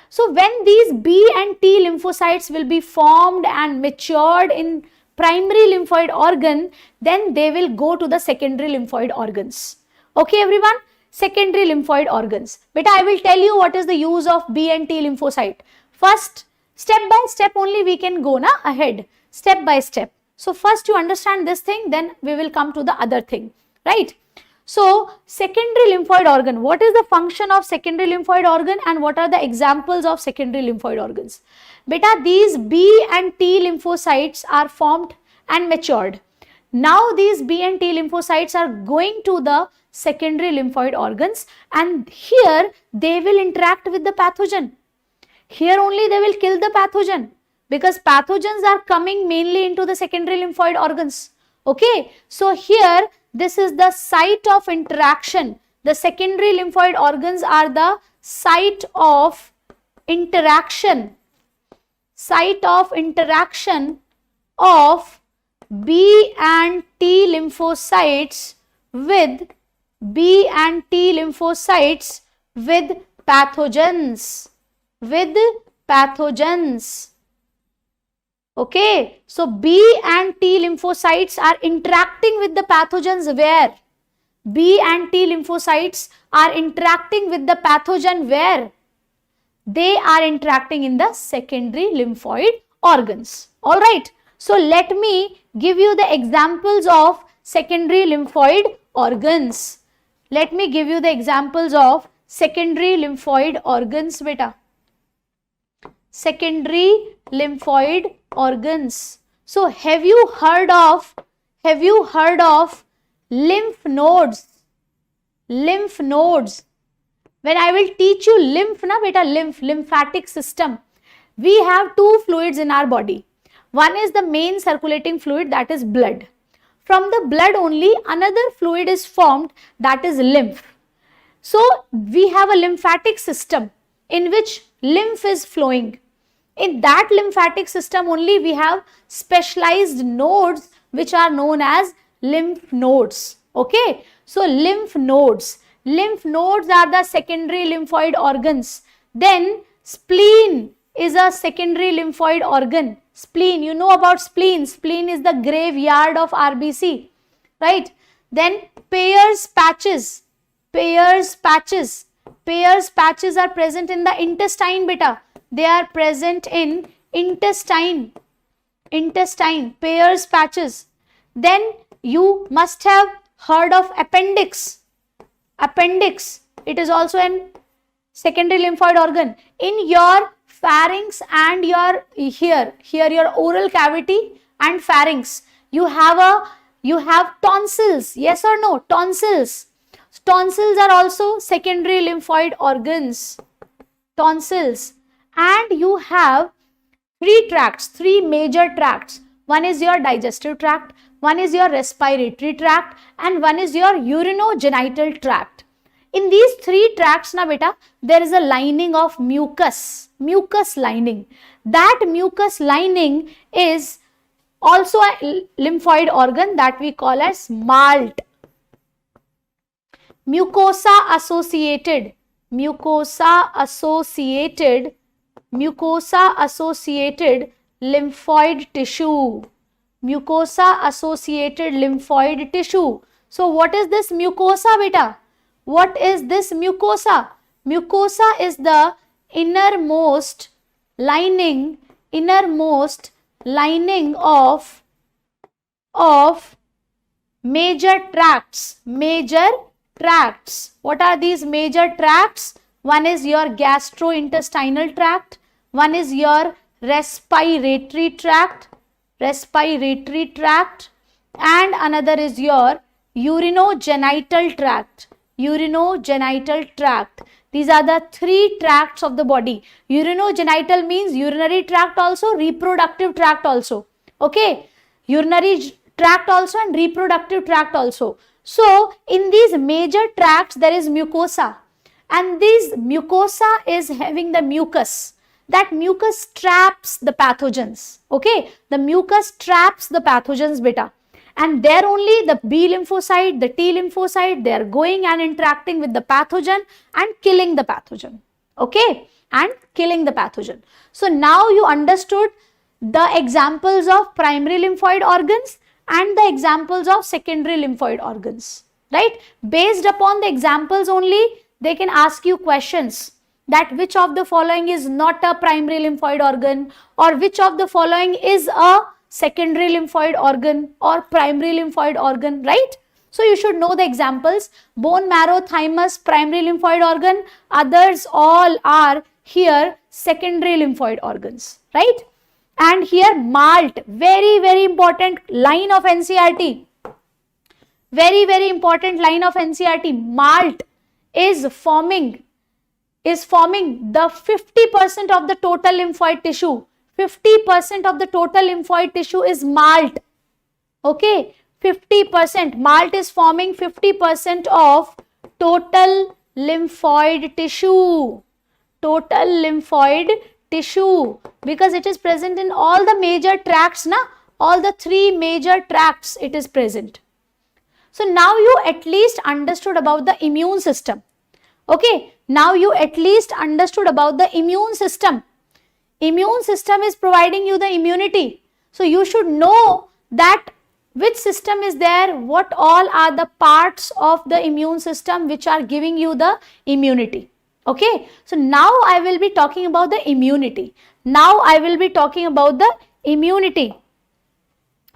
So when these B and T lymphocytes will be formed and matured in primary lymphoid organ, then they will go to the secondary lymphoid organs. Okay everyone? Secondary lymphoid organs. But I will tell you what is the use of B and T lymphocyte. First, step by step only we can go ahead. Step by step. So first you understand this thing, then we will come to the other thing. Right? So, secondary lymphoid organ. What is the function of secondary lymphoid organ and what are the examples of secondary lymphoid organs? Beta, these B and T lymphocytes are formed and matured. Now, these B and T lymphocytes are going to the secondary lymphoid organs and here they will interact with the pathogen. Here only they will kill the pathogen because pathogens are coming mainly into the secondary lymphoid organs. Okay, so here this is the site of interaction. The secondary lymphoid organs are the site of interaction. Site of interaction of B and T lymphocytes with pathogens. Okay, so B and T lymphocytes are interacting with the pathogens where? B and T lymphocytes are interacting with the pathogen where? They are interacting in the secondary lymphoid organs. Alright, so let me give you the examples of secondary lymphoid organs. Let me give you the examples of secondary lymphoid organs, beta. Secondary lymphoid organs. So have you heard of lymph nodes? Lymph nodes. When I will teach you lymphatic system. We have two fluids in our body. One is the main circulating fluid, that is blood. From the blood only another fluid is formed, that is lymph. So we have a lymphatic system in which lymph is flowing. In that lymphatic system only we have specialized nodes which are known as lymph nodes. Okay, so lymph nodes. Lymph nodes are the secondary lymphoid organs. Then spleen is a secondary lymphoid organ. Spleen, you know about spleen. Spleen is the graveyard of RBC, right? Then Peyer's patches. Peyer's patches are present in the intestine, beta. They are present in intestine, Peyer's patches. Then you must have heard of appendix. appendix, it is also an secondary lymphoid organ. In your pharynx and your here your oral cavity and pharynx, you have tonsils. Yes or no? Tonsils. Tonsils are also secondary lymphoid organs. Tonsils. And you have three major tracts. One is your digestive tract, one is your respiratory tract, and one is your urinogenital tract. In these three tracts, na beta, there is a lining of mucus lining. That mucus lining is also a lymphoid organ that we call as malt. Mucosa associated lymphoid tissue. Mucosa associated lymphoid tissue. So what is this mucosa, beta? What is this mucosa? Mucosa is the innermost lining of major tracts. What are these major tracts? One is your gastrointestinal tract, one is your respiratory tract, and another is your urinogenital tract. These are the three tracts of the body. Urinogenital means urinary tract also, reproductive tract also. Okay, urinary tract also and reproductive tract also. So in these major tracts there is mucosa, and this mucosa is having the mucus. That mucus traps the pathogens. Okay, the mucus traps the pathogens, beta. And there only the B lymphocyte, the T lymphocyte, they are going and interacting with the pathogen and killing the pathogen. Okay, and killing the pathogen. So now you understood the examples of primary lymphoid organs and the examples of secondary lymphoid organs, right? Based upon the examples only, they can ask you questions that which of the following is not a primary lymphoid organ, or which of the following is a secondary lymphoid organ or primary lymphoid organ, right? So you should know the examples. Bone marrow, thymus, primary lymphoid organ. Others all are here secondary lymphoid organs, right? And here malt, very important line of NCERT. Very important line of NCERT. Malt is forming the 50% of the total lymphoid tissue. 50% of the total lymphoid tissue is malt. Okay, 50%. Malt is forming 50% of total lymphoid tissue. Total lymphoid tissue, because it is present in all the major tracts, na? All the three major tracts it is present. So now you at least understood about the immune system. Okay, now you at least understood about the immune system. Immune system is providing you the immunity. So you should know that which system is there, what all are the parts of the immune system which are giving you the immunity. Okay, so now I will be talking about the immunity.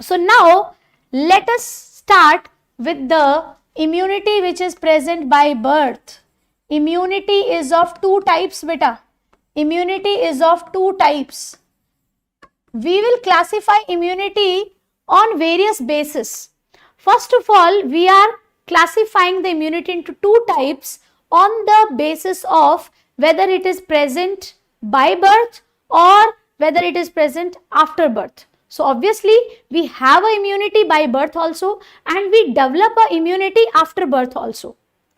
So now let us start with the immunity which is present by birth. Immunity is of two types, beta. Immunity is of two types. We will classify immunity on various bases. First of all, we are classifying the immunity into two types on the basis of whether it is present by birth or whether it is present after birth. So obviously we have a immunity by birth also, and we develop a immunity after birth also.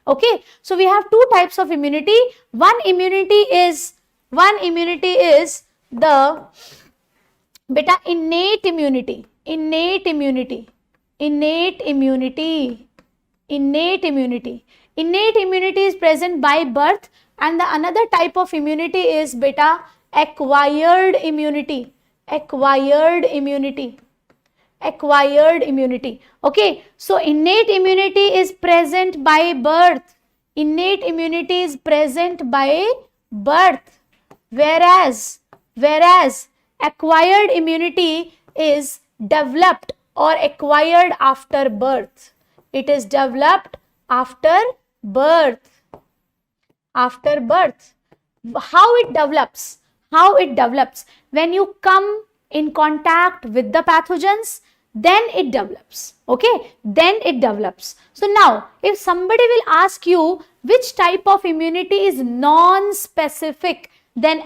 Okay, so we have two types of immunity. One immunity is the beta innate immunity. Innate immunity is present by birth, and the another type of immunity is beta acquired immunity. Okay, so innate immunity is present by birth. Whereas acquired immunity is developed or acquired after birth. It is developed after birth. After birth. How it develops? How it develops? When you come in contact with the pathogens, then it develops. Okay, then it develops. So now, if somebody will ask you which type of immunity is non-specific, then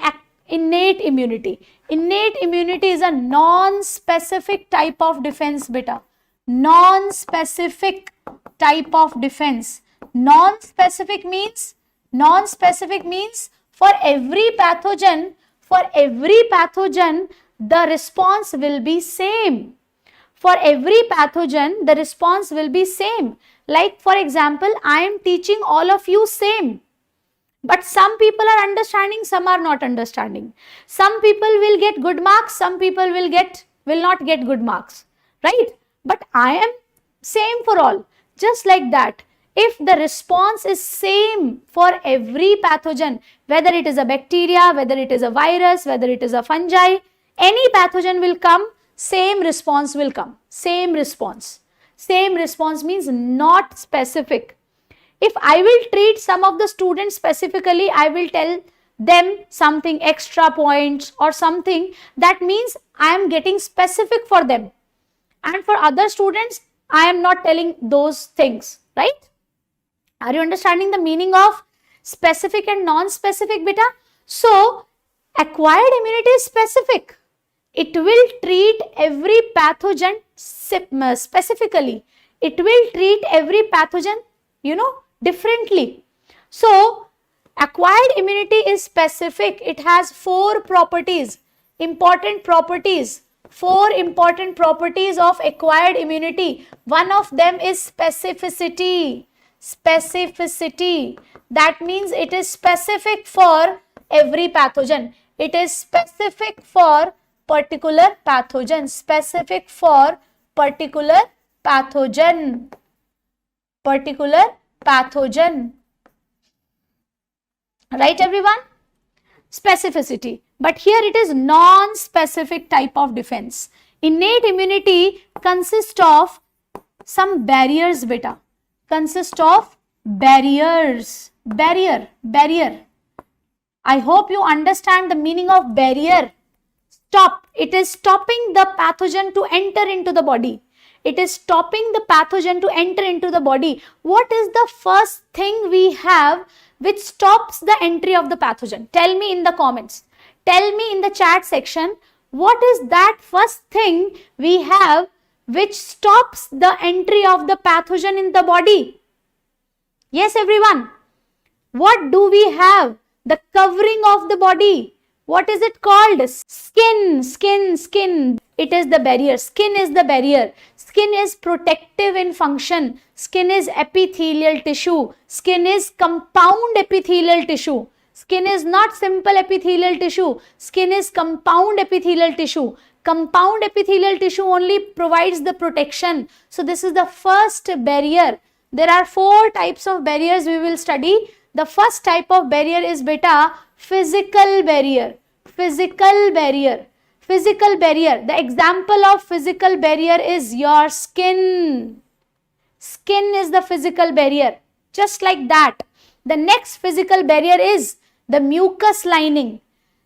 innate immunity. Innate immunity is a non-specific type of defense, beta. Non-specific type of defense. Non-specific means for every pathogen, the response will be same. For every pathogen, the response will be same. Like for example, I am teaching all of you same. But some people are understanding, some are not understanding. Some people will get good marks, some people will not get good marks. Right? But I am same for all. Just like that. If the response is same for every pathogen, whether it is a bacteria, whether it is a virus, whether it is a fungi, any pathogen will come, same response will come. Same response. Same response means not specific. If I will treat some of the students specifically, I will tell them something extra points or something, that means I am getting specific for them. And for other students, I am not telling those things, right? Are you understanding the meaning of specific and non-specific, beta? So, acquired immunity is specific. It will treat every pathogen specifically. It will treat every pathogen, differently. So, acquired immunity is specific. It has 4 properties, important properties. 4 important properties of acquired immunity. One of them is specificity. Specificity. That means it is specific for every pathogen. It is specific for particular pathogen. Specific for particular pathogen. Particular pathogen. Right, everyone? Specificity. But here it is non-specific type of defense. Innate immunity consists of some barriers, beta. Consists of barriers. Barrier. I hope you understand the meaning of barrier. Stop. It is stopping the pathogen to enter into the body. It is stopping the pathogen to enter into the body. What is the first thing we have which stops the entry of the pathogen? Tell me in the comments. Tell me in the chat section, what is that first thing we have which stops the entry of the pathogen in the body? Yes, everyone. What do we have? The covering of the body. What is it called? Skin. It is the barrier. Skin is the barrier. Skin is protective in function. Skin is epithelial tissue. Skin is compound epithelial tissue. Skin is not simple epithelial tissue. Skin is compound epithelial tissue. Compound epithelial tissue only provides the protection. So this is the first barrier. There are 4 types of barriers we will study. The first type of barrier is beta, physical barrier. Physical barrier. Physical barrier. The example of physical barrier is your skin. Skin is the physical barrier. Just like that. The next physical barrier is the mucus lining.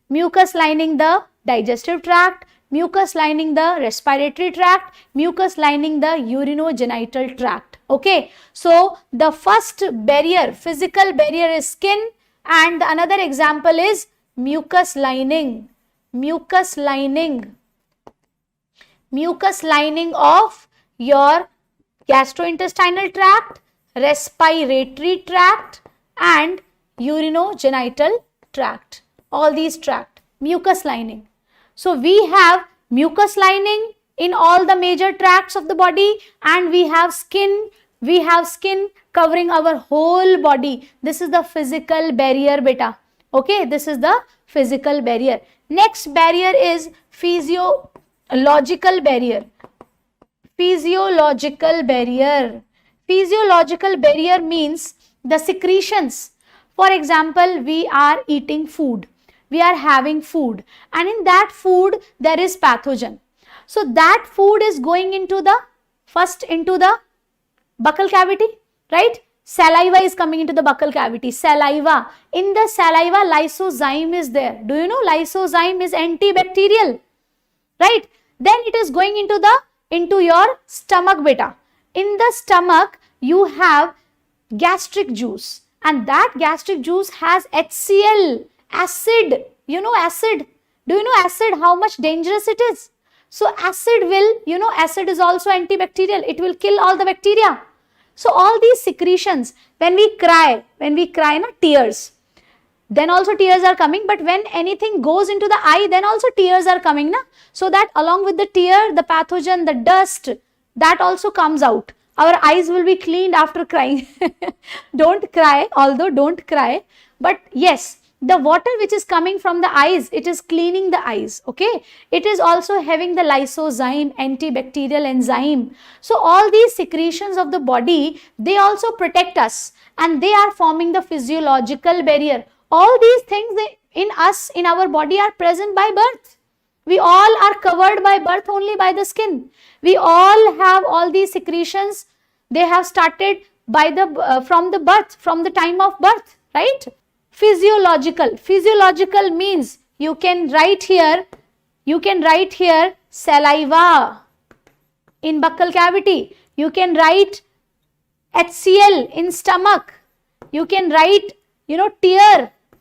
Mucus lining the digestive tract. Mucus lining the respiratory tract. Mucus lining the urinogenital tract. Okay. So, the first barrier, physical barrier is skin, and the another example is mucus lining. Mucus lining. Mucus lining of your gastrointestinal tract, respiratory tract and urinogenital tract. All these tract. Mucus lining. So, we have mucus lining in all the major tracts of the body, and we have skin covering our whole body. This is the physical barrier, beta. Okay, this is the physical barrier. Next barrier is physiological barrier. Physiological barrier. Physiological barrier means the secretions. For example, we are eating food. We are having food, and in that food there is pathogen. So that food is going into the buccal cavity, right? Saliva is coming into the buccal cavity. Saliva. In the saliva, lysozyme is there. Do you know lysozyme is antibacterial? Right? Then it is going into your stomach, beta. In the stomach, you have gastric juice, and that gastric juice has HCl, acid. You know acid. Do you know acid, how much dangerous it is? So acid will, acid is also antibacterial. It will kill all the bacteria. So all these secretions, when we cry, tears, then also tears are coming. But when anything goes into the eye, then also tears are coming, na? So that along with the tear, the pathogen, the dust, that also comes out. Our eyes will be cleaned after crying. Don't cry, although don't cry. But yes, the water which is coming from the eyes, it is cleaning the eyes, okay? It is also having the lysozyme, antibacterial enzyme. So all these secretions of the body, they also protect us, and they are forming the physiological barrier. All these things in us, in our body, are present by birth. We all are covered by birth only by the skin. We all have all these secretions. They have started by from the birth, from the time of birth, right? Physiological means you can write here saliva in buccal cavity. You can write HCl in stomach. You can write,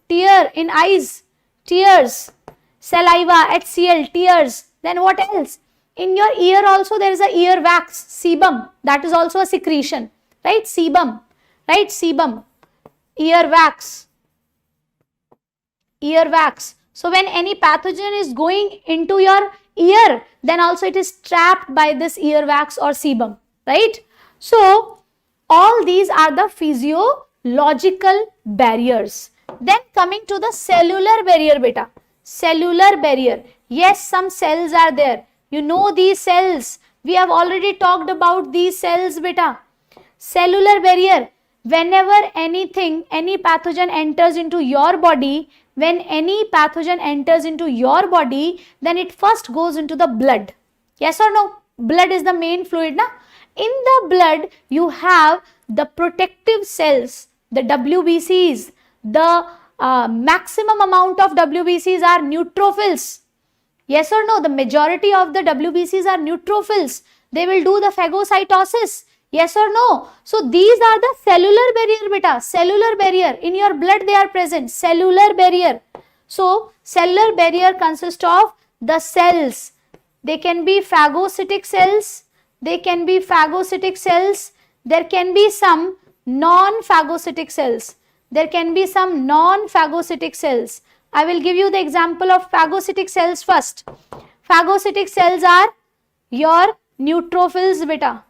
tear in eyes, tears, saliva, HCl, tears. Then what else? In your ear also there is a ear wax, sebum. That is also a secretion, right? Sebum, ear wax. So when any pathogen is going into your ear, then also it is trapped by this ear wax or sebum, right? So all these are the physiological barriers. Then coming to the cellular barrier, beta. Cellular barrier. Yes, some cells are there. You know these cells. We have already talked about these cells, beta. Cellular barrier. Whenever any pathogen enters into your body, then it first goes into the blood. Yes or no? Blood is the main fluid, na? In the blood, you have the protective cells, the WBCs. The maximum amount of WBCs are neutrophils. Yes or no? The majority of the WBCs are neutrophils. They will do the phagocytosis. Yes or no? So these are the cellular barrier, beta. Cellular barrier. In your blood they are present. Cellular barrier. So cellular barrier consists of the cells. They can be phagocytic cells. There can be some non-phagocytic cells. I will give you the example of phagocytic cells first. Phagocytic cells are your neutrophils, beta.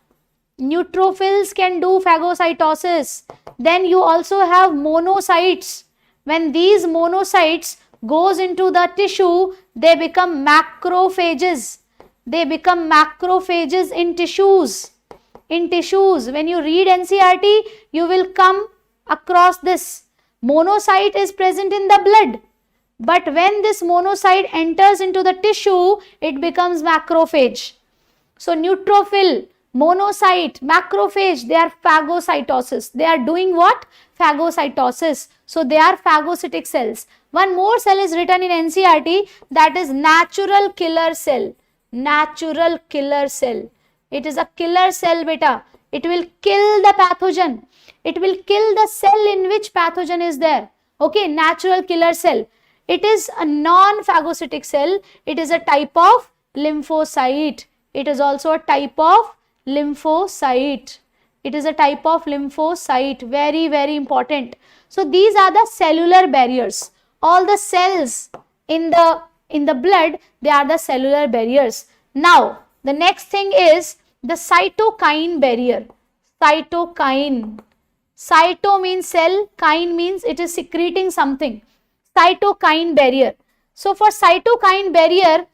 Neutrophils can do phagocytosis. Then you also have monocytes. When these monocytes goes into the tissue, they become macrophages. In tissues. When you read NCERT, you will come across this. Monocyte is present in the blood. But when this monocyte enters into the tissue, it becomes macrophage. So neutrophil, monocyte, macrophage, they are phagocytosis. They are doing what? Phagocytosis. So they are phagocytic cells. One more cell is written in NCERT, that is natural killer cell. Natural killer cell. It is a killer cell, beta. It will kill the pathogen. It will kill the cell in which pathogen is there. Okay, natural killer cell. It is a non-phagocytic cell. It is a type of lymphocyte. It is also a type of lymphocyte. Very, very important. So these are the cellular barriers. All the cells in the blood, they are the cellular barriers. Now, the next thing is the cytokine barrier. Cytokine. Cyto means cell, kine means it is secreting something. Cytokine barrier. So for cytokine barrier,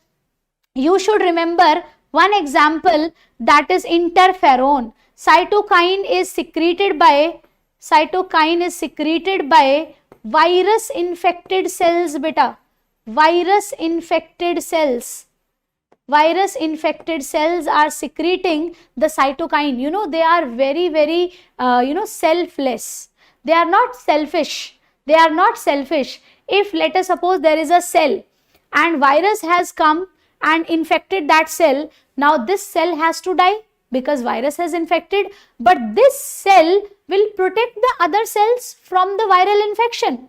you should remember one example, that is interferon. Cytokine is secreted by virus infected cells, beta. Virus infected cells. virus infected cells are secreting the cytokine. You know, they are very, very, selfless. They are not selfish. They are not selfish. If let us suppose there is a cell and virus has come and infected that cell, now this cell has to die because virus has infected, but this cell will protect the other cells from the viral infection.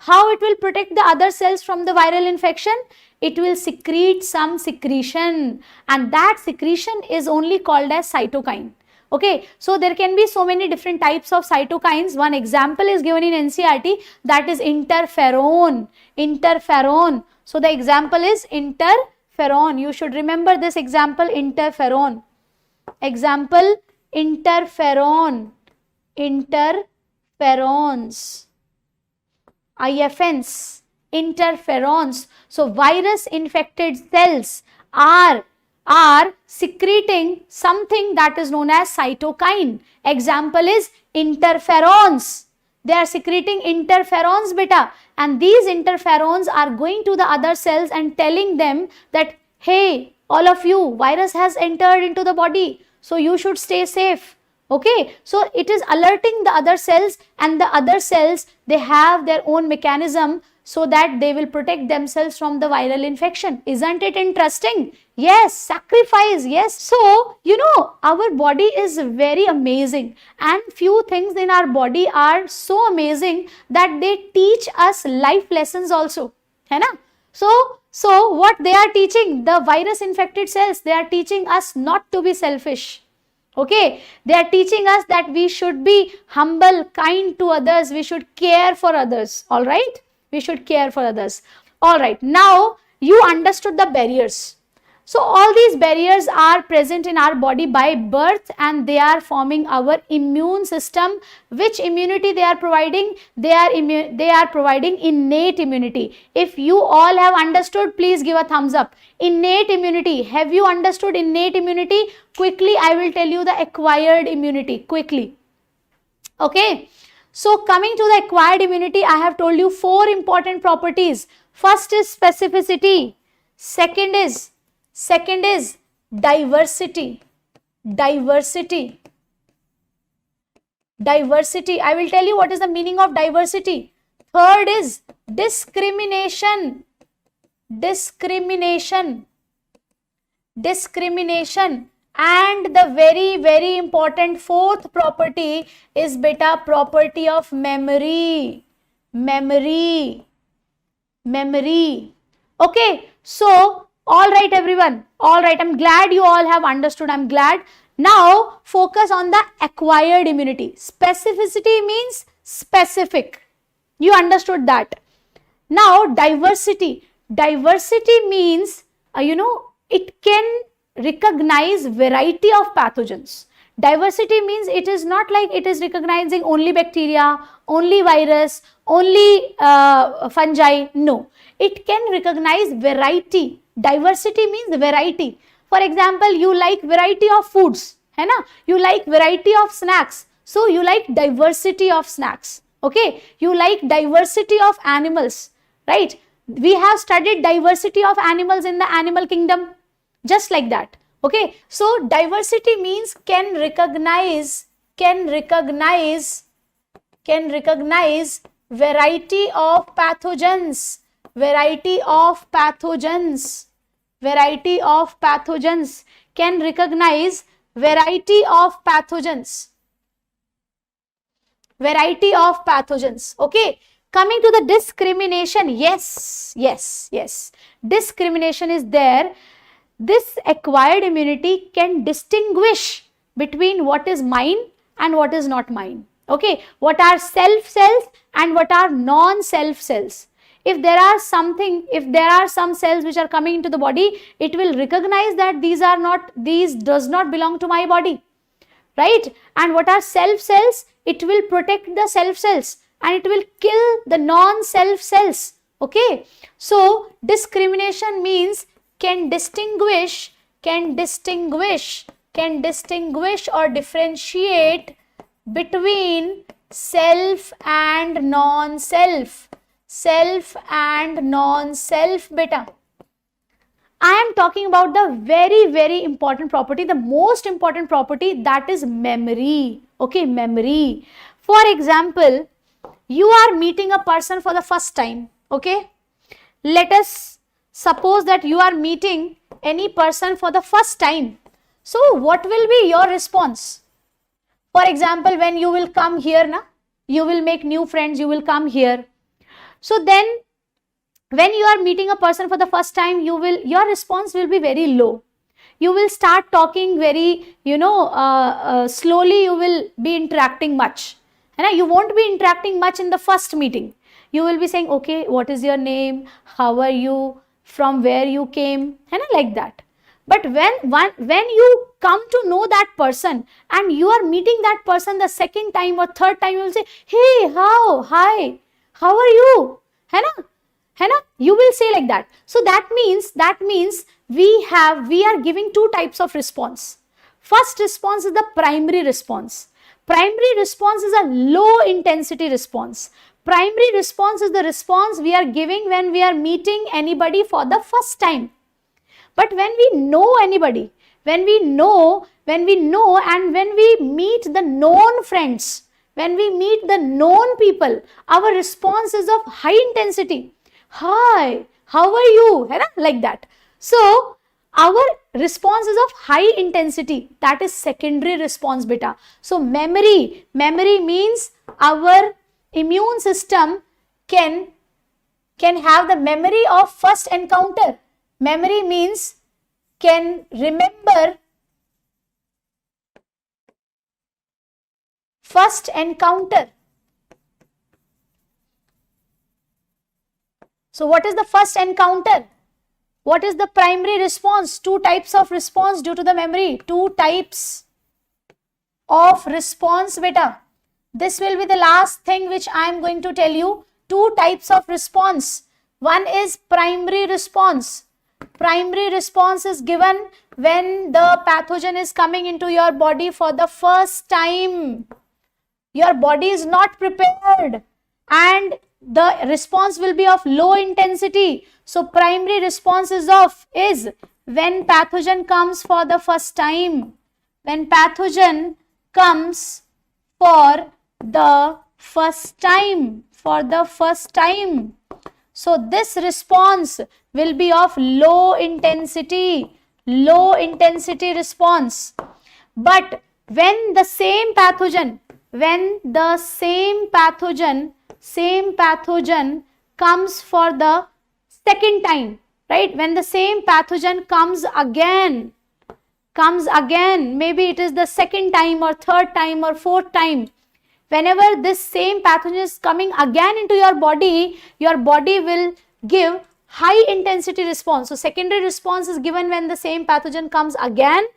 How it will protect the other cells from the viral infection? It will secrete some secretion, and that secretion is only called as cytokine. Okay, so there can be so many different types of cytokines. One example is given in NCERT, that is interferon. Interferon. So the example is interferon. You should remember this example, interferon. Example, interferon. Interferons. IFNs. Interferons. So virus infected cells are secreting something that is known as cytokine. Example is interferons. They are secreting interferons, beta, and these interferons are going to the other cells and telling them that, hey, all of you, virus has entered into the body, so you should stay safe. Okay, so it is alerting the other cells, and the other cells, they have their own mechanism so that they will protect themselves from the viral infection. Isn't it interesting? Yes, sacrifice, yes. So, you know, our body is very amazing, and few things in our body are so amazing that they teach us life lessons also. Hai na? So what they are teaching, the virus infected cells, they are teaching us not to be selfish. Okay, they are teaching us that we should be humble, kind to others, we should care for others. All right, we should care for others. All right, now you understood the barriers. So all these barriers are present in our body by birth, and they are forming our immune system. Which immunity they are providing? They are providing innate immunity. If you all have understood, please give a thumbs up. Innate immunity. Have you understood innate immunity? Quickly, I will tell you the acquired immunity. Quickly. Okay. So coming to the acquired immunity, I have told you 4 important properties. First is specificity. Second is diversity. Diversity. Diversity. I will tell you what is the meaning of diversity. Third is discrimination. Discrimination. Discrimination. And the very, very important 4th property is beta property of memory. Memory. Memory. Okay. So, all right, everyone. All right. I'm glad you all have understood. I'm glad. Now, focus on the acquired immunity. Specificity means specific. You understood that. Now, diversity. Diversity means, it can recognize variety of pathogens. Diversity means it is not like it is recognizing only bacteria, only virus, only fungi. No, it can recognize variety. Diversity means variety. For example, you like variety of foods, hai na? You like variety of snacks, so you like diversity of snacks. Okay, you like diversity of animals, right? We have studied diversity of animals in the animal kingdom, just like that. Okay, so diversity means can recognize variety of pathogens. Variety of pathogens. Variety of pathogens. Can recognize variety of pathogens. Variety of pathogens. Okay. Coming to the discrimination. Yes. Discrimination is there. This acquired immunity can distinguish between what is mine and what is not mine. Okay. What are self cells and what are non-self cells. If there are some cells which are coming into the body, it will recognize that these does not belong to my body, right? And what are self cells? It will protect the self cells and it will kill the non-self cells. Okay. So discrimination means can distinguish or differentiate between self and non-self. Self and non-self, beta. I am talking about the very, very important property, the most important property, that is memory. Okay, memory. For example, you are meeting a person for the first time. Okay, let us suppose that you are meeting any person for the first time. So what will be your response? For example, when you will come here, you will make new friends, you will come here. So then when you are meeting a person for the first time, your response will be very low. You will start talking very, slowly. You will be interacting much. You won't be interacting much in the first meeting. You will be saying, okay, what is your name? How are you? From where you came? Like that. But when you come to know that person and you are meeting that person the second time or third time, you will say, hey, hi, how are you? You will say like that. So that means we are giving two types of response. First response is the primary response. Primary response is a low intensity response. Primary response is the response we are giving when we are meeting anybody for the first time. But when we know anybody, when we know and when we meet the known friends, when we meet the known people, our response is of high intensity. Hi, how are you? Like that. So our response is of high intensity. That is secondary response, beta. So memory means our immune system can have the memory of first encounter. Memory means can remember first encounter. So what is the first encounter? What is the primary response? Two types of response due to the memory. Two types of response, beta. This will be the last thing which I am going to tell you. Two types of response. One is primary response. Primary response is given when the pathogen is coming into your body for the first time. Your body is not prepared and the response will be of low intensity. So primary response is when pathogen comes for the first time. When pathogen comes for the first time. So this response will be of low intensity response. But when the same pathogen comes for the second time, right? When the same pathogen comes again, maybe it is the second time or third time or fourth time. Whenever this same pathogen is coming again into your body will give high intensity response. So secondary response is given when the same pathogen comes again,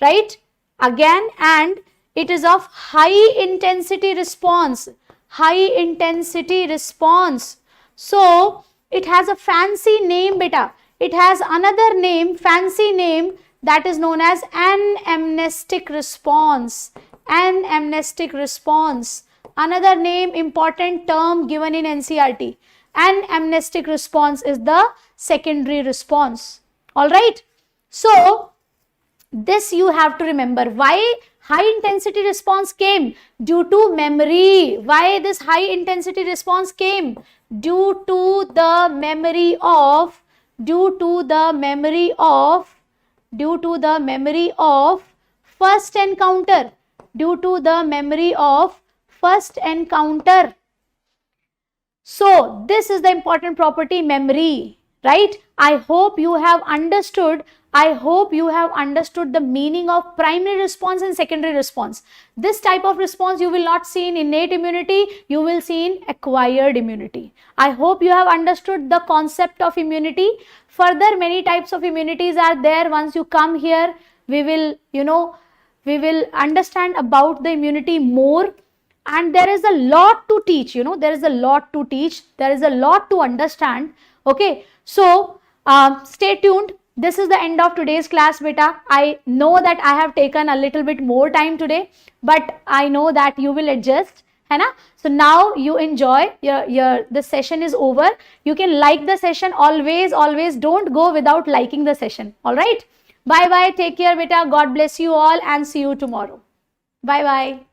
right? Again, and it is of high intensity response. So it has a fancy name, beta. It has another name, fancy name, that is known as anamnestic response. Another name, important term given in NCERT. Anamnestic response is the secondary response. Alright. So this you have to remember. Why high intensity response came? Due to memory. Why this high intensity response came? Due to the memory of first encounter. So this is the important property, memory, right? I hope you have understood the meaning of primary response and secondary response. This type of response you will not see in innate immunity, you will see in acquired immunity. I hope you have understood the concept of immunity. Further, many types of immunities are there. Once you come here, we will understand about the immunity more. And there is a lot to teach, there is a lot to understand. Okay, so stay tuned. This is the end of today's class, beta. I know that I have taken a little bit more time today, but I know that you will adjust. है ना. So now you enjoy the session is over. You can like the session. Always don't go without liking the session. All right. Bye bye. Take care, beta. God bless you all and see you tomorrow. Bye bye.